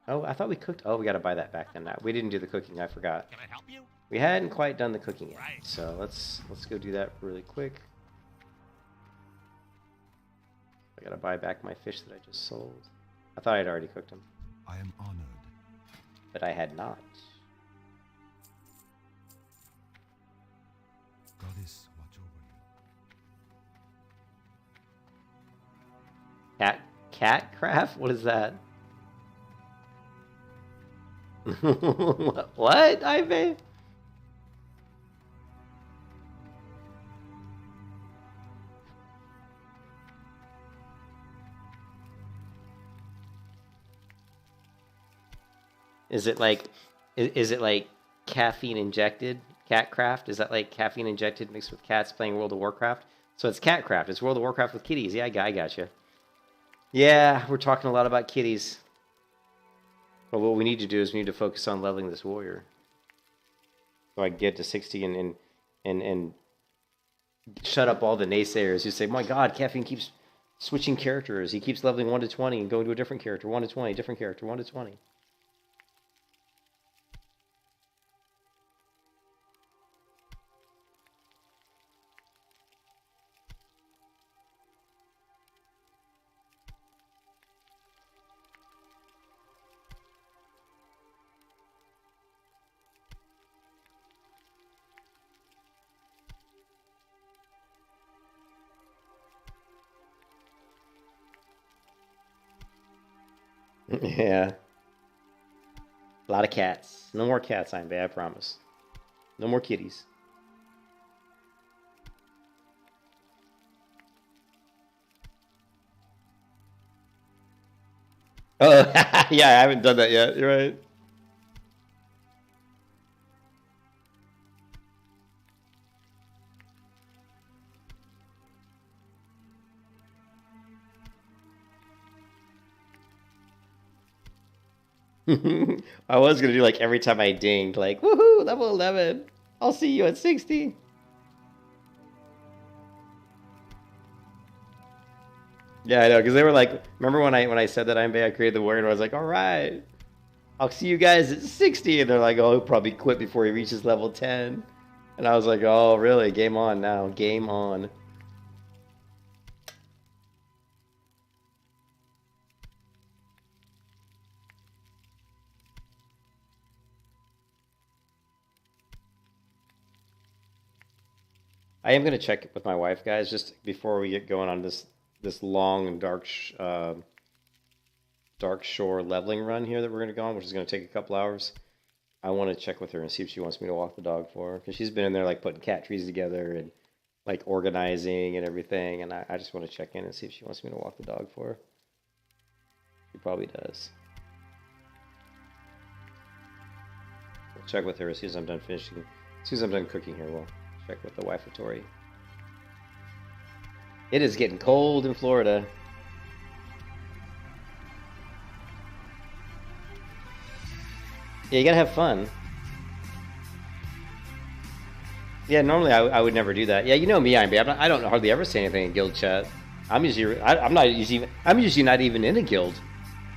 oh, I thought we cooked. Oh, we gotta buy that back then. Now we didn't do the cooking. I forgot. Can I help you? We hadn't quite done the cooking yet, Right. so let's go do that really quick. I gotta buy back my fish that I just sold. I thought I'd already cooked them, I am honored. but I had not. Goddess, watch over you. Cat craft? What is that? What, Ivy? Is it like caffeine injected cat craft? Is that like caffeine injected mixed with cats playing World of Warcraft? So it's cat craft. It's World of Warcraft with kitties. Yeah, I gotcha. Yeah, we're talking a lot about kitties. But what we need to do is we need to focus on leveling this warrior. So I can get to 60 and shut up all the naysayers who say, my God, caffeine keeps switching characters. He keeps leveling 1 to 20 and going to a different character, 1 to 20, different character, 1 to 20. Yeah. A lot of cats. No more cats, I promise. No more kitties. Oh, yeah, I haven't done that yet. You're right. I was gonna do like every time I dinged, like, woohoo, level 11. I'll see you at 60. Yeah, I know, because they were like, remember when I said that I created the word, I was like, all right, I'll see you guys at 60. And they're like, oh, he'll probably quit before he reaches level 10. And I was like, oh, really? Game on now. Game on. I am gonna check with my wife, guys, just before we get going on this long and dark shore leveling run here that we're gonna go on, which is gonna take a couple hours. I want to check with her and see if she wants me to walk the dog for her, because she's been in there like putting cat trees together and like organizing and everything, and I just want to check in and see if she wants me to walk the dog for her. She probably does. We'll check with her as soon as I'm done finishing. As soon as I'm done cooking here, we'll check with the wifatory. It is getting cold in Florida. Yeah, you gotta have fun. Yeah, normally I would never do that. Yeah, you know me, I don't hardly ever say anything in guild chat. I'm usually I'm usually not even in a guild,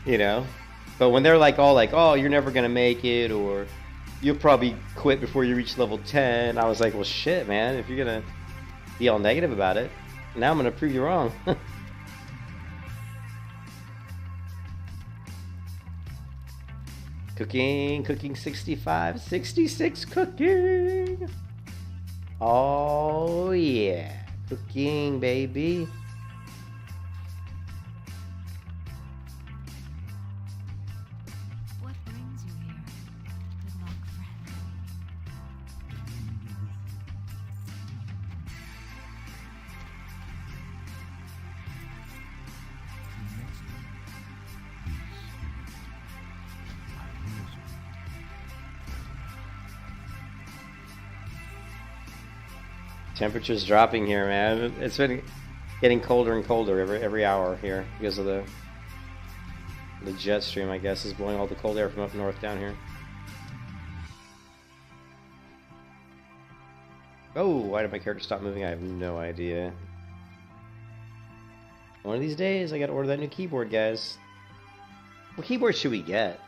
you know. But when they're like all like, oh, you're never gonna make it, or you'll probably quit before you reach level 10, I was like, well, shit, man. If you're gonna be all negative about it, now I'm gonna prove you wrong. Cooking 65, 66 cooking. Oh yeah, cooking, baby. What brings you here? Good luck, friend. Temperature's dropping here, man. It's been getting colder and colder every hour here because of the jet stream, I guess, is blowing all the cold air from up north down here. Oh, why did my character stop moving? I have no idea. One of these days, I gotta order that new keyboard, guys. What keyboard should we get?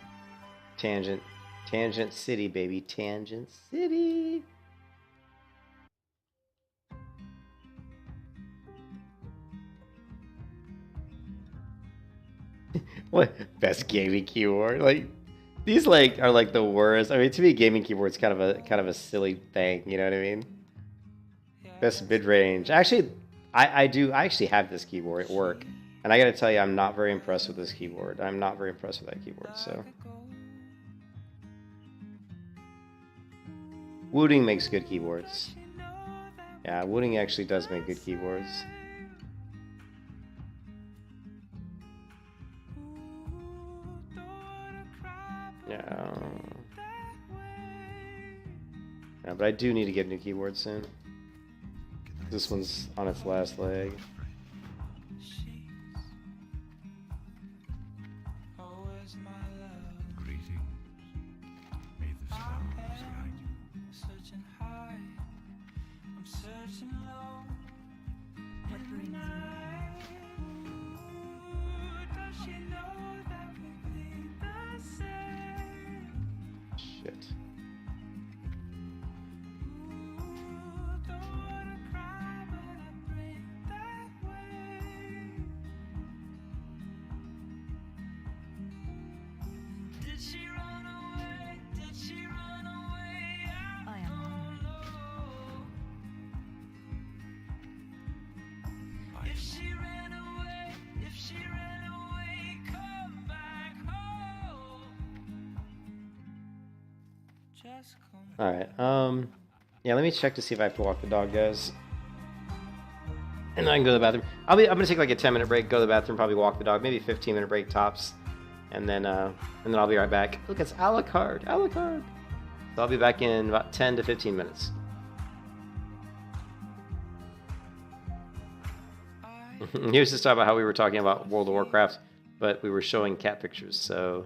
Tangent City, baby. Tangent City. What best gaming keyboard? Like these are like the worst. I mean, to me, gaming keyboard's kind of a silly thing. You know what I mean? Best mid range. Actually, I actually have this keyboard at work, and I got to tell you, I'm not very impressed with this keyboard. I'm not very impressed with that keyboard. So, Wooting makes good keyboards. Yeah, Wooting actually does make good keyboards. Yeah, but I do need to get a new keyboard soon. This one's on its last leg. Greetings. May the stars guide you. Searching high, I'm searching low. What brings you here? Does she know that we bleed the same? Shit. Don't wanna cry, but I break that way. Did she run away? Did she run away? I am hungry. If she ran away, if she ran away, come back home. Just come. All right. Yeah. Let me check to see if I have to walk the dog, guys. And then I can go to the bathroom. I'm gonna take like a 10-minute break, go to the bathroom, probably walk the dog, maybe 15-minute break tops, and then I'll be right back. Look, it's a la carte, a la carte. So I'll be back in about 10 to 15 minutes. He was just talking about how we were talking about World of Warcraft, but we were showing cat pictures. So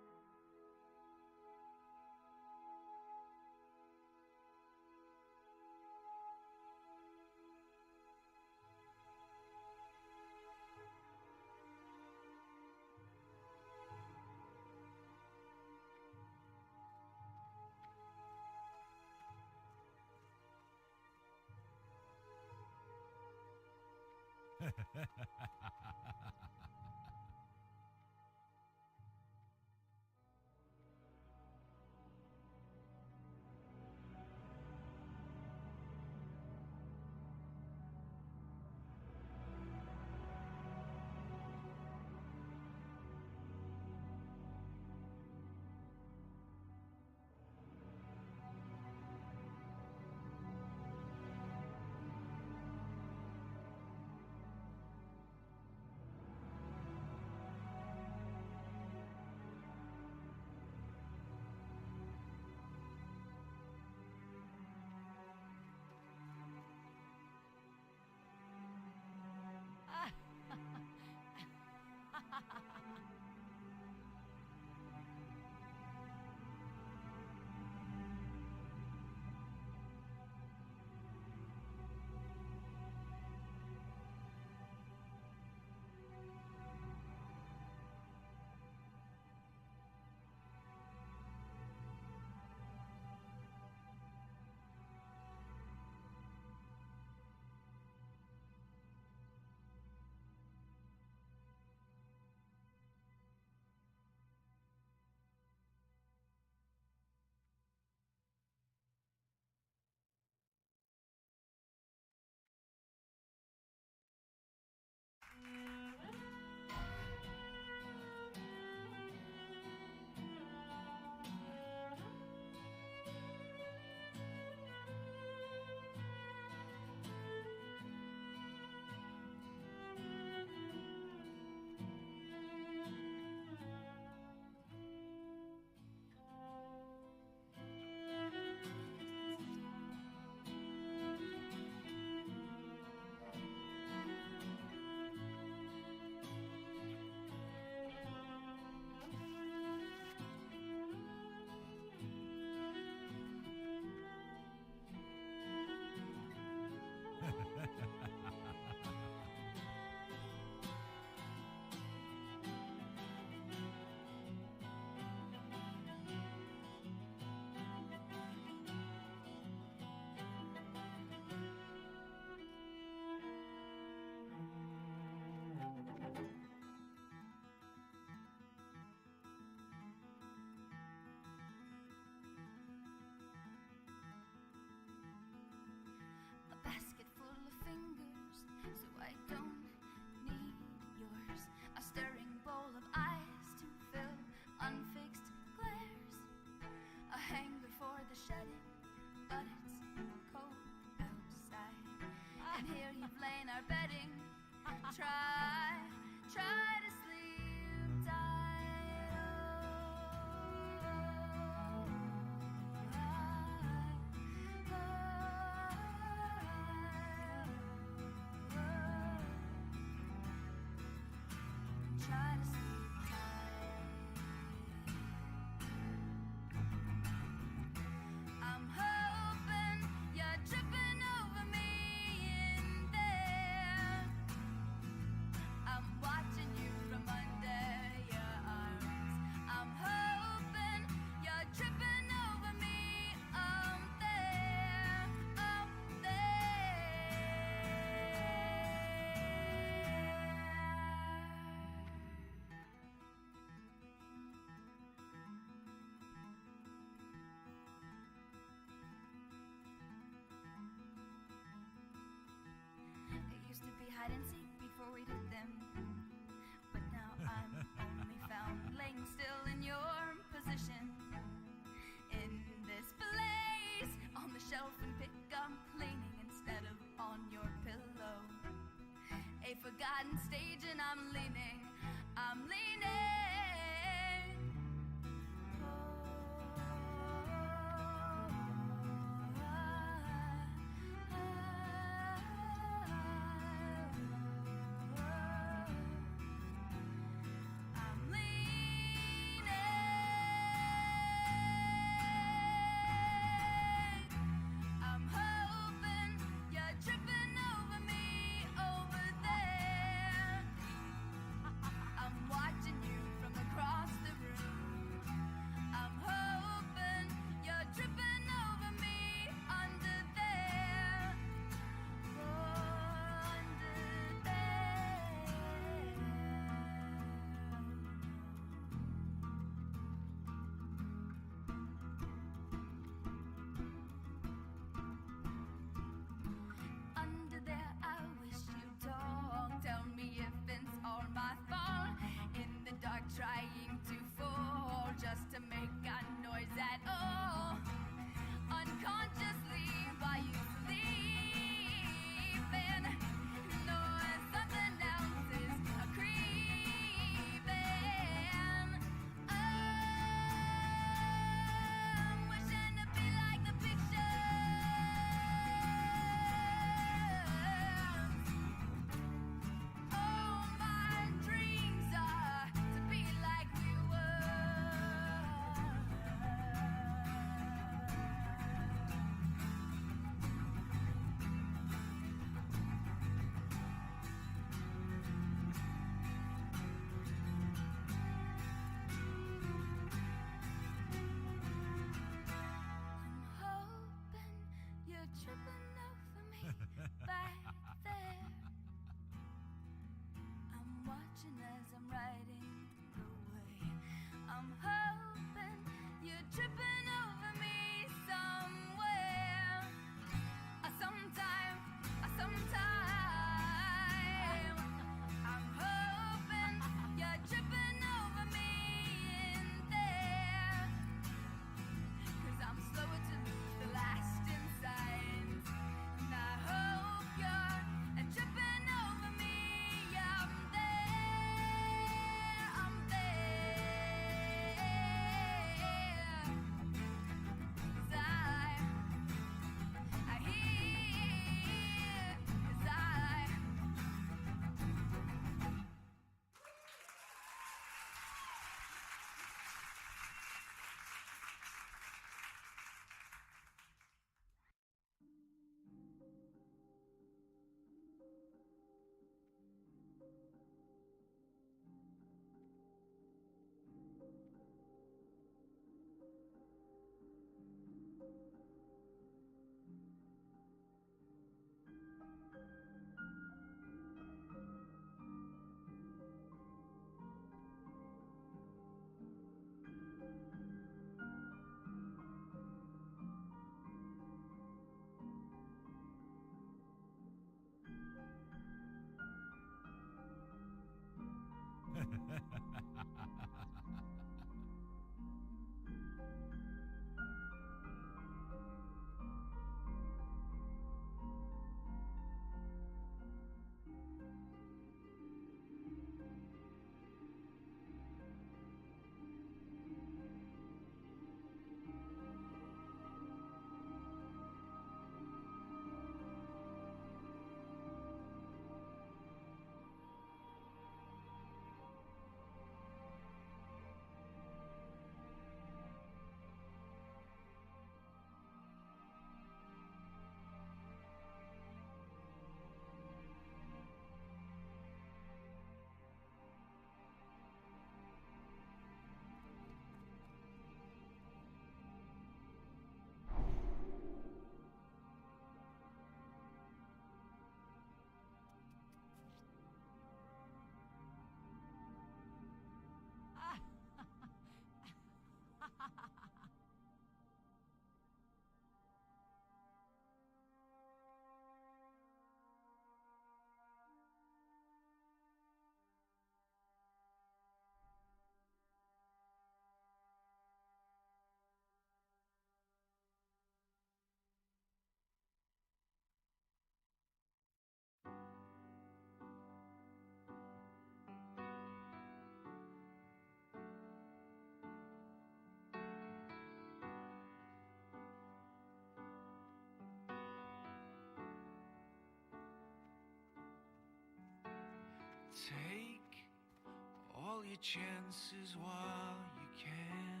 all your chances while you can.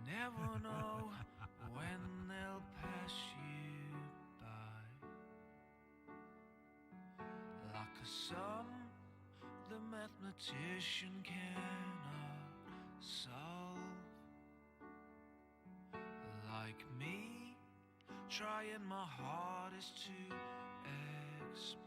Never know when they'll pass you by. Like a sum the mathematician cannot solve. Like me, trying my hardest to explain.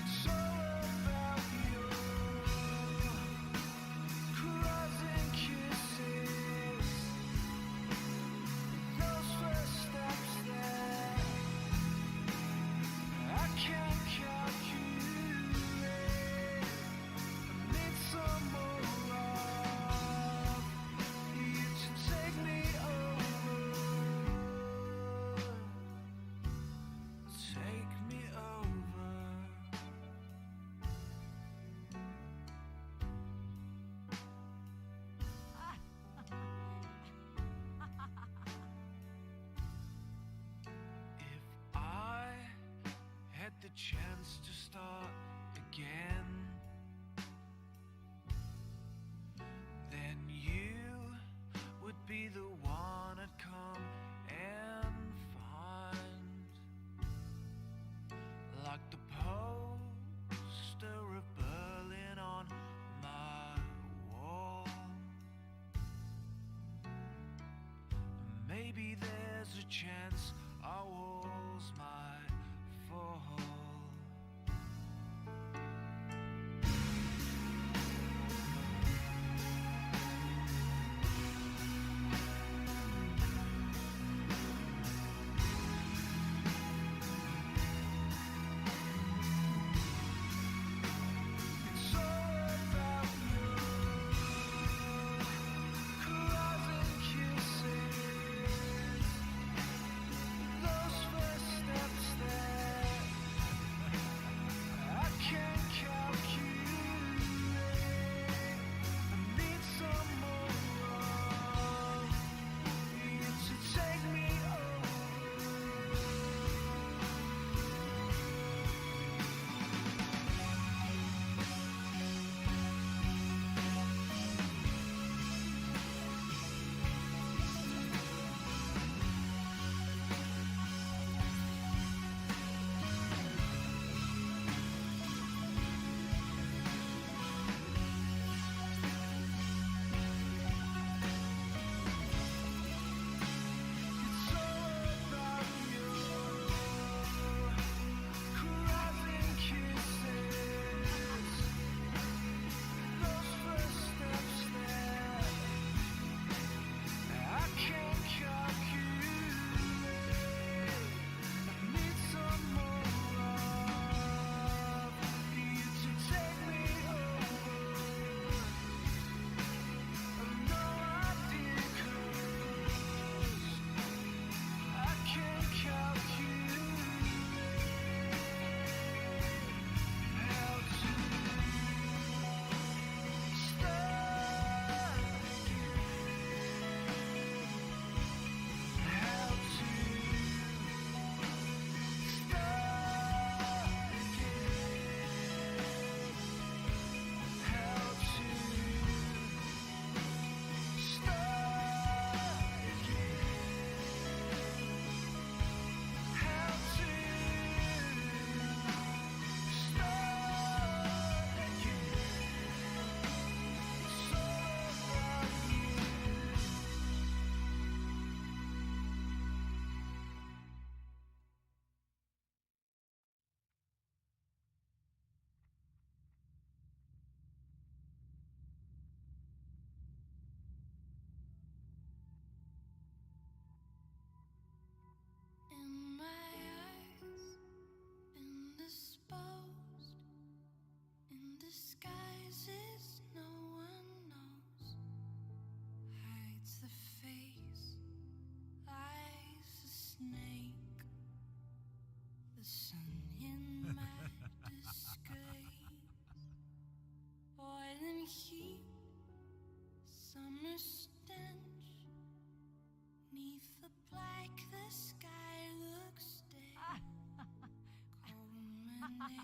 It's all about your crossing kisses, those first steps that I can't calculate. I need some more of you to take me over. Take me over. If I had the chance to start again, then you would be the one I'd come and find. Like the poster of Berlin on my wall. Maybe there's a chance our walls might fall. It's all about your crossing kisses, those first steps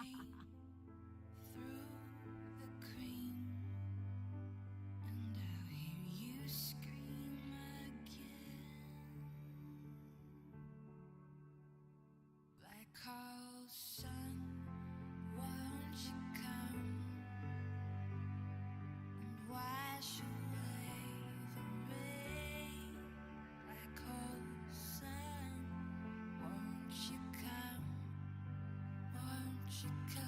came through the cream, and I'll hear you scream again. Black hole sun, won't you come and wash away the rain? Black hole sun, won't you come? Won't you come?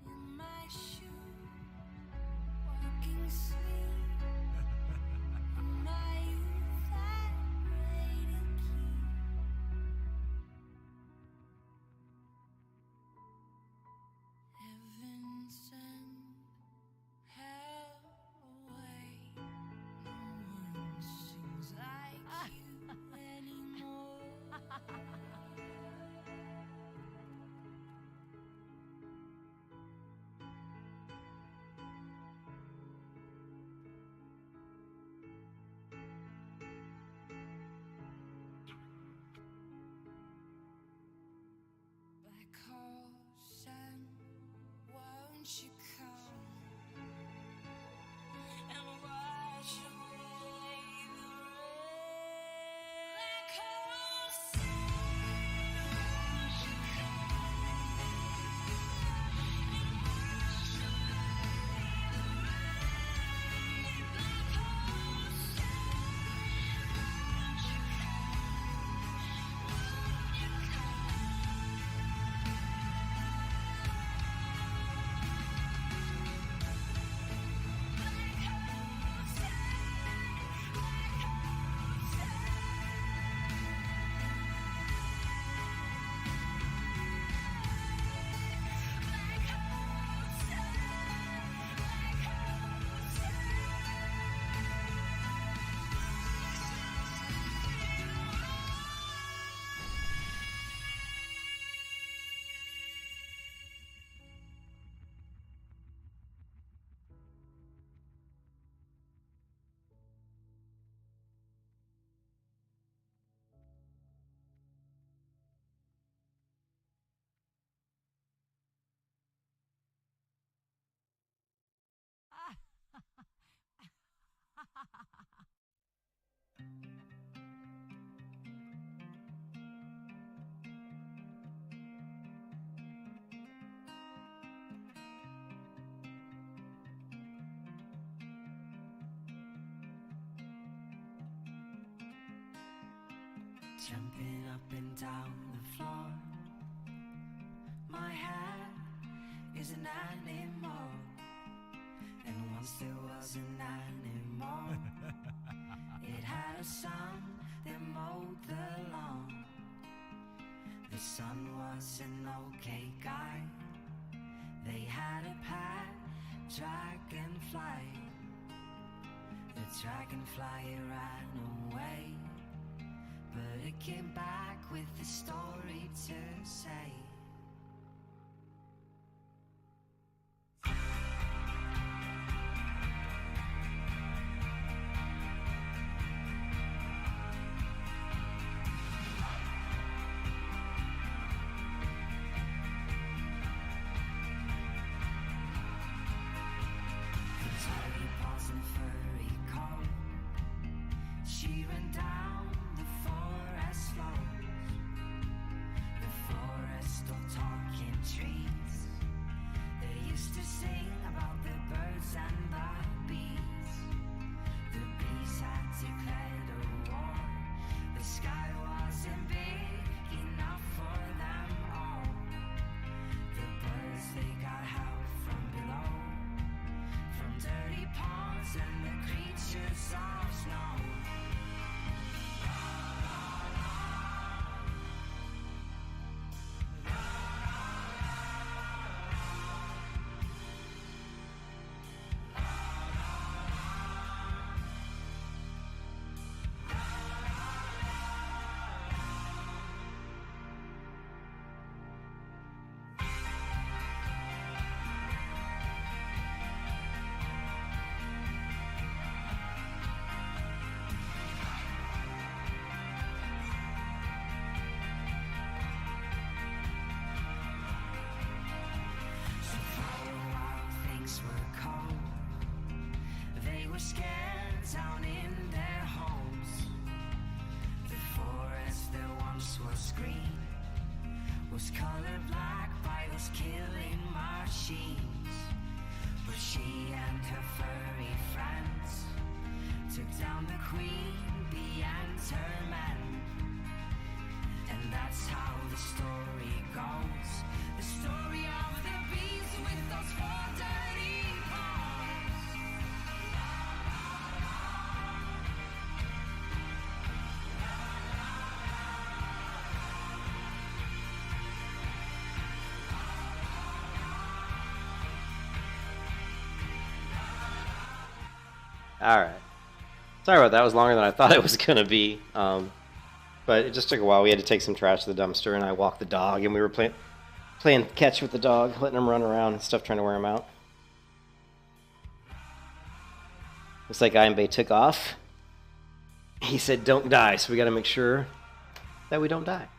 In my shoe, walking sleep, in my youth I prayed and keep. Heaven send hell away. No one sings like you anymore. Black hole sun, won't you come and wash away the rain? Black hole sun, won't you come and wash away the rain? Black hole sun, won't you come? Won't you come? Jumping up and down the floor. My head is an animal, and once there was an animal. It had a son that mowed the lawn. The son was an okay guy. They had a pet dragonfly. The dragonfly ran away, but it came back with a story to say. The tiny paws and furry coat, she ran down the forest slopes. The forest screen was colored black by those killing machines. But she and her furry friends took down the queen beyond her men. And that's how the story goes. The story of the beast with those four dirty paws. All right. Sorry about that. It was longer than I thought it was gonna be. But it just took a while. We had to take some trash to the dumpster, and I walked the dog, and we were playing catch with the dog, letting him run around and stuff, trying to wear him out. Looks like Iron Bay took off. He said, "Don't die," so we got to make sure that we don't die.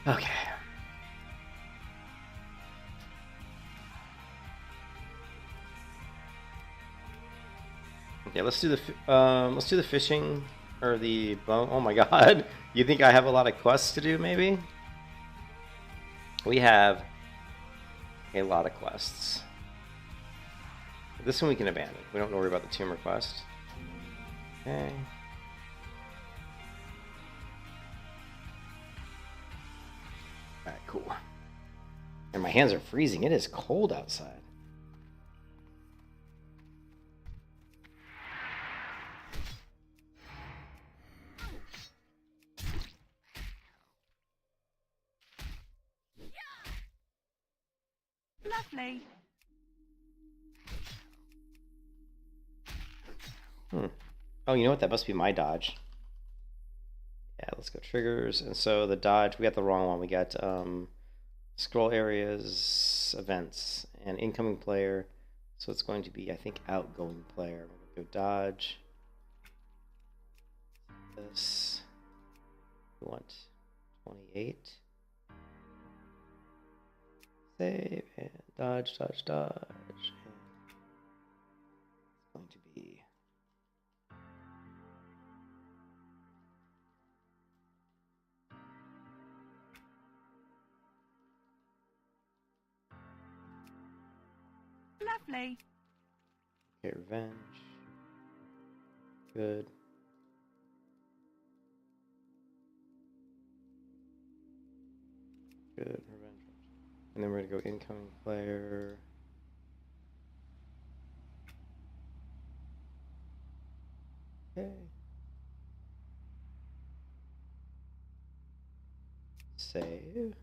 Okay. Okay, let's do the fishing or the bone. Oh my god. You think I have a lot of quests to do maybe? We have a lot of quests. This one we can abandon. We don't worry about the tumor quest. Okay. Alright, cool. And my hands are freezing. It is cold outside. Lovely. Oh, you know what? That must be my dodge. Yeah, let's go triggers. And so the dodge, we got the wrong one. We got scroll areas, events, and incoming player. So it's going to be, I think, outgoing player. We're going to go dodge. This. We want 28. Save and dodge, dodge, dodge. And it's going to be Lovely. okay, revenge. Good. Good, revenge. And then we're gonna go incoming player. Okay. Save.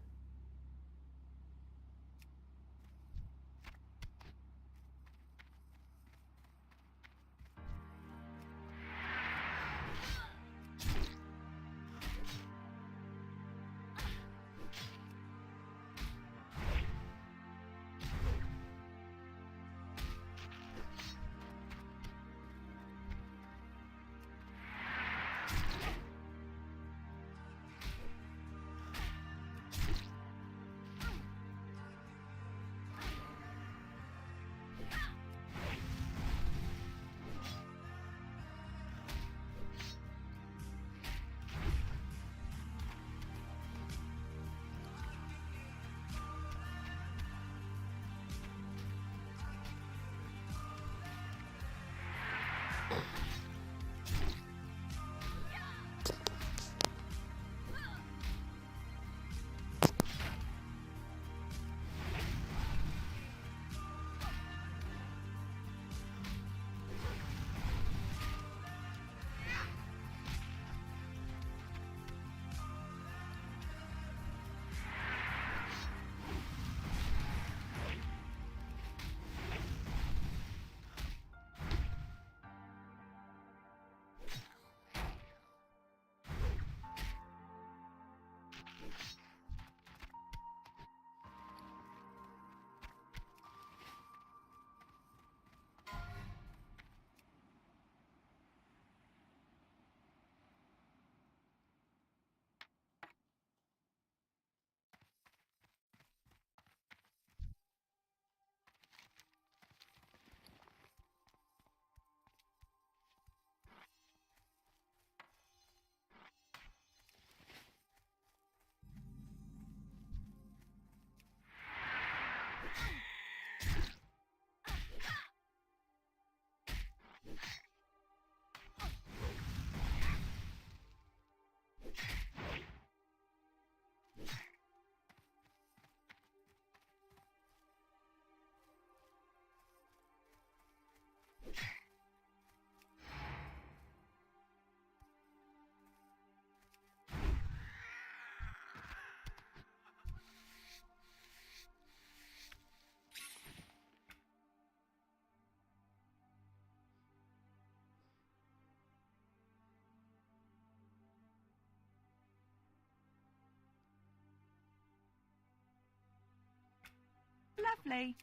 Lovely.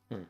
Hmm.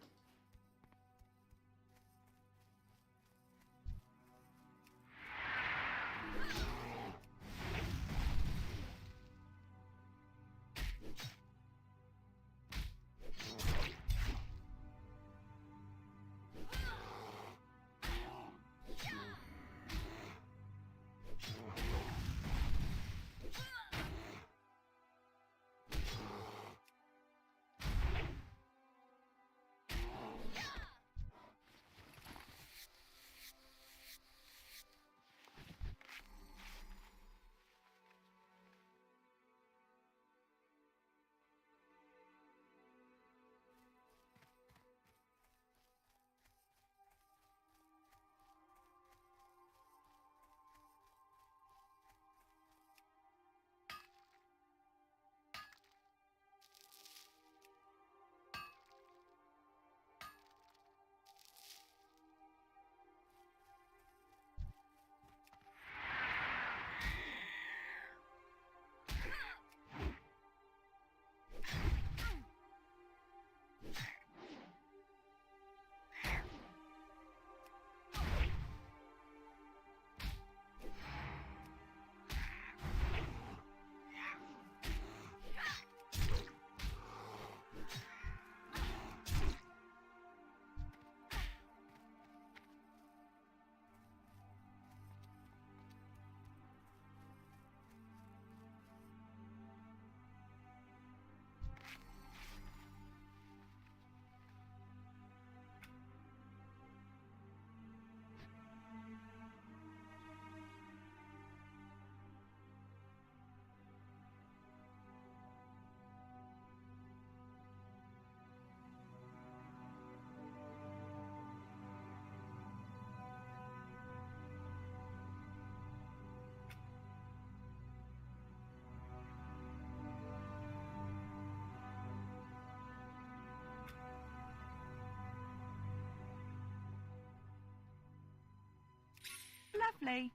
Lovely.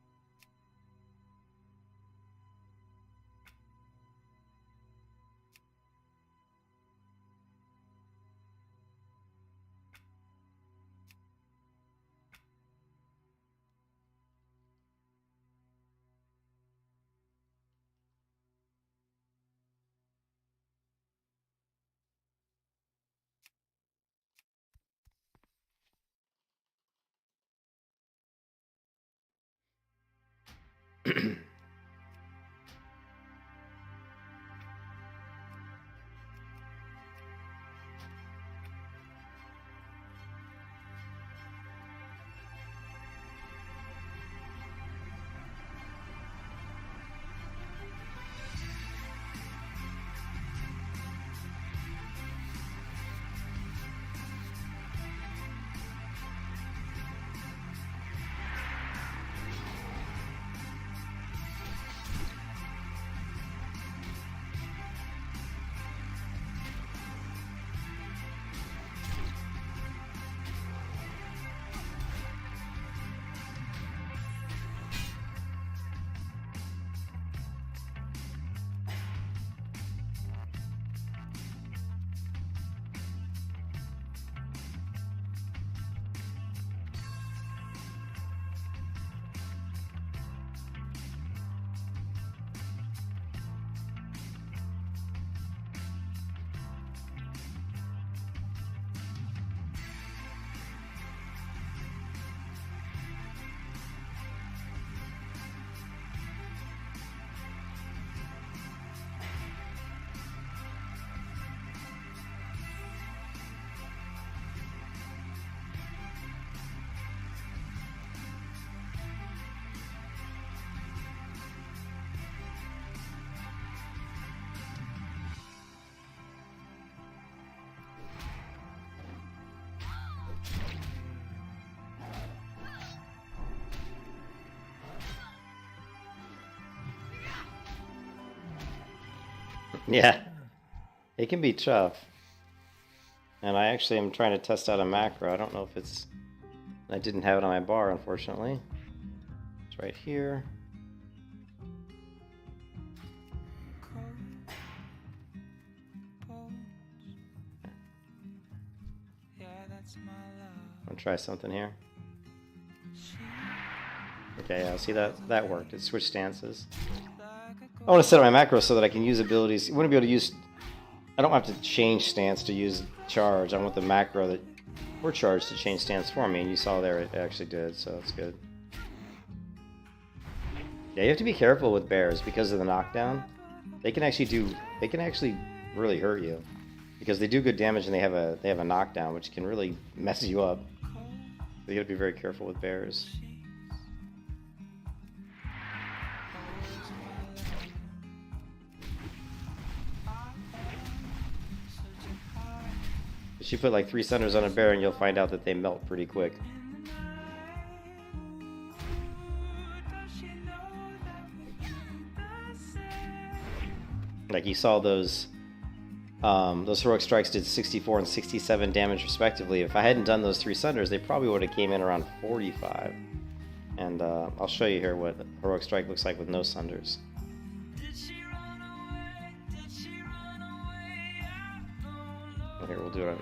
Yeah, it can be tough. And I actually am trying to test out a macro. I don't know if it's... I didn't have it on my bar, unfortunately. It's right here. I'll try something here. Okay, yeah, see that worked. It switched stances. I want to set up my macro so that I can use abilities. You wouldn't be able to use. I don't have to change stance to use charge. I want the macro that or charge to change stance for me, and you saw there it actually did, so that's good. Yeah, you have to be careful with bears because of the knockdown. They can actually really hurt you because they do good damage and they have a knockdown, which can really mess you up. So you have to be very careful with bears. You put like 3 centers on a bear and you'll find out that they melt pretty quick. Like you saw those heroic strikes did 64 and 67 damage respectively. If I hadn't done those 3 centers, they probably would have came in around 45. And I'll show you here what heroic strike looks like with no centers. Here, we'll do it.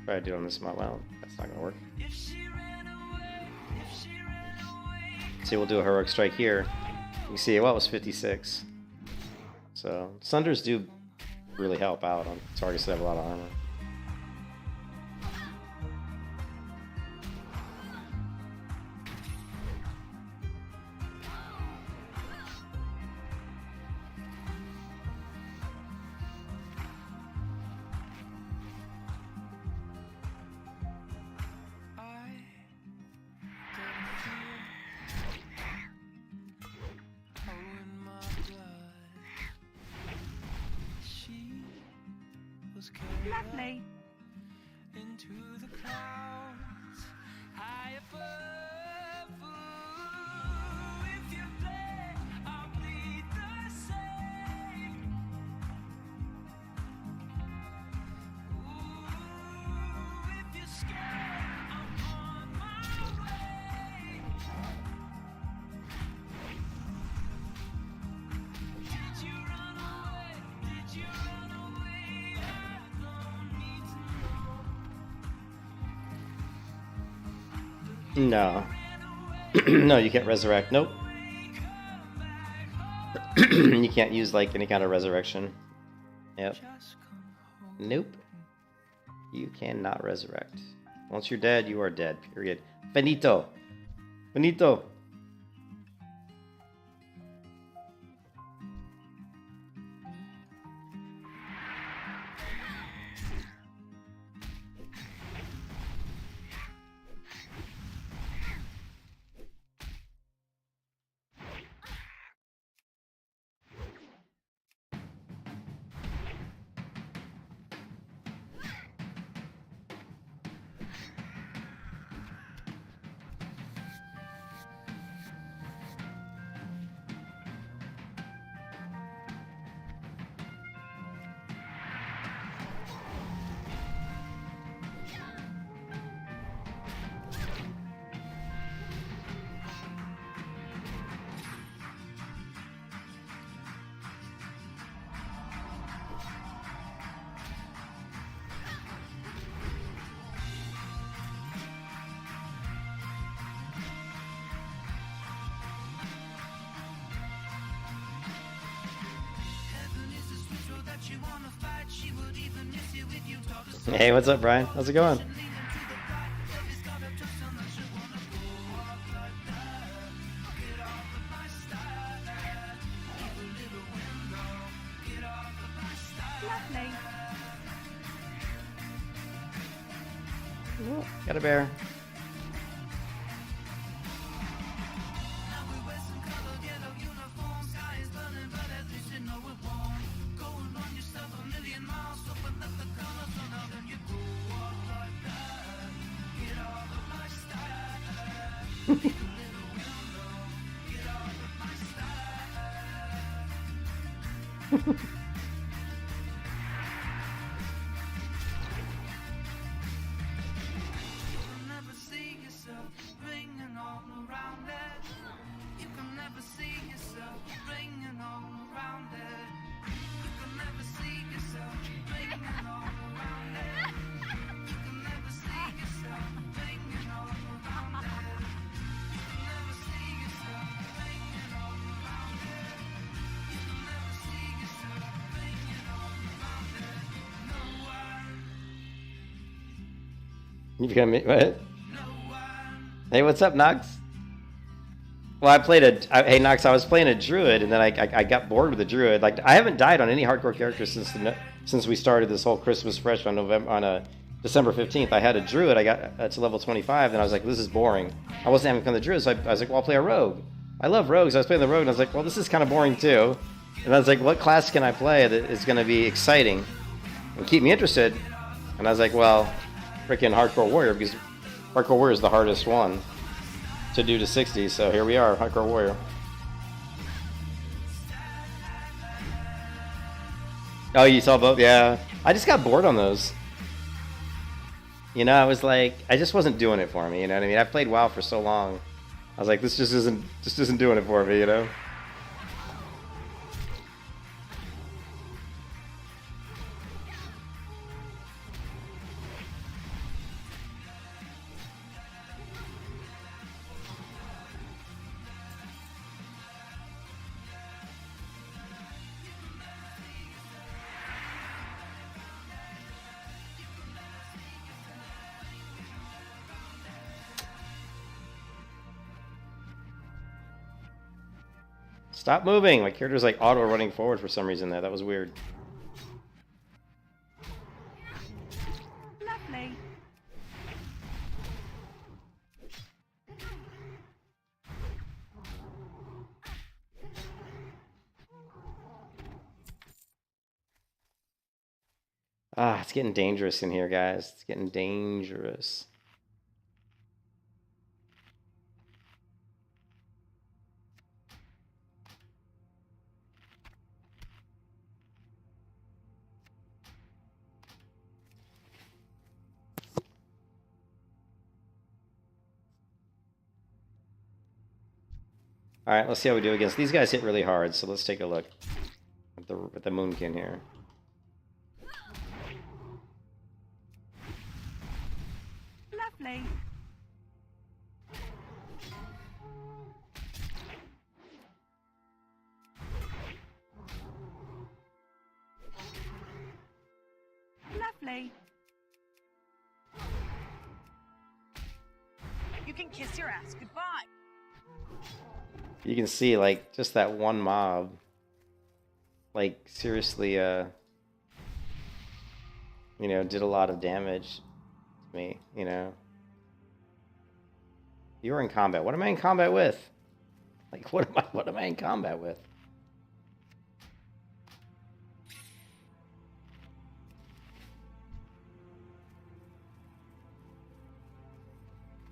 Try to do it on this mod. Well, that's not gonna work. See, we'll do a heroic strike here. You can see, well, it was 56. So, Sunders do really help out on targets that have a lot of armor. Lovely. Into the clouds, high above. Ooh, if you play, I'll bleed the same. Ooh, if you're scared, I'm on my way. Did you run away? Did you run away? I don't need to know. No. No, you can't resurrect. Nope. You can't use like any kind of resurrection. Yep. Nope. You cannot resurrect. Once you're dead, you are dead. Period. Finito. Finito. Hey, what's up, Brian? How's it going? Lovely. Oh, got a bear. You become what? Hey, what's up, Nox? Well, I played hey Nox, I was playing a druid, and then I got bored with the druid. Like, I haven't died on any hardcore character since we started this whole Christmas fresh on December 15th. I had a druid, I got to level 25, and I was like, this is boring. I wasn't having fun with the druid, so I was like, well, I'll play a rogue. I love rogues. I was playing the rogue, and I was like, well, this is kind of boring too. And I was like, what class can I play that is going to be exciting and keep me interested? And I was like, well, freaking hardcore warrior, because hardcore warrior is the hardest one to do to 60. So here we are, hardcore warrior. Oh, you saw both? Yeah. I just got bored on those. You know, I was like, I just wasn't doing it for me. You know what I mean? I've played WoW for so long. I was like, this just isn't doing it for me. You know. Stop moving! My character's like auto running forward for some reason there. That was weird. Lovely. Ah, it's getting dangerous in here, guys. It's getting dangerous. All right, let's see how we do against these guys. Hit really hard, so let's take a look at the Moonkin here. Lovely. Lovely. You can kiss your ass goodbye. You can see, like, just that one mob, like, seriously, you know, did a lot of damage to me, you know. You were in combat. What am I in combat with? Like, what am I in combat with?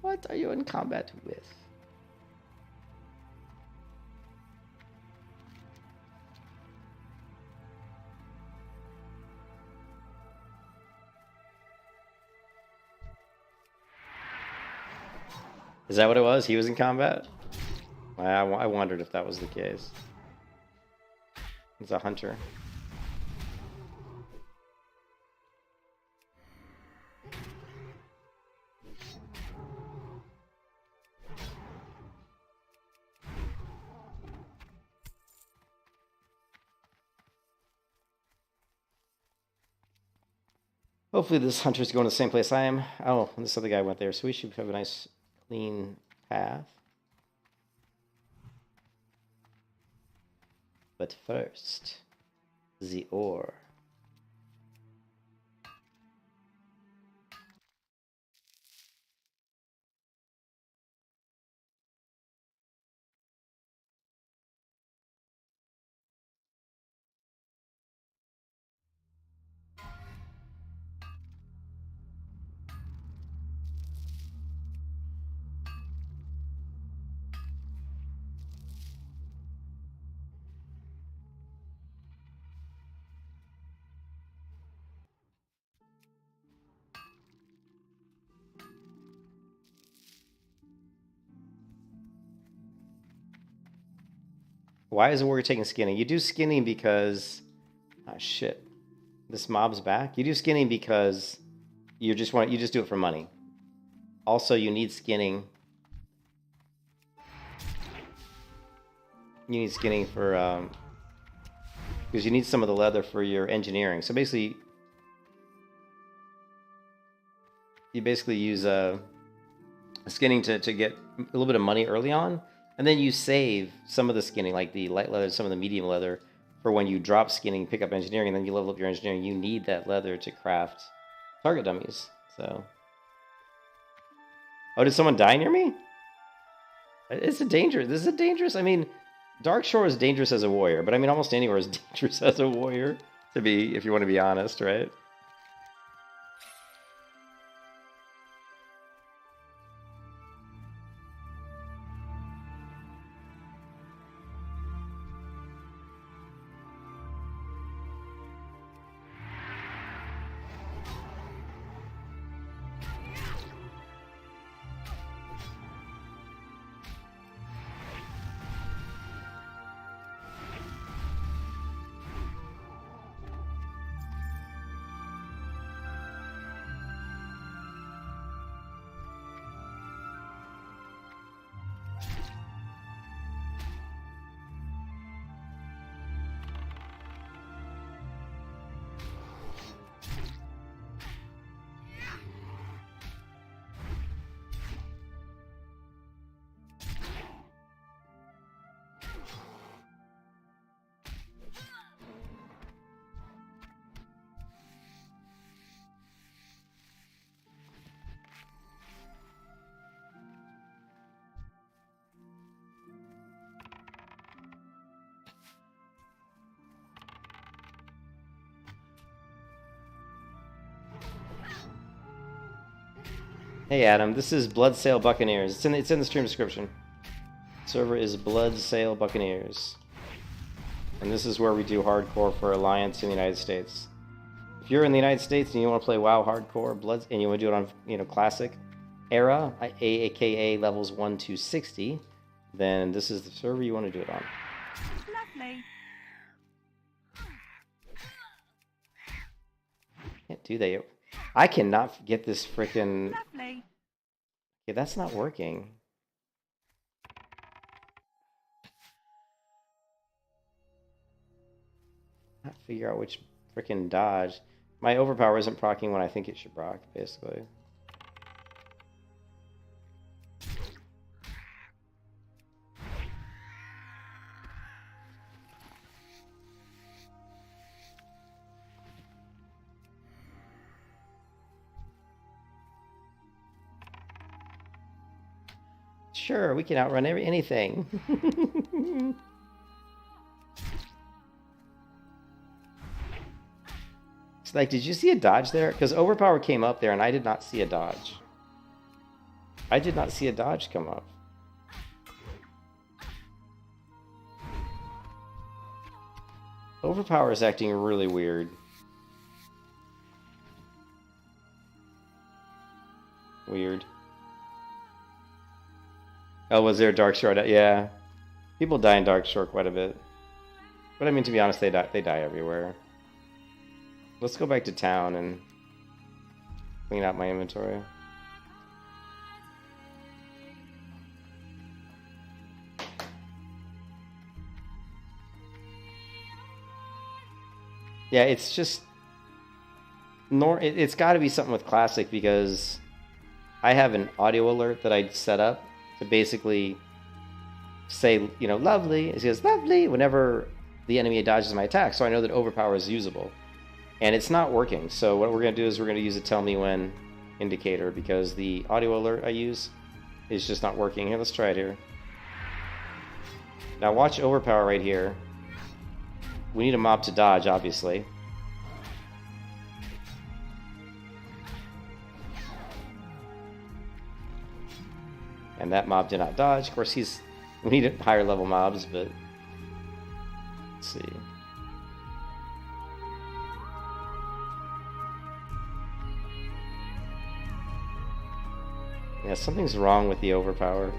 What are you in combat with? Is that what it was? He was in combat? I wondered if that was the case. He's a hunter. Hopefully this hunter's going to the same place I am. Oh, this other guy went there, so we should have a nice clean path. But first, the ore. Why is a warrior taking skinning? You do skinning because... Ah, shit. This mob's back. You do skinning because you just do it for money. Also, you need skinning. You need skinning for... because you need some of the leather for your engineering. So basically... you basically use skinning to get a little bit of money early on, and then you save some of the skinning, like the light leather, some of the medium leather, for when you drop skinning, pick up engineering, and then you level up your engineering. You need that leather to craft target dummies. So, oh, did someone die near me? It's a danger. This is a dangerous. I mean, Darkshore is dangerous as a warrior, but I mean, almost anywhere is dangerous as a warrior. To be, if you want to be honest, right? Hey Adam, this is Bloodsail Buccaneers. It's in the stream description. Server is Bloodsail Buccaneers, and this is where we do hardcore for Alliance in the United States. If you're in the United States and you want to play WoW hardcore, and you want to do it on classic era, aka levels 1 to 60, then this is the server you want to do it on. Lovely. Can't do that. I cannot get this frickin'... Lovely. Yeah, that's not working. I can't figure out which frickin' dodge. My overpower isn't proccing when I think it should proc, basically. Sure, we can outrun anything. It's like, did you see a dodge there? Because overpower came up there and I did not see a dodge. I did not see a dodge come up. Overpower is acting really weird. Weird. Oh, was there a Darkshore? Yeah. People die in Darkshore quite a bit. But I mean, to be honest, they die everywhere. Let's go back to town and clean out my inventory. Yeah, it's just... It's got to be something with Classic because I have an audio alert that I set up to basically say, you know, lovely. It says lovely whenever the enemy dodges my attack, so I know that overpower is usable. And it's not working, so what we're going to do is we're going to use a tell me when indicator because the audio alert I use is just not working. Here, let's try it here. Now watch overpower right here. We need a mob to dodge, obviously. And that mob did not dodge. Of course, we need higher level mobs, but let's see. Yeah, something's wrong with the overpower.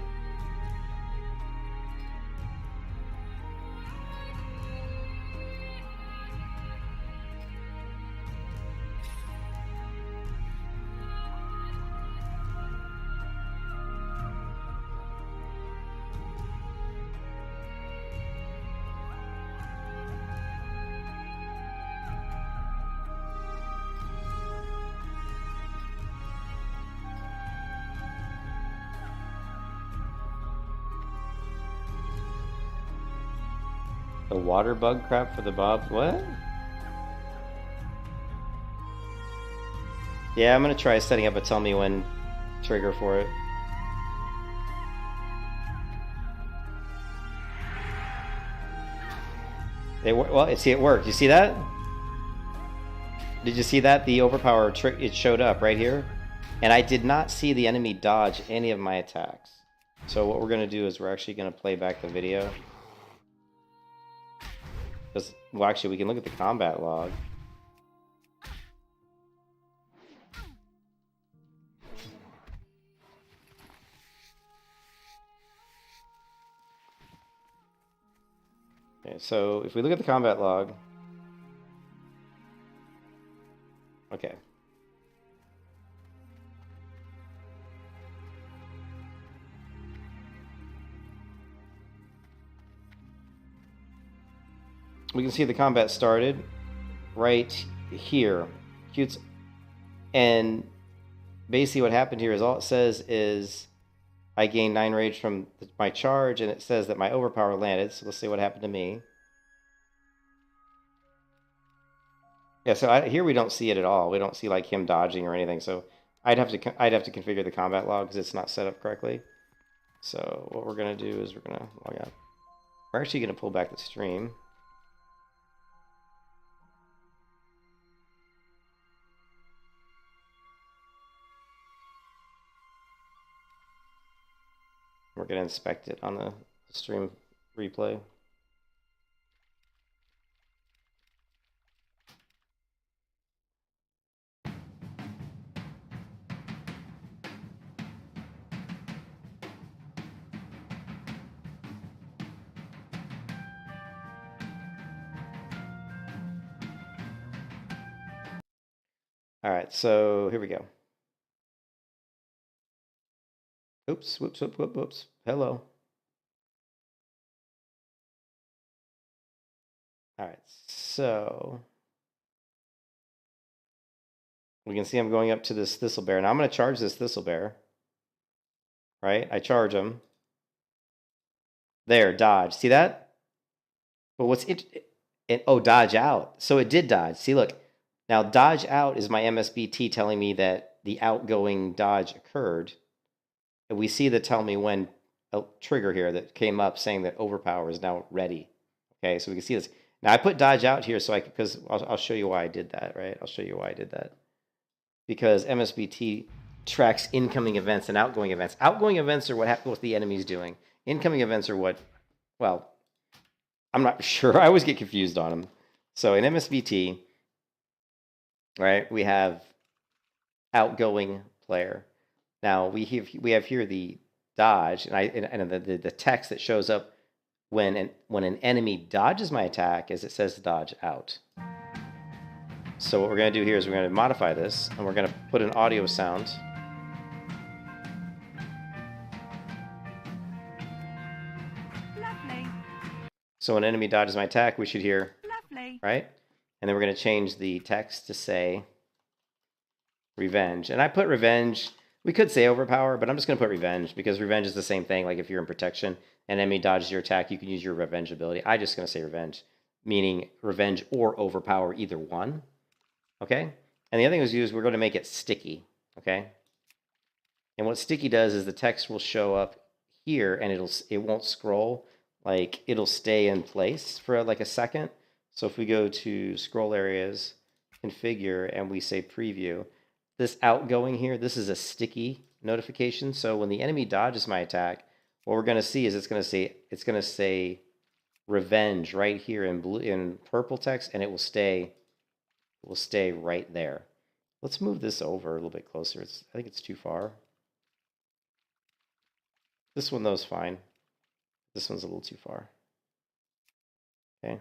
The water bug crap for the bob. What? Yeah, I'm gonna try setting up a tell me when trigger for it. Well, see, it worked. You see that? Did you see that? The overpower trick, it showed up right here. And I did not see the enemy dodge any of my attacks. So what we're going to do is we're actually going to play back the video. Well, actually, we can look at the combat log. Okay, so if we look at the combat log. Okay. We can see the combat started right here. And basically what happened here is all it says is I gained 9 rage from my charge, and it says that my overpower landed. So let's see what happened to me. Yeah, so here we don't see it at all. We don't see like him dodging or anything. So I'd have to configure the combat log because it's not set up correctly. So what we're gonna do is we're gonna log out. We're actually gonna pull back the stream. We're going to inspect it on the stream replay. All right, so here we go. Oops, whoops, whoops, whoops, whoops. Hello. All right, so we can see I'm going up to this thistle bear. Now I'm going to charge this thistle bear. Right? I charge him. There, dodge. See that? But what's oh, dodge out. So it did dodge. See, look. Now, dodge out is my MSBT telling me that the outgoing dodge occurred. And we see the tell me when trigger here that came up saying that overpower is now ready. Okay, so we can see this. Now I put dodge out here so because I'll show you why I did that, right? I'll show you why I did that. Because MSBT tracks incoming events and outgoing events. Outgoing events are what the enemy's doing. Incoming events are what, well, I'm not sure. I always get confused on them. So in MSBT, right, we have outgoing player. Now we have here the dodge, and the text that shows up when an enemy dodges my attack is it says dodge out. So what we're going to do here is we're going to modify this, and we're going to put an audio sound. Lovely. So when an enemy dodges my attack, we should hear, Lovely. right? And then we're going to change the text to say revenge. And I put revenge. We could say overpower, but I'm just going to put revenge because revenge is the same thing. Like if you're in protection and enemy dodges your attack, you can use your revenge ability. I'm just going to say revenge, meaning revenge or overpower, either one. Okay? And the other thing is we're going to make it sticky. Okay? And what sticky does is the text will show up here and it won't scroll. Like it'll stay in place for like a second. So if we go to scroll areas, configure, and we say preview, this outgoing here, this is a sticky notification. So when the enemy dodges my attack, what we're going to see is it's going to say revenge right here in blue, in purple text, and it will stay right there. Let's move this over a little bit closer. I think it's too far. This one though is fine. This one's a little too far. Okay.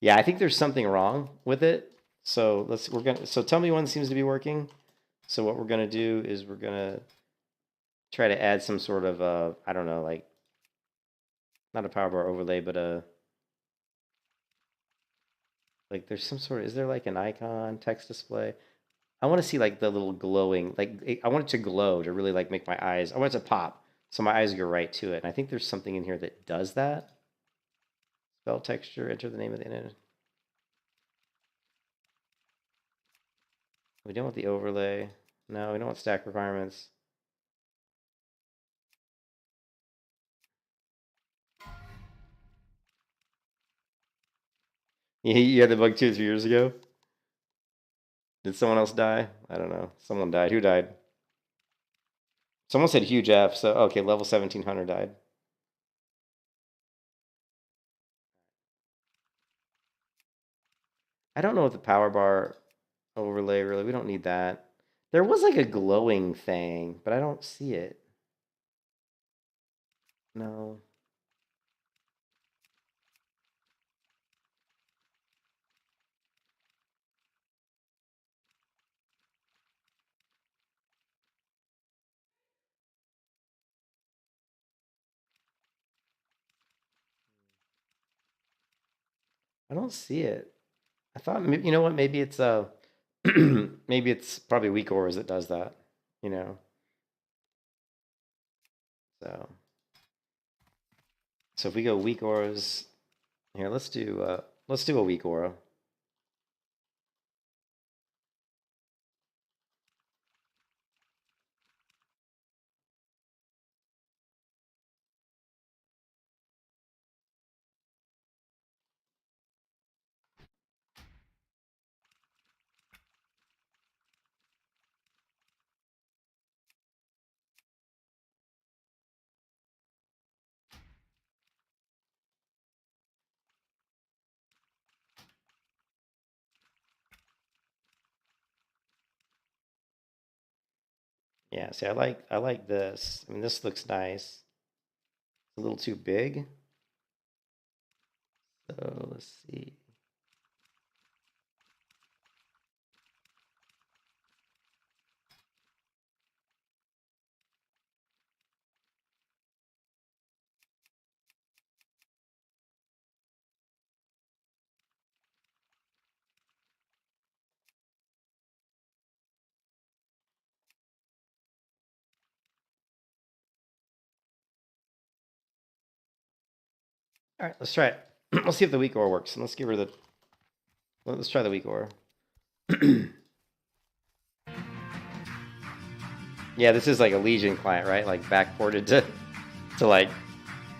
Yeah, I think there's something wrong with it. So so tell me when seems to be working. So what we're gonna do is we're gonna try to add some sort of I don't know, like not a power bar overlay, but like there's some sort of, is there like an icon text display? I want to see like the little glowing, like I want it to glow to really like make my eyes. I want it to pop. So my eyes go right to it. And I think there's something in here that does that. Spell texture, enter the name of the entity. We don't want the overlay. No, we don't want stack requirements. You had the bug 2 or 3 years ago? Did someone else die? I don't know. Someone died. Who died? Someone said huge F, so okay, level 1700 died. I don't know what the power bar overlay really, we don't need that. There was like a glowing thing, but I don't see it. No. I don't see it. I thought, you know what, maybe it's maybe it's probably weak auras that does that, you know. So if we go weak auras, here, let's do a weak aura. Yeah, see, I like this. I mean, this looks nice. It's a little too big. So let's see. All right, let's try it. Let's see if the weak aura works, and let's give her the. Let's try the weak aura. Yeah, this is like a Legion client, right? Like backported to like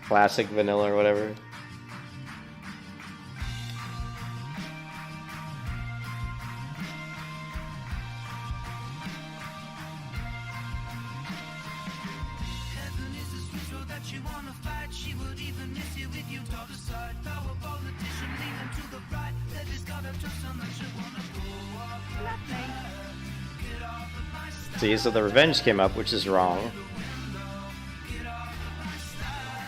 classic vanilla or whatever. Heaven is a sweet road that you wanna fight. She would even miss you if you talk aside. Power politician leaning to the right. That has got a twist on that you wanna go up. Get off of my style. See, so the revenge came up, which is wrong. Get off of my style.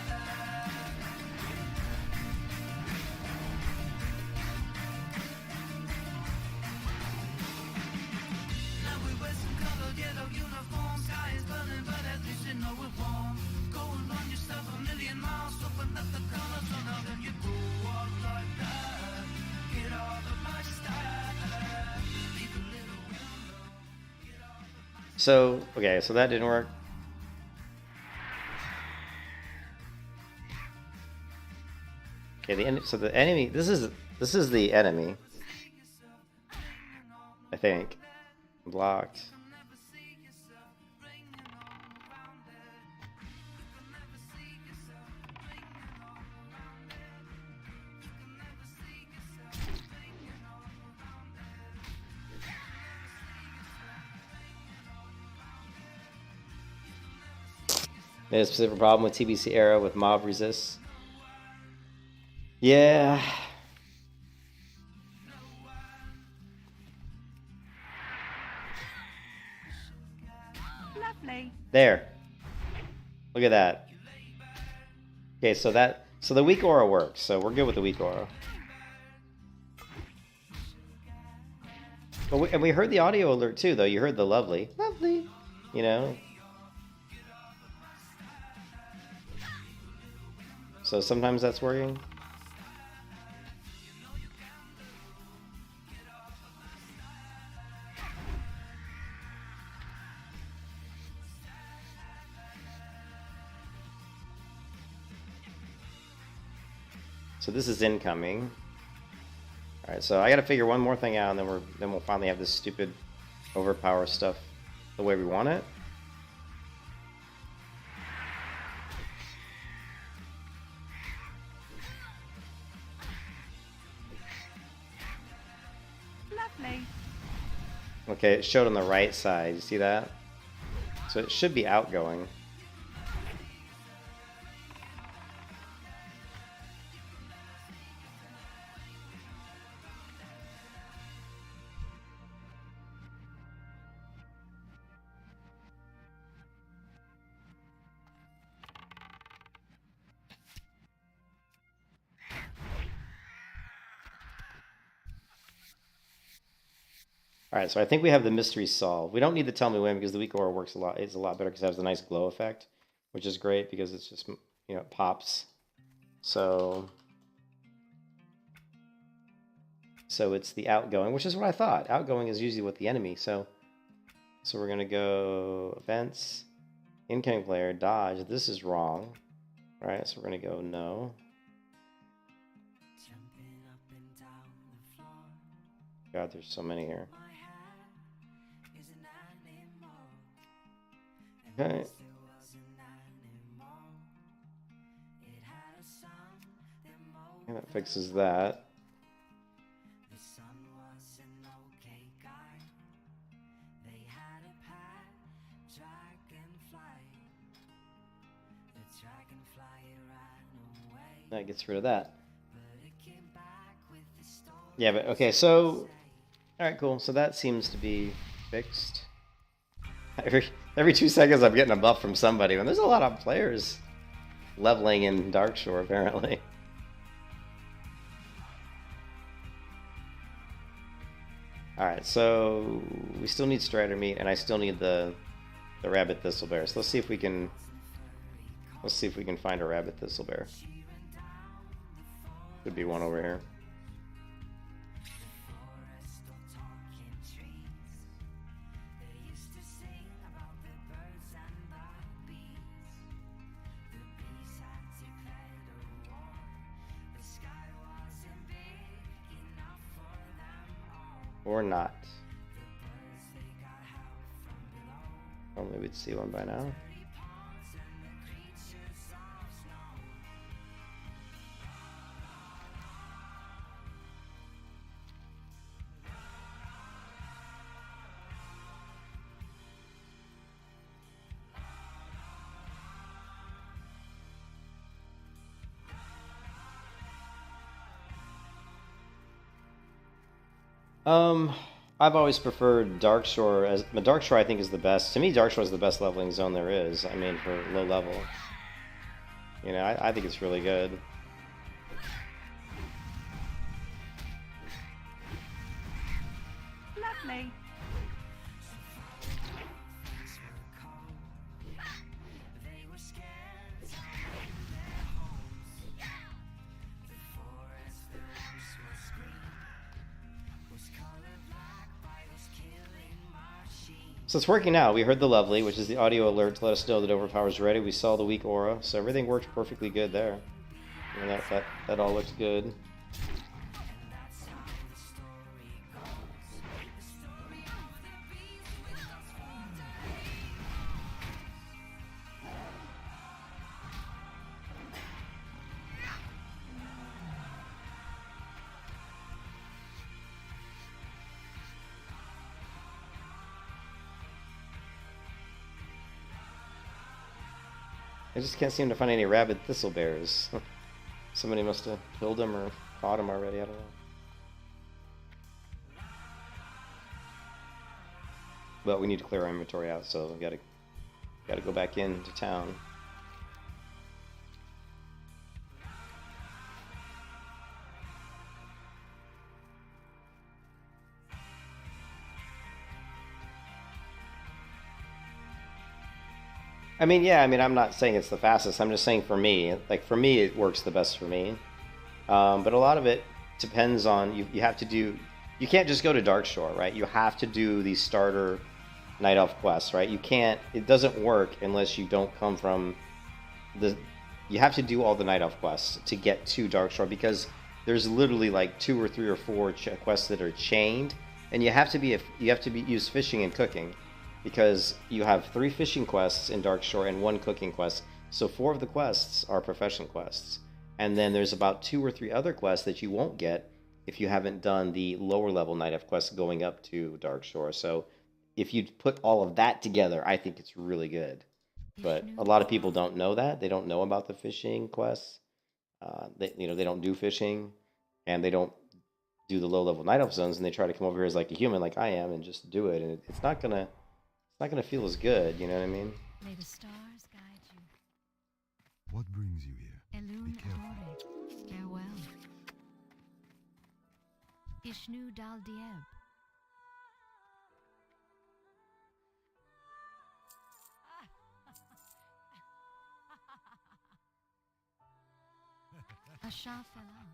Now we wear some colored yellow uniforms. Sky is burning, but at least you know we're warm. Go and run yourself a million miles. Open up the color so now then you go up like that. Get off of my style. Leave a little window. Get off of my So okay, so that didn't work. Okay, so the enemy. This is the enemy. I think blocked. never see yourself ringing all around it. You can never see yourself ringing all around it. You can never see yourself ringing all around it. You can never see yourself ringing all around it. You can never see yourself. There's a specific problem with TBC Arrow with mob resist. Yeah. Lovely. There. Look at that. Okay, so the weak aura works. So we're good with the weak aura. But and we heard the audio alert too, though. You heard the lovely, you know. So sometimes that's working. So this is incoming. All right, so I got to figure one more thing out, and then we'll finally have this stupid overpower stuff the way we want it. Lovely. Okay, it showed on the right side. You see that? So it should be outgoing. All right, so I think we have the mystery solved. We don't need to tell me when because the weak aura works a lot. It's a lot better because it has a nice glow effect, which is great because it's just, you know, it pops. So it's the outgoing, which is what I thought. Outgoing is usually with the enemy. So we're gonna go events, incoming player, dodge. This is wrong, right? So we're gonna go no. God, there's so many here. Okay. And that fixes that. That gets rid of that. Yeah, but okay, so alright, cool. So that seems to be fixed. Every 2 seconds I'm getting a buff from somebody. And there's a lot of players leveling in Darkshore, apparently. Alright, so we still need strider meat, and I still need the rabbit thistlebear. So let's see if we can find a rabbit thistlebear. Could be one over here. Or not. Well, maybe we'd see one by now. I've always preferred Darkshore as Darkshore. I think is the best. To me, Darkshore is the best leveling zone there is. I mean, for low level. You know, I think it's really good. Lovely. So it's working now. We heard the lovely, which is the audio alert to let us know that overpower is ready. We saw the weak aura, so everything worked perfectly good there. And that all looks good. I just can't seem to find any rabid thistlebears. Somebody must have killed them or caught them already, I don't know. But we need to clear our inventory out, so we gotta go back into town. I mean, yeah, I mean, I'm not saying it's the fastest. I'm just saying for me, like for me, it works the best for me. But a lot of it depends on, you have to do, you can't just go to Darkshore, right? You have to do these starter Night Elf quests, right? You can't, it doesn't work unless you don't come from the you have to do all the Night Elf quests to get to Darkshore, because there's literally like 2 or 3 or 4 quests that are chained, and you have to use fishing and cooking, because you have 3 fishing quests in Darkshore and 1 cooking quest. So 4 of the quests are profession quests, and then there's about 2 or 3 other quests that you won't get if you haven't done the lower level Night Elf quests going up to Darkshore. So if you put all of that together, I think it's really good. But a lot of people don't know that. They don't know about the fishing quests. They don't do fishing, and they don't do the low-level Night Elf zones, and they try to come over here as like a human, like I am, and just do it, and it's not gonna feel as good. You know what I mean? May the stars guide you. What brings you here? Elun Be careful. Adore. Farewell. Ishnu Dal Dieb. Asha Felam.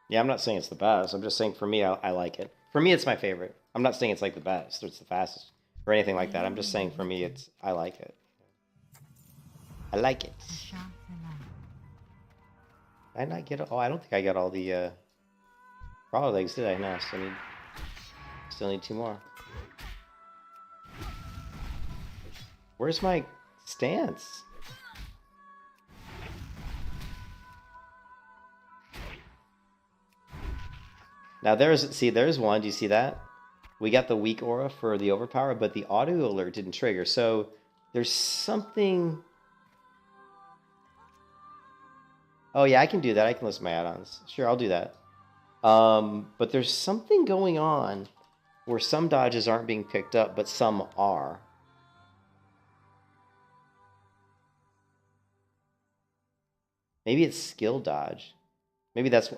Yeah, I'm not saying it's the best. I'm just saying for me, I like it. For me, it's my favorite. I'm not saying it's like the best or it's the fastest or anything like that. I'm just saying for me, I like it. I like it. Asha Felam. Did I not get it? Oh, I don't think I got all the crawler legs, did I? No, still need 2 more. Where's my stance? Now there's one. Do you see that? We got the weak aura for the overpower, but the auto alert didn't trigger. So there's something. Oh yeah, I can do that. I can list my add-ons. Sure, I'll do that. But there's something going on where some dodges aren't being picked up, but some are. Maybe it's skill dodge. Maybe that's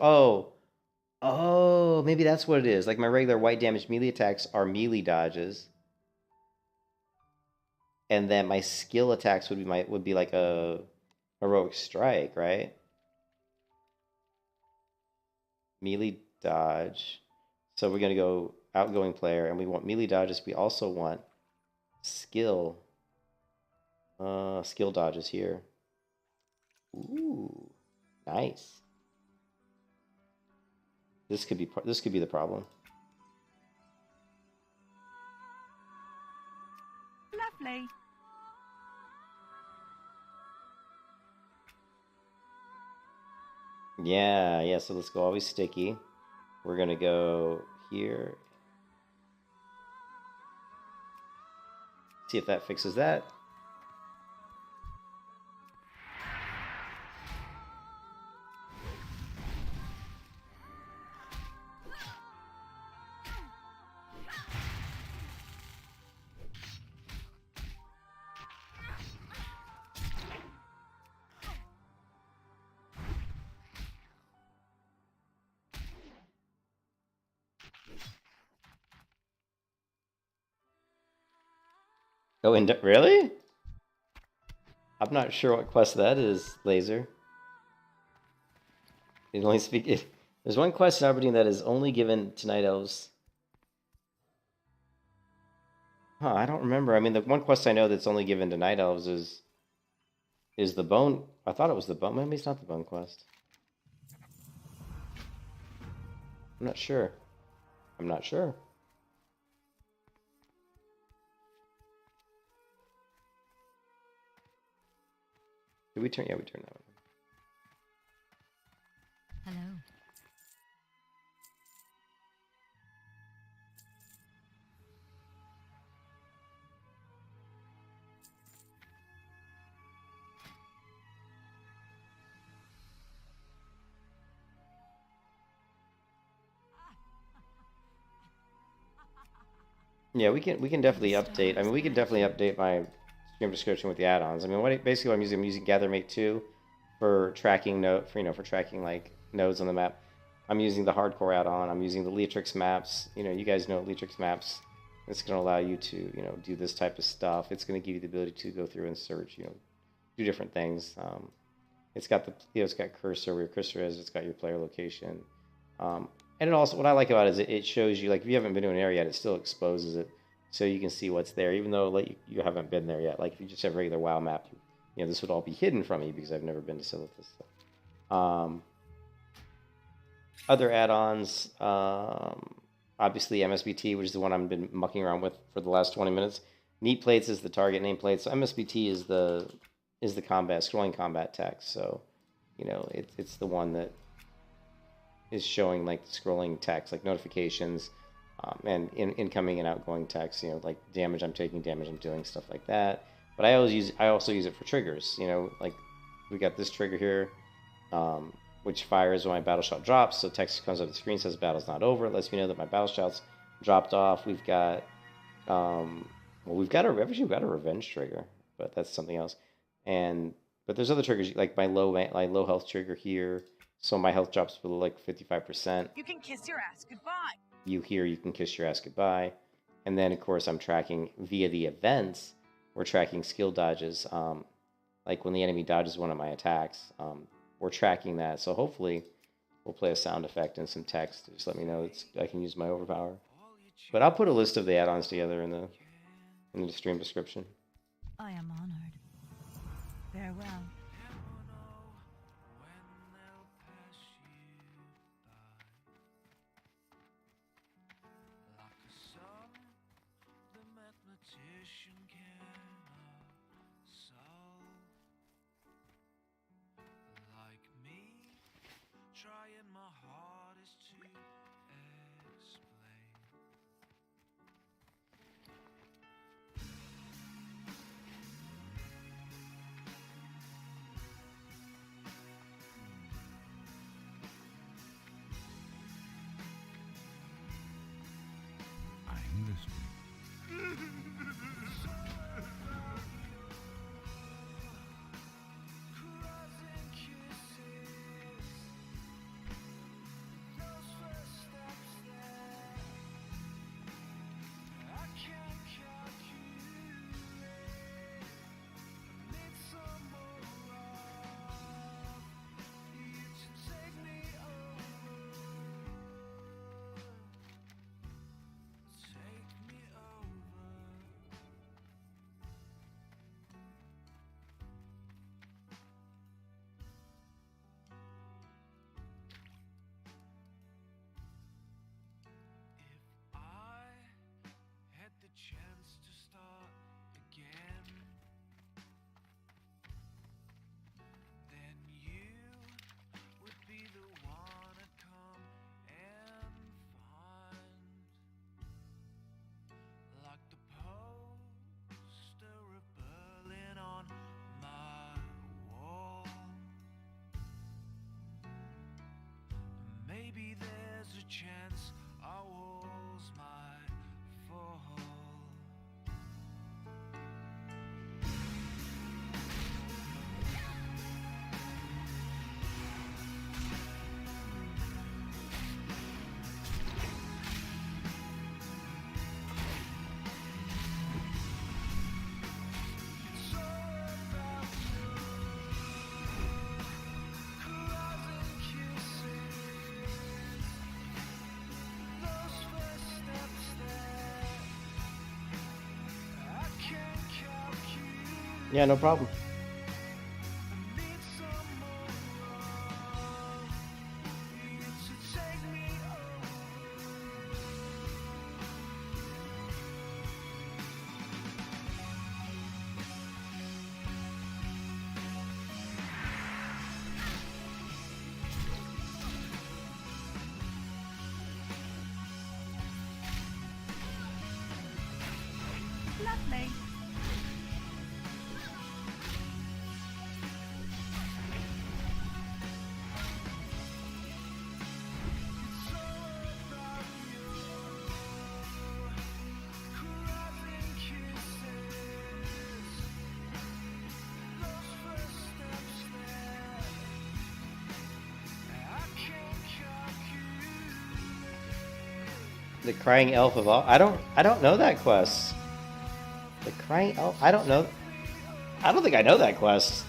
maybe that's what it is. Like my regular white damage melee attacks are melee dodges, and then my skill attacks would be like a heroic strike, right? Melee dodge. So we're gonna go outgoing player, and we want melee dodges. We also want skill dodges here. Ooh, nice. This could be the problem. Lovely. Yeah. So let's go always sticky. We're gonna go here. See if that fixes that. Oh, really? I'm not sure what quest that is, Laser. It only there's one quest in Aberdeen that is only given to Night Elves. Huh, I don't remember. I mean, the one quest I know that's only given to Night Elves is the bone. I thought it was the bone. Maybe it's not the bone quest. I'm not sure. Did we turn? Yeah, we turned that one. Hello. Yeah, we can definitely update. I mean, we can definitely update my stream description with the add-ons. I mean, basically what I'm using GatherMate 2 for tracking for tracking like nodes on the map. I'm using the hardcore add-on. I'm using the Leatrix maps. You guys know Leatrix maps. It's going to allow you to do this type of stuff. It's going to give you the ability to go through and search. Do different things. It's got it's got cursor where your cursor is. It's got your player location. And it also, what I like about it is it shows you, like, if you haven't been to an area yet, it still exposes it. so you can see what's there, even though like you haven't been there yet. Like if you just have a regular WoW map, you know, this would all be hidden from me because I've never been to Silithus. Other add-ons, obviously MSBT, which is the one I've been mucking around with for the last 20 minutes. Neat plates is the target nameplate, so MSBT is the combat scrolling combat text. So, you know, it's the one that is showing like scrolling text, like notifications, and incoming and outgoing text. You know, like damage I'm taking, damage I'm doing, stuff like that. But I also use it for triggers. You know, like we got this trigger here, which fires when my battle shout drops. So text comes up the screen, says battle's not over. It lets me know that my battle shout's dropped off. We've got we've actually got a revenge trigger, but that's something else. But there's other triggers like my low health trigger here. So my health drops below like 55%. You can kiss your ass goodbye. You can kiss your ass goodbye. And then of course I'm tracking via the events. We're tracking skill dodges. Like when the enemy dodges one of my attacks, we're tracking that. So hopefully we'll play a sound effect and some text to just let me know I can use my overpower. But I'll put a list of the add-ons together in the stream description. I am honored. Farewell. Trying my hardest to explain. I'm listening. Crossing kisses, those first steps that I can't calculate. Need some more of you to take me over. Take me over. If I had the chance to start again, then you would be the one I'd come and find. Like the poster of Berlin on my wall. Maybe there's a chance our walls might fall. It's all about you. Crossing kisses, those first steps that I can't calculate. Yeah, no problem. Need some more of you to take me over. Lovely. It's all about you. Crossing kisses, those first steps that I can't calculate. The Crying Elf of all. I don't know that quest. The Crying Elf. I don't know. I don't think I know that quest.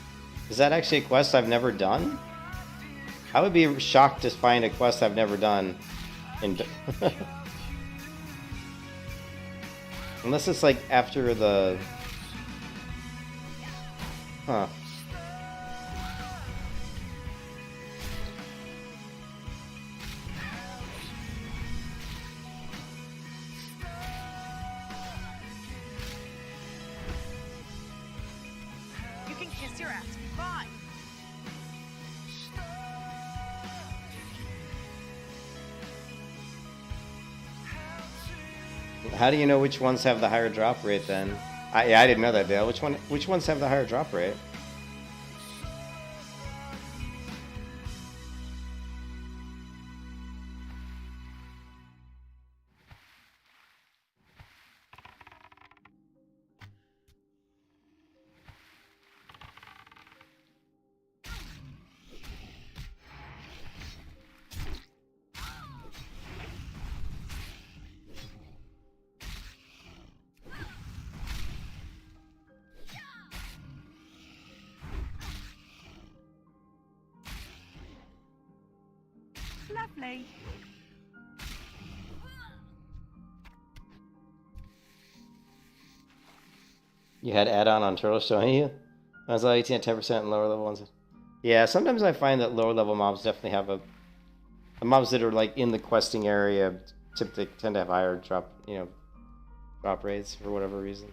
Is that actually a quest I've never done? I would be shocked to find a quest I've never done. In Unless it's like after the... Huh. You can kiss your ass goodbye. How do you know which ones have the higher drop rate then? Yeah, I didn't know that, Dale. Which ones have the higher drop rate? Lovely. You had add-on on Turtle showing you? I was like 18 at 10% and lower level ones. Yeah, sometimes I find that lower level mobs definitely have a... The mobs that are like in the questing area typically tend to have higher drop, drop rates for whatever reason.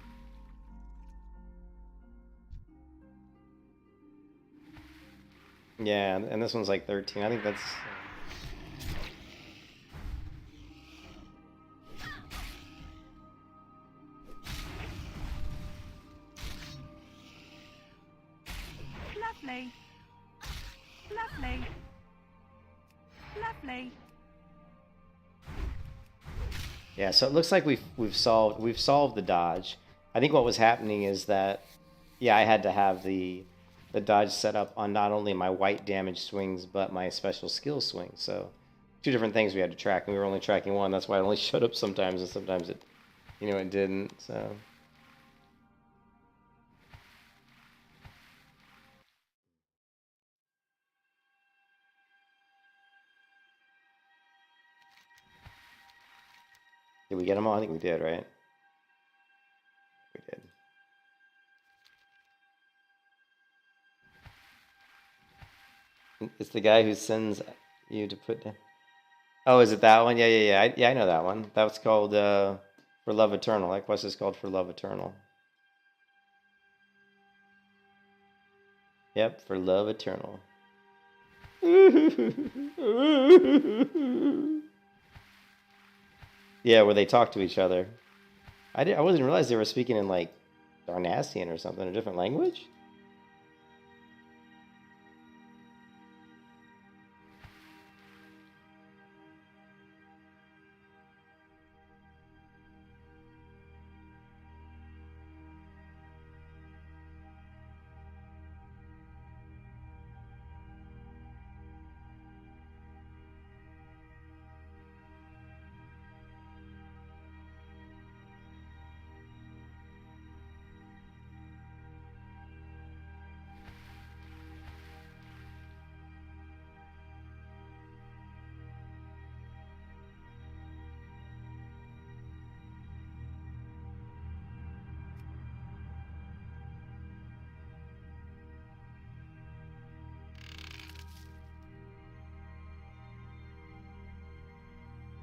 Yeah, and this one's like 13. I think that's... Lovely. Lovely. Lovely. Yeah, so it looks like we've solved the dodge. I think what was happening is that, yeah, I had to have the dodge set up on not only my white damage swings but my special skill swings. So two different things we had to track, and we were only tracking one. That's why it only showed up sometimes, and sometimes it, it didn't. So. Did we get them all? I think we did, right? We did. It's the guy who sends you to put down. Oh, is it that one? Yeah. I know that one. That was called For Love Eternal. That quest is called For Love Eternal. Yep, For Love Eternal. Yeah, where they talk to each other. I wasn't realize they were speaking in like Darnassian or something, a different language.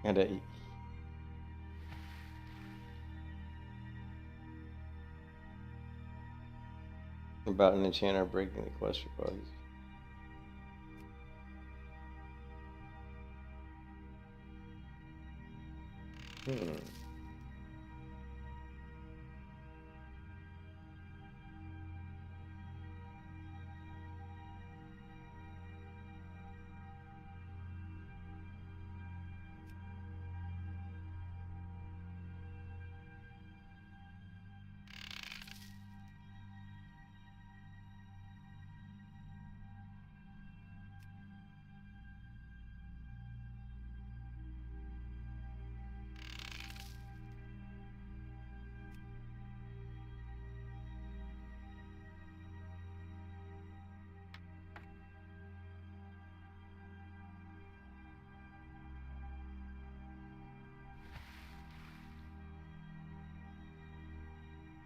And about an enchanter breaking the quest requirements.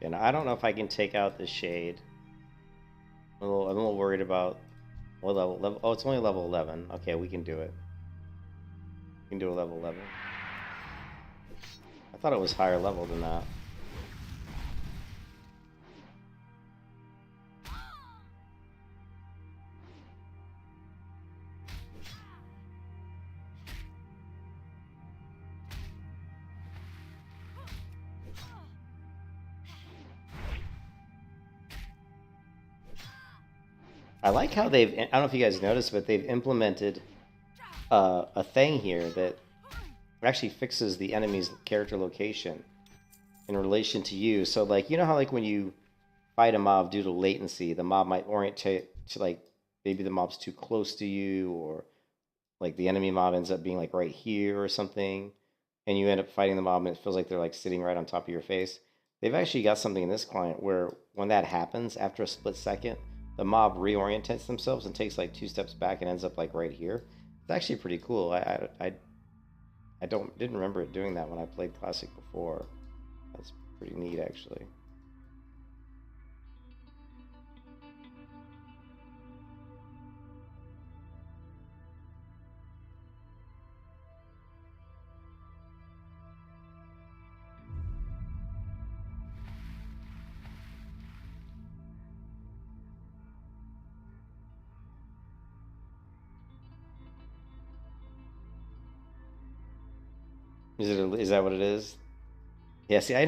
And I don't know if I can take out the shade. I'm a little worried about what level. Oh, it's only level 11. Okay, we can do it. We can do a level 11. I thought it was higher level than that. I like how they've, I don't know if you guys noticed, but they've implemented a thing here that actually fixes the enemy's character location in relation to you. So, like, you know how, like, when you fight a mob due to latency, the mob might orientate to, like, maybe the mob's too close to you, or, like, the enemy mob ends up being, like, right here or something, and you end up fighting the mob and it feels like they're, like, sitting right on top of your face. They've actually got something in this client where when that happens, after a split second, the mob reorientates themselves and takes like 2 steps back and ends up like right here. It's actually pretty cool. I didn't remember it doing that when I played Classic before. That's pretty neat actually. Is that what it is? Yeah, see, I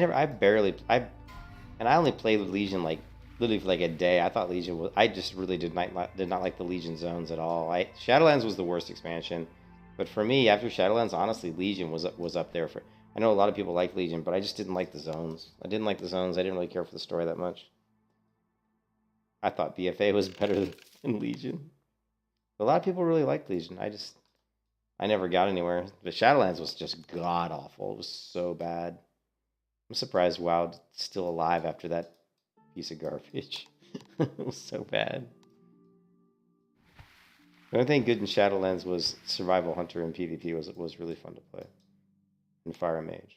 only played with Legion like literally for like a day. I thought Legion was, I just really did not like the Legion zones at all. Shadowlands was the worst expansion, but for me, after Shadowlands, honestly, Legion was up there for. I know a lot of people like Legion, but I just didn't like the zones. I didn't like the zones. I didn't really care for the story that much. I thought BFA was better than Legion. A lot of people really like Legion. I never got anywhere. But Shadowlands was just god awful. It was so bad. I'm surprised WoW's still alive after that piece of garbage. It was so bad. The only thing good in Shadowlands was Survival Hunter and PvP was really fun to play. And Fire Mage.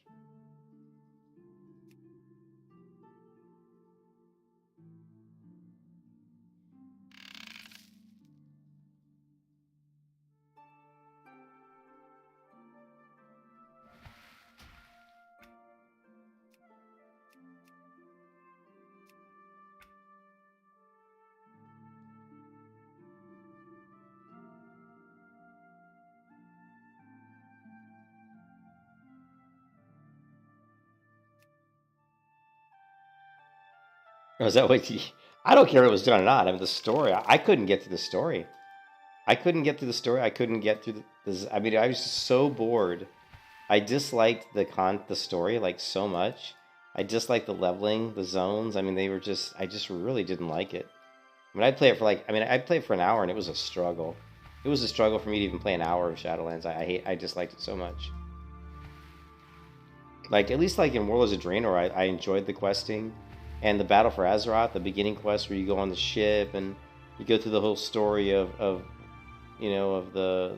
Or is that what you... I don't care if it was done or not. I mean, the story, I couldn't get through the story. I couldn't get through the story. I couldn't get through I mean, I was so bored. I disliked the story, like, so much. I disliked the leveling, the zones. I mean, they were just... I just really didn't like it. I mean, I'd play it for, like... I mean, I'd play it for an hour, and it was a struggle. It was a struggle for me to even play an hour of Shadowlands. I disliked it so much. Like, at least, like, in Warlords of Draenor, I enjoyed the questing. And the Battle for Azeroth, the beginning quest where you go on the ship and you go through the whole story of the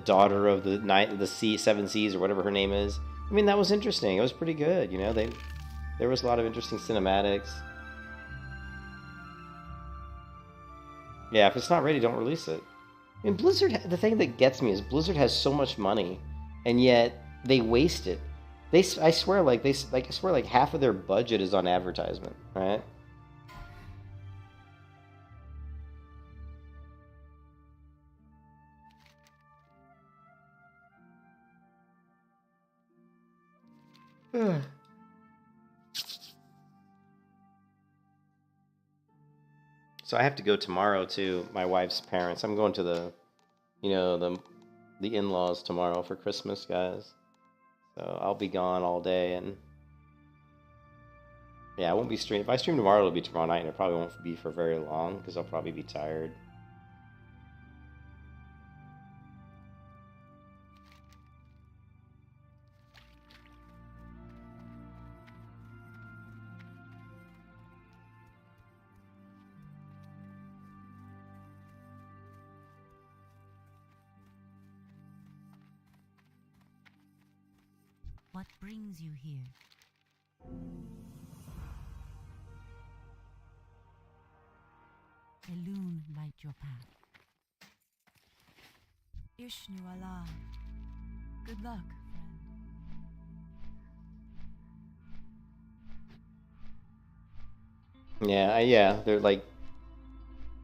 daughter of the Knight of the Sea, Seven Seas, or whatever her name is. I mean, that was interesting. It was pretty good, you know. There was a lot of interesting cinematics. Yeah, if it's not ready, don't release it. I mean, Blizzard, the thing that gets me is Blizzard has so much money, and yet they waste it. I swear, like half of their budget is on advertisement, right? So I have to go tomorrow to my wife's parents. I'm going to the in-laws tomorrow for Christmas, guys. So I'll be gone all day, and yeah, I won't be streaming. If I stream tomorrow, it'll be tomorrow night, and it probably won't be for very long because I'll probably be tired. What brings you here? A loon light your path. Ishnu Allah. Good luck, friend. Yeah, yeah, they're like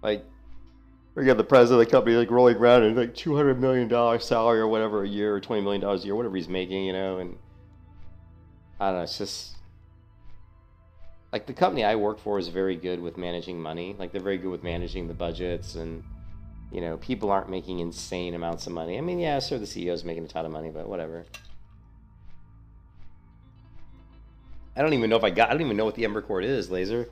we got the president of the company like rolling around in like $200 million salary or whatever a year, or $20 million a year, whatever he's making, you know. And I don't know, it's just like the company I work for is very good with managing money. Like they're very good with managing the budgets, and you know, people aren't making insane amounts of money. I mean, yeah, sure, the CEO's making a ton of money, but whatever. I don't even know what the Ember Court is, Laser.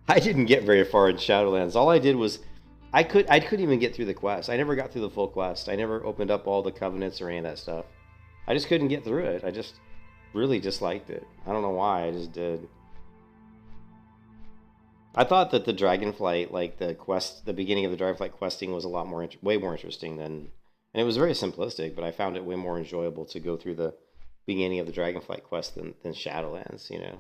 I didn't get very far in Shadowlands. All I did was I couldn't even get through the quest. I never got through the full quest. I never opened up all the covenants or any of that stuff. I just couldn't get through it. I just really disliked it. I don't know why, I just did. I thought that the Dragonflight, like the beginning of the Dragonflight questing was a lot more, way more interesting than, and it was very simplistic, but I found it way more enjoyable to go through the beginning of the Dragonflight quest than Shadowlands, you know.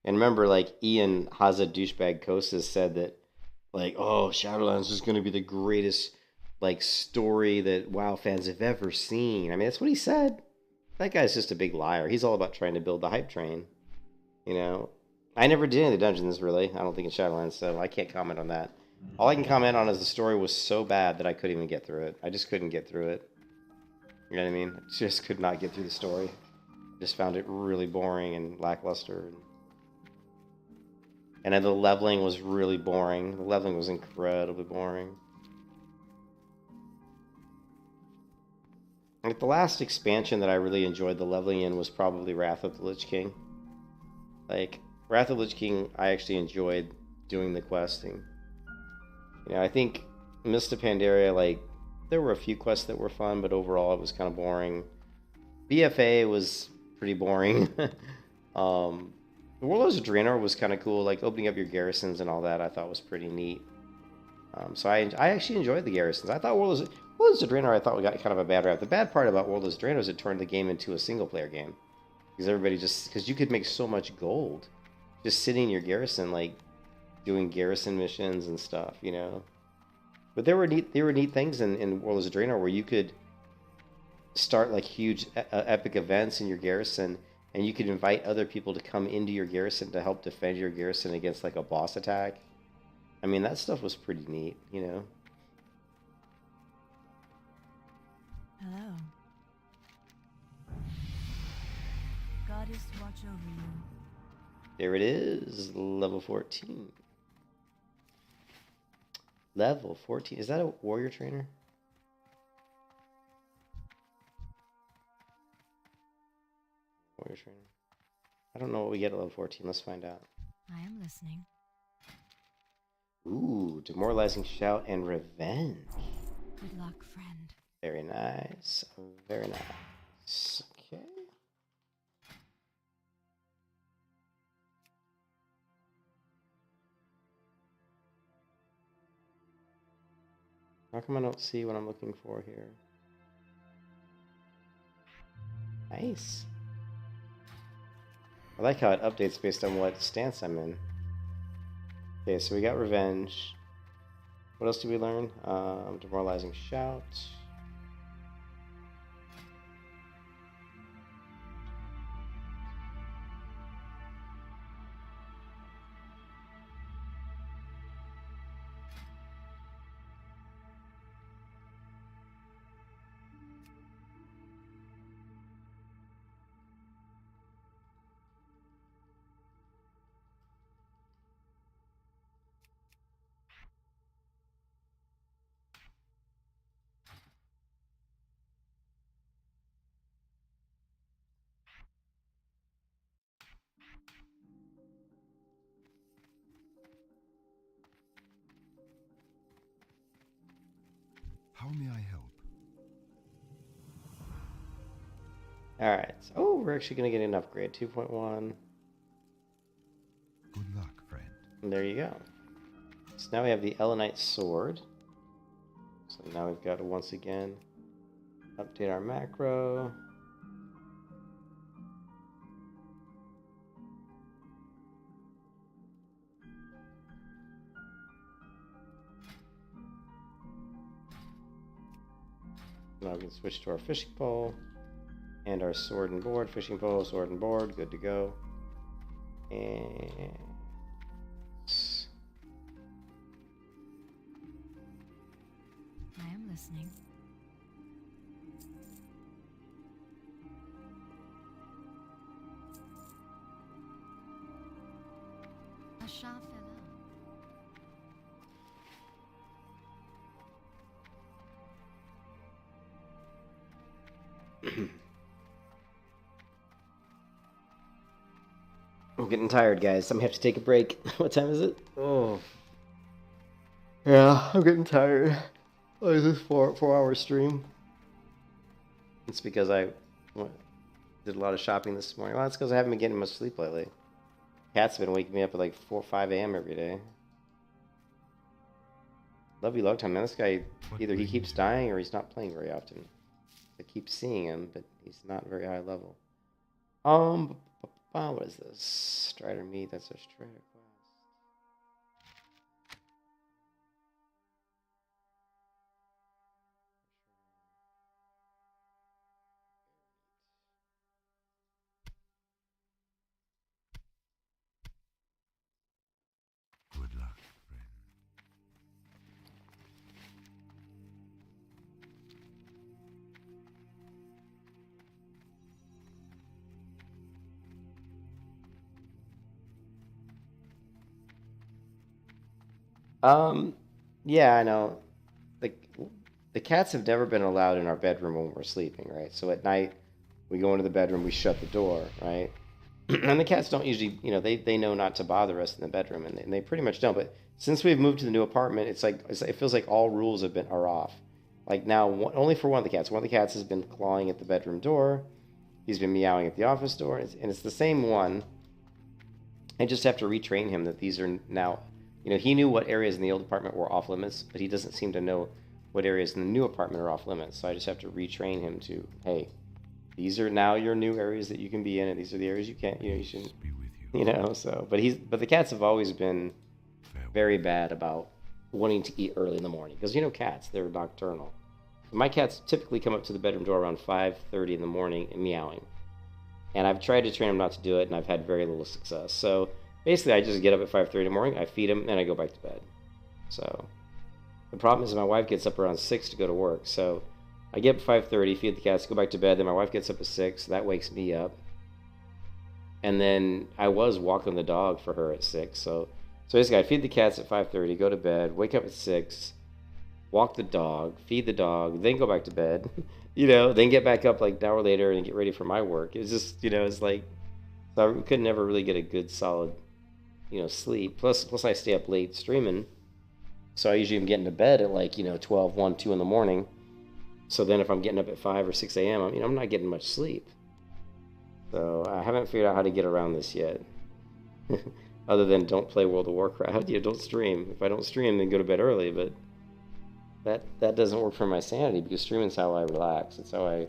And remember, like, Ian Haza Douchebag Kostas said that, like, oh, Shadowlands is going to be the greatest, like, story that WoW fans have ever seen. I mean, that's what he said. That guy's just a big liar. He's all about trying to build the hype train, you know. I never did any of the dungeons, really. I don't think in Shadowlands, so I can't comment on that. All I can comment on is the story was so bad that I couldn't even get through it. I just couldn't get through it. You know what I mean? I just could not get through the story. Just found it really boring and lackluster. And then the leveling was really boring. The leveling was incredibly boring. Like the last expansion that I really enjoyed the leveling in was probably Wrath of the Lich King. Like, Wrath of the Lich King, I actually enjoyed doing the questing. You know, I think Mist of Pandaria, like, there were a few quests that were fun, but overall it was kind of boring. BFA was pretty boring. The Warlords of Draenor was kind of cool, like opening up your garrisons and all that. I thought was pretty neat. So I actually enjoyed the garrisons. I thought Warlords of Draenor I thought we got kind of a bad rap. The bad part about Warlords of Draenor is it turned the game into a single player game because you could make so much gold just sitting in your garrison, like doing garrison missions and stuff, you know. But there were neat things in Warlords of Draenor where you could start like huge epic events in your garrison. And you could invite other people to come into your garrison to help defend your garrison against like a boss attack. I mean, that stuff was pretty neat, you know. Hello. Goddess watch over you. There it is, level 14. Level 14. Is that a warrior trainer? Warrior trainer. I don't know what we get at level 14. Let's find out. I am listening. Ooh, demoralizing shout and revenge. Good luck, friend. Very nice. Very nice. Okay. How come I don't see what I'm looking for here? Nice. I like how it updates based on what stance I'm in. Okay, so we got revenge. What else did we learn? Demoralizing shout. How may I help? Alright. Oh, we're actually going to get an upgrade. 2.1. Good luck, friend. And there you go. So now we have the Elenite Sword. So now we've got to once again update our macro. Now we can switch to our fishing pole and our sword and board. Fishing pole, sword and board, good to go. And I am listening. A chat fell I'm getting tired, guys. I'm gonna have to take a break. What time is it? Oh. Yeah, I'm getting tired. Oh, is this 4 hour stream? It's because I did a lot of shopping this morning. Well, that's because I haven't been getting much sleep lately. Cat's been waking me up at like 4 or 5 a.m. every day. Love you long time. Man, this guy, either he keeps dying or he's not playing very often. I keep seeing him, but he's not very high level. What is this? Strider meat, that's our Strider quest. Good luck, friend. Yeah, I know. The cats have never been allowed in our bedroom when we're sleeping, right? So at night, we go into the bedroom, we shut the door, right? And the cats don't usually, they know not to bother us in the bedroom, and they pretty much don't. But since we've moved to the new apartment, it feels like all rules are off. Like now, only for one of the cats. One of the cats has been clawing at the bedroom door. He's been meowing at the office door, and it's the same one. I just have to retrain him that these are now, he knew what areas in the old apartment were off limits, but he doesn't seem to know what areas in the new apartment are off limits. So I just have to retrain him to, hey, these are now your new areas that you can be in, and these are the areas you can't, you shouldn't, Be with you. so, but the cats have always been very bad about wanting to eat early in the morning, because, cats, they're nocturnal. My cats typically come up to the bedroom door around 5:30 in the morning and meowing. And I've tried to train them not to do it, and I've had very little success. So basically, I just get up at 5:30 in the morning, I feed them, and I go back to bed. So the problem is my wife gets up around 6 to go to work. So I get up at 5:30, feed the cats, go back to bed. Then my wife gets up at 6. So that wakes me up. And then I was walking the dog for her at 6. So basically, I feed the cats at 5:30, go to bed, wake up at 6, walk the dog, feed the dog, then go back to bed. Then get back up like an hour later and get ready for my work. It was just, it's like, so I could never really get a good solid, sleep. Plus I stay up late streaming. So I usually am getting to bed at like, 12, 1, 2 in the morning. So then if I'm getting up at 5 or 6 a.m., I'm not getting much sleep. So I haven't figured out how to get around this yet. Other than don't play World of Warcraft. Don't stream. If I don't stream, then go to bed early, but that doesn't work for my sanity, because streaming is how I relax. It's how I,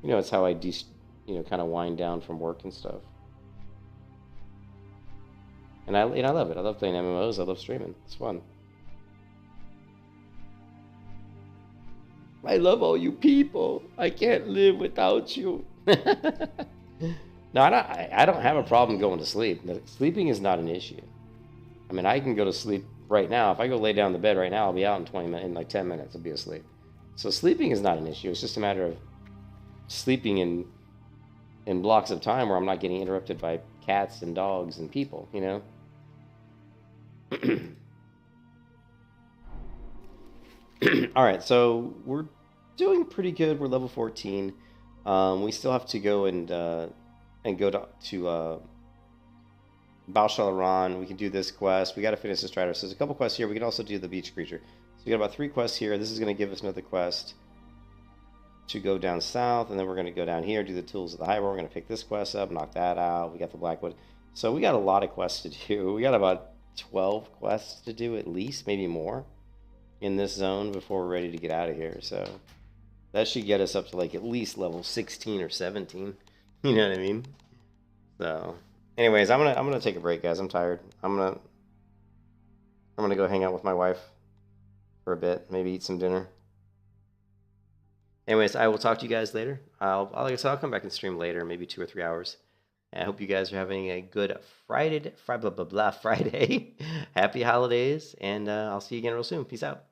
it's how I kind of wind down from work and stuff. And I love it. I love playing MMOs. I love streaming. It's fun. I love all you people. I can't live without you. No, I don't have a problem going to sleep. Sleeping is not an issue. I can go to sleep right now. If I go lay down in the bed right now, I'll be out in 20 minutes, in like 10 minutes, I'll be asleep. So sleeping is not an issue. It's just a matter of sleeping in blocks of time where I'm not getting interrupted by cats and dogs and people, All right, so we're doing pretty good. We're level 14. We still have to go and go to Balshalaran. We can do this quest. We got to finish this Strider. So there's a couple quests here. We can also do the beach creature. So we got about 3 quests here. This is going to give us another quest to go down south, and then we're going to go down here, do the tools of the highway. We're going to pick this quest up, knock that out. We got the Blackwood. So we got a lot of quests to do. We got about 12 quests to do at least, maybe more, in this zone before we're ready to get out of here. So that should get us up to like at least level 16 or 17. You know what I mean? So anyways, I'm gonna take a break, guys. I'm tired. I'm gonna go hang out with my wife for a bit, maybe eat some dinner. Anyways, I will talk to you guys later. Like I said, I'll come back and stream later, maybe 2 or 3 hours. And I hope you guys are having a good Friday. Happy holidays, and I'll see you again real soon. Peace out.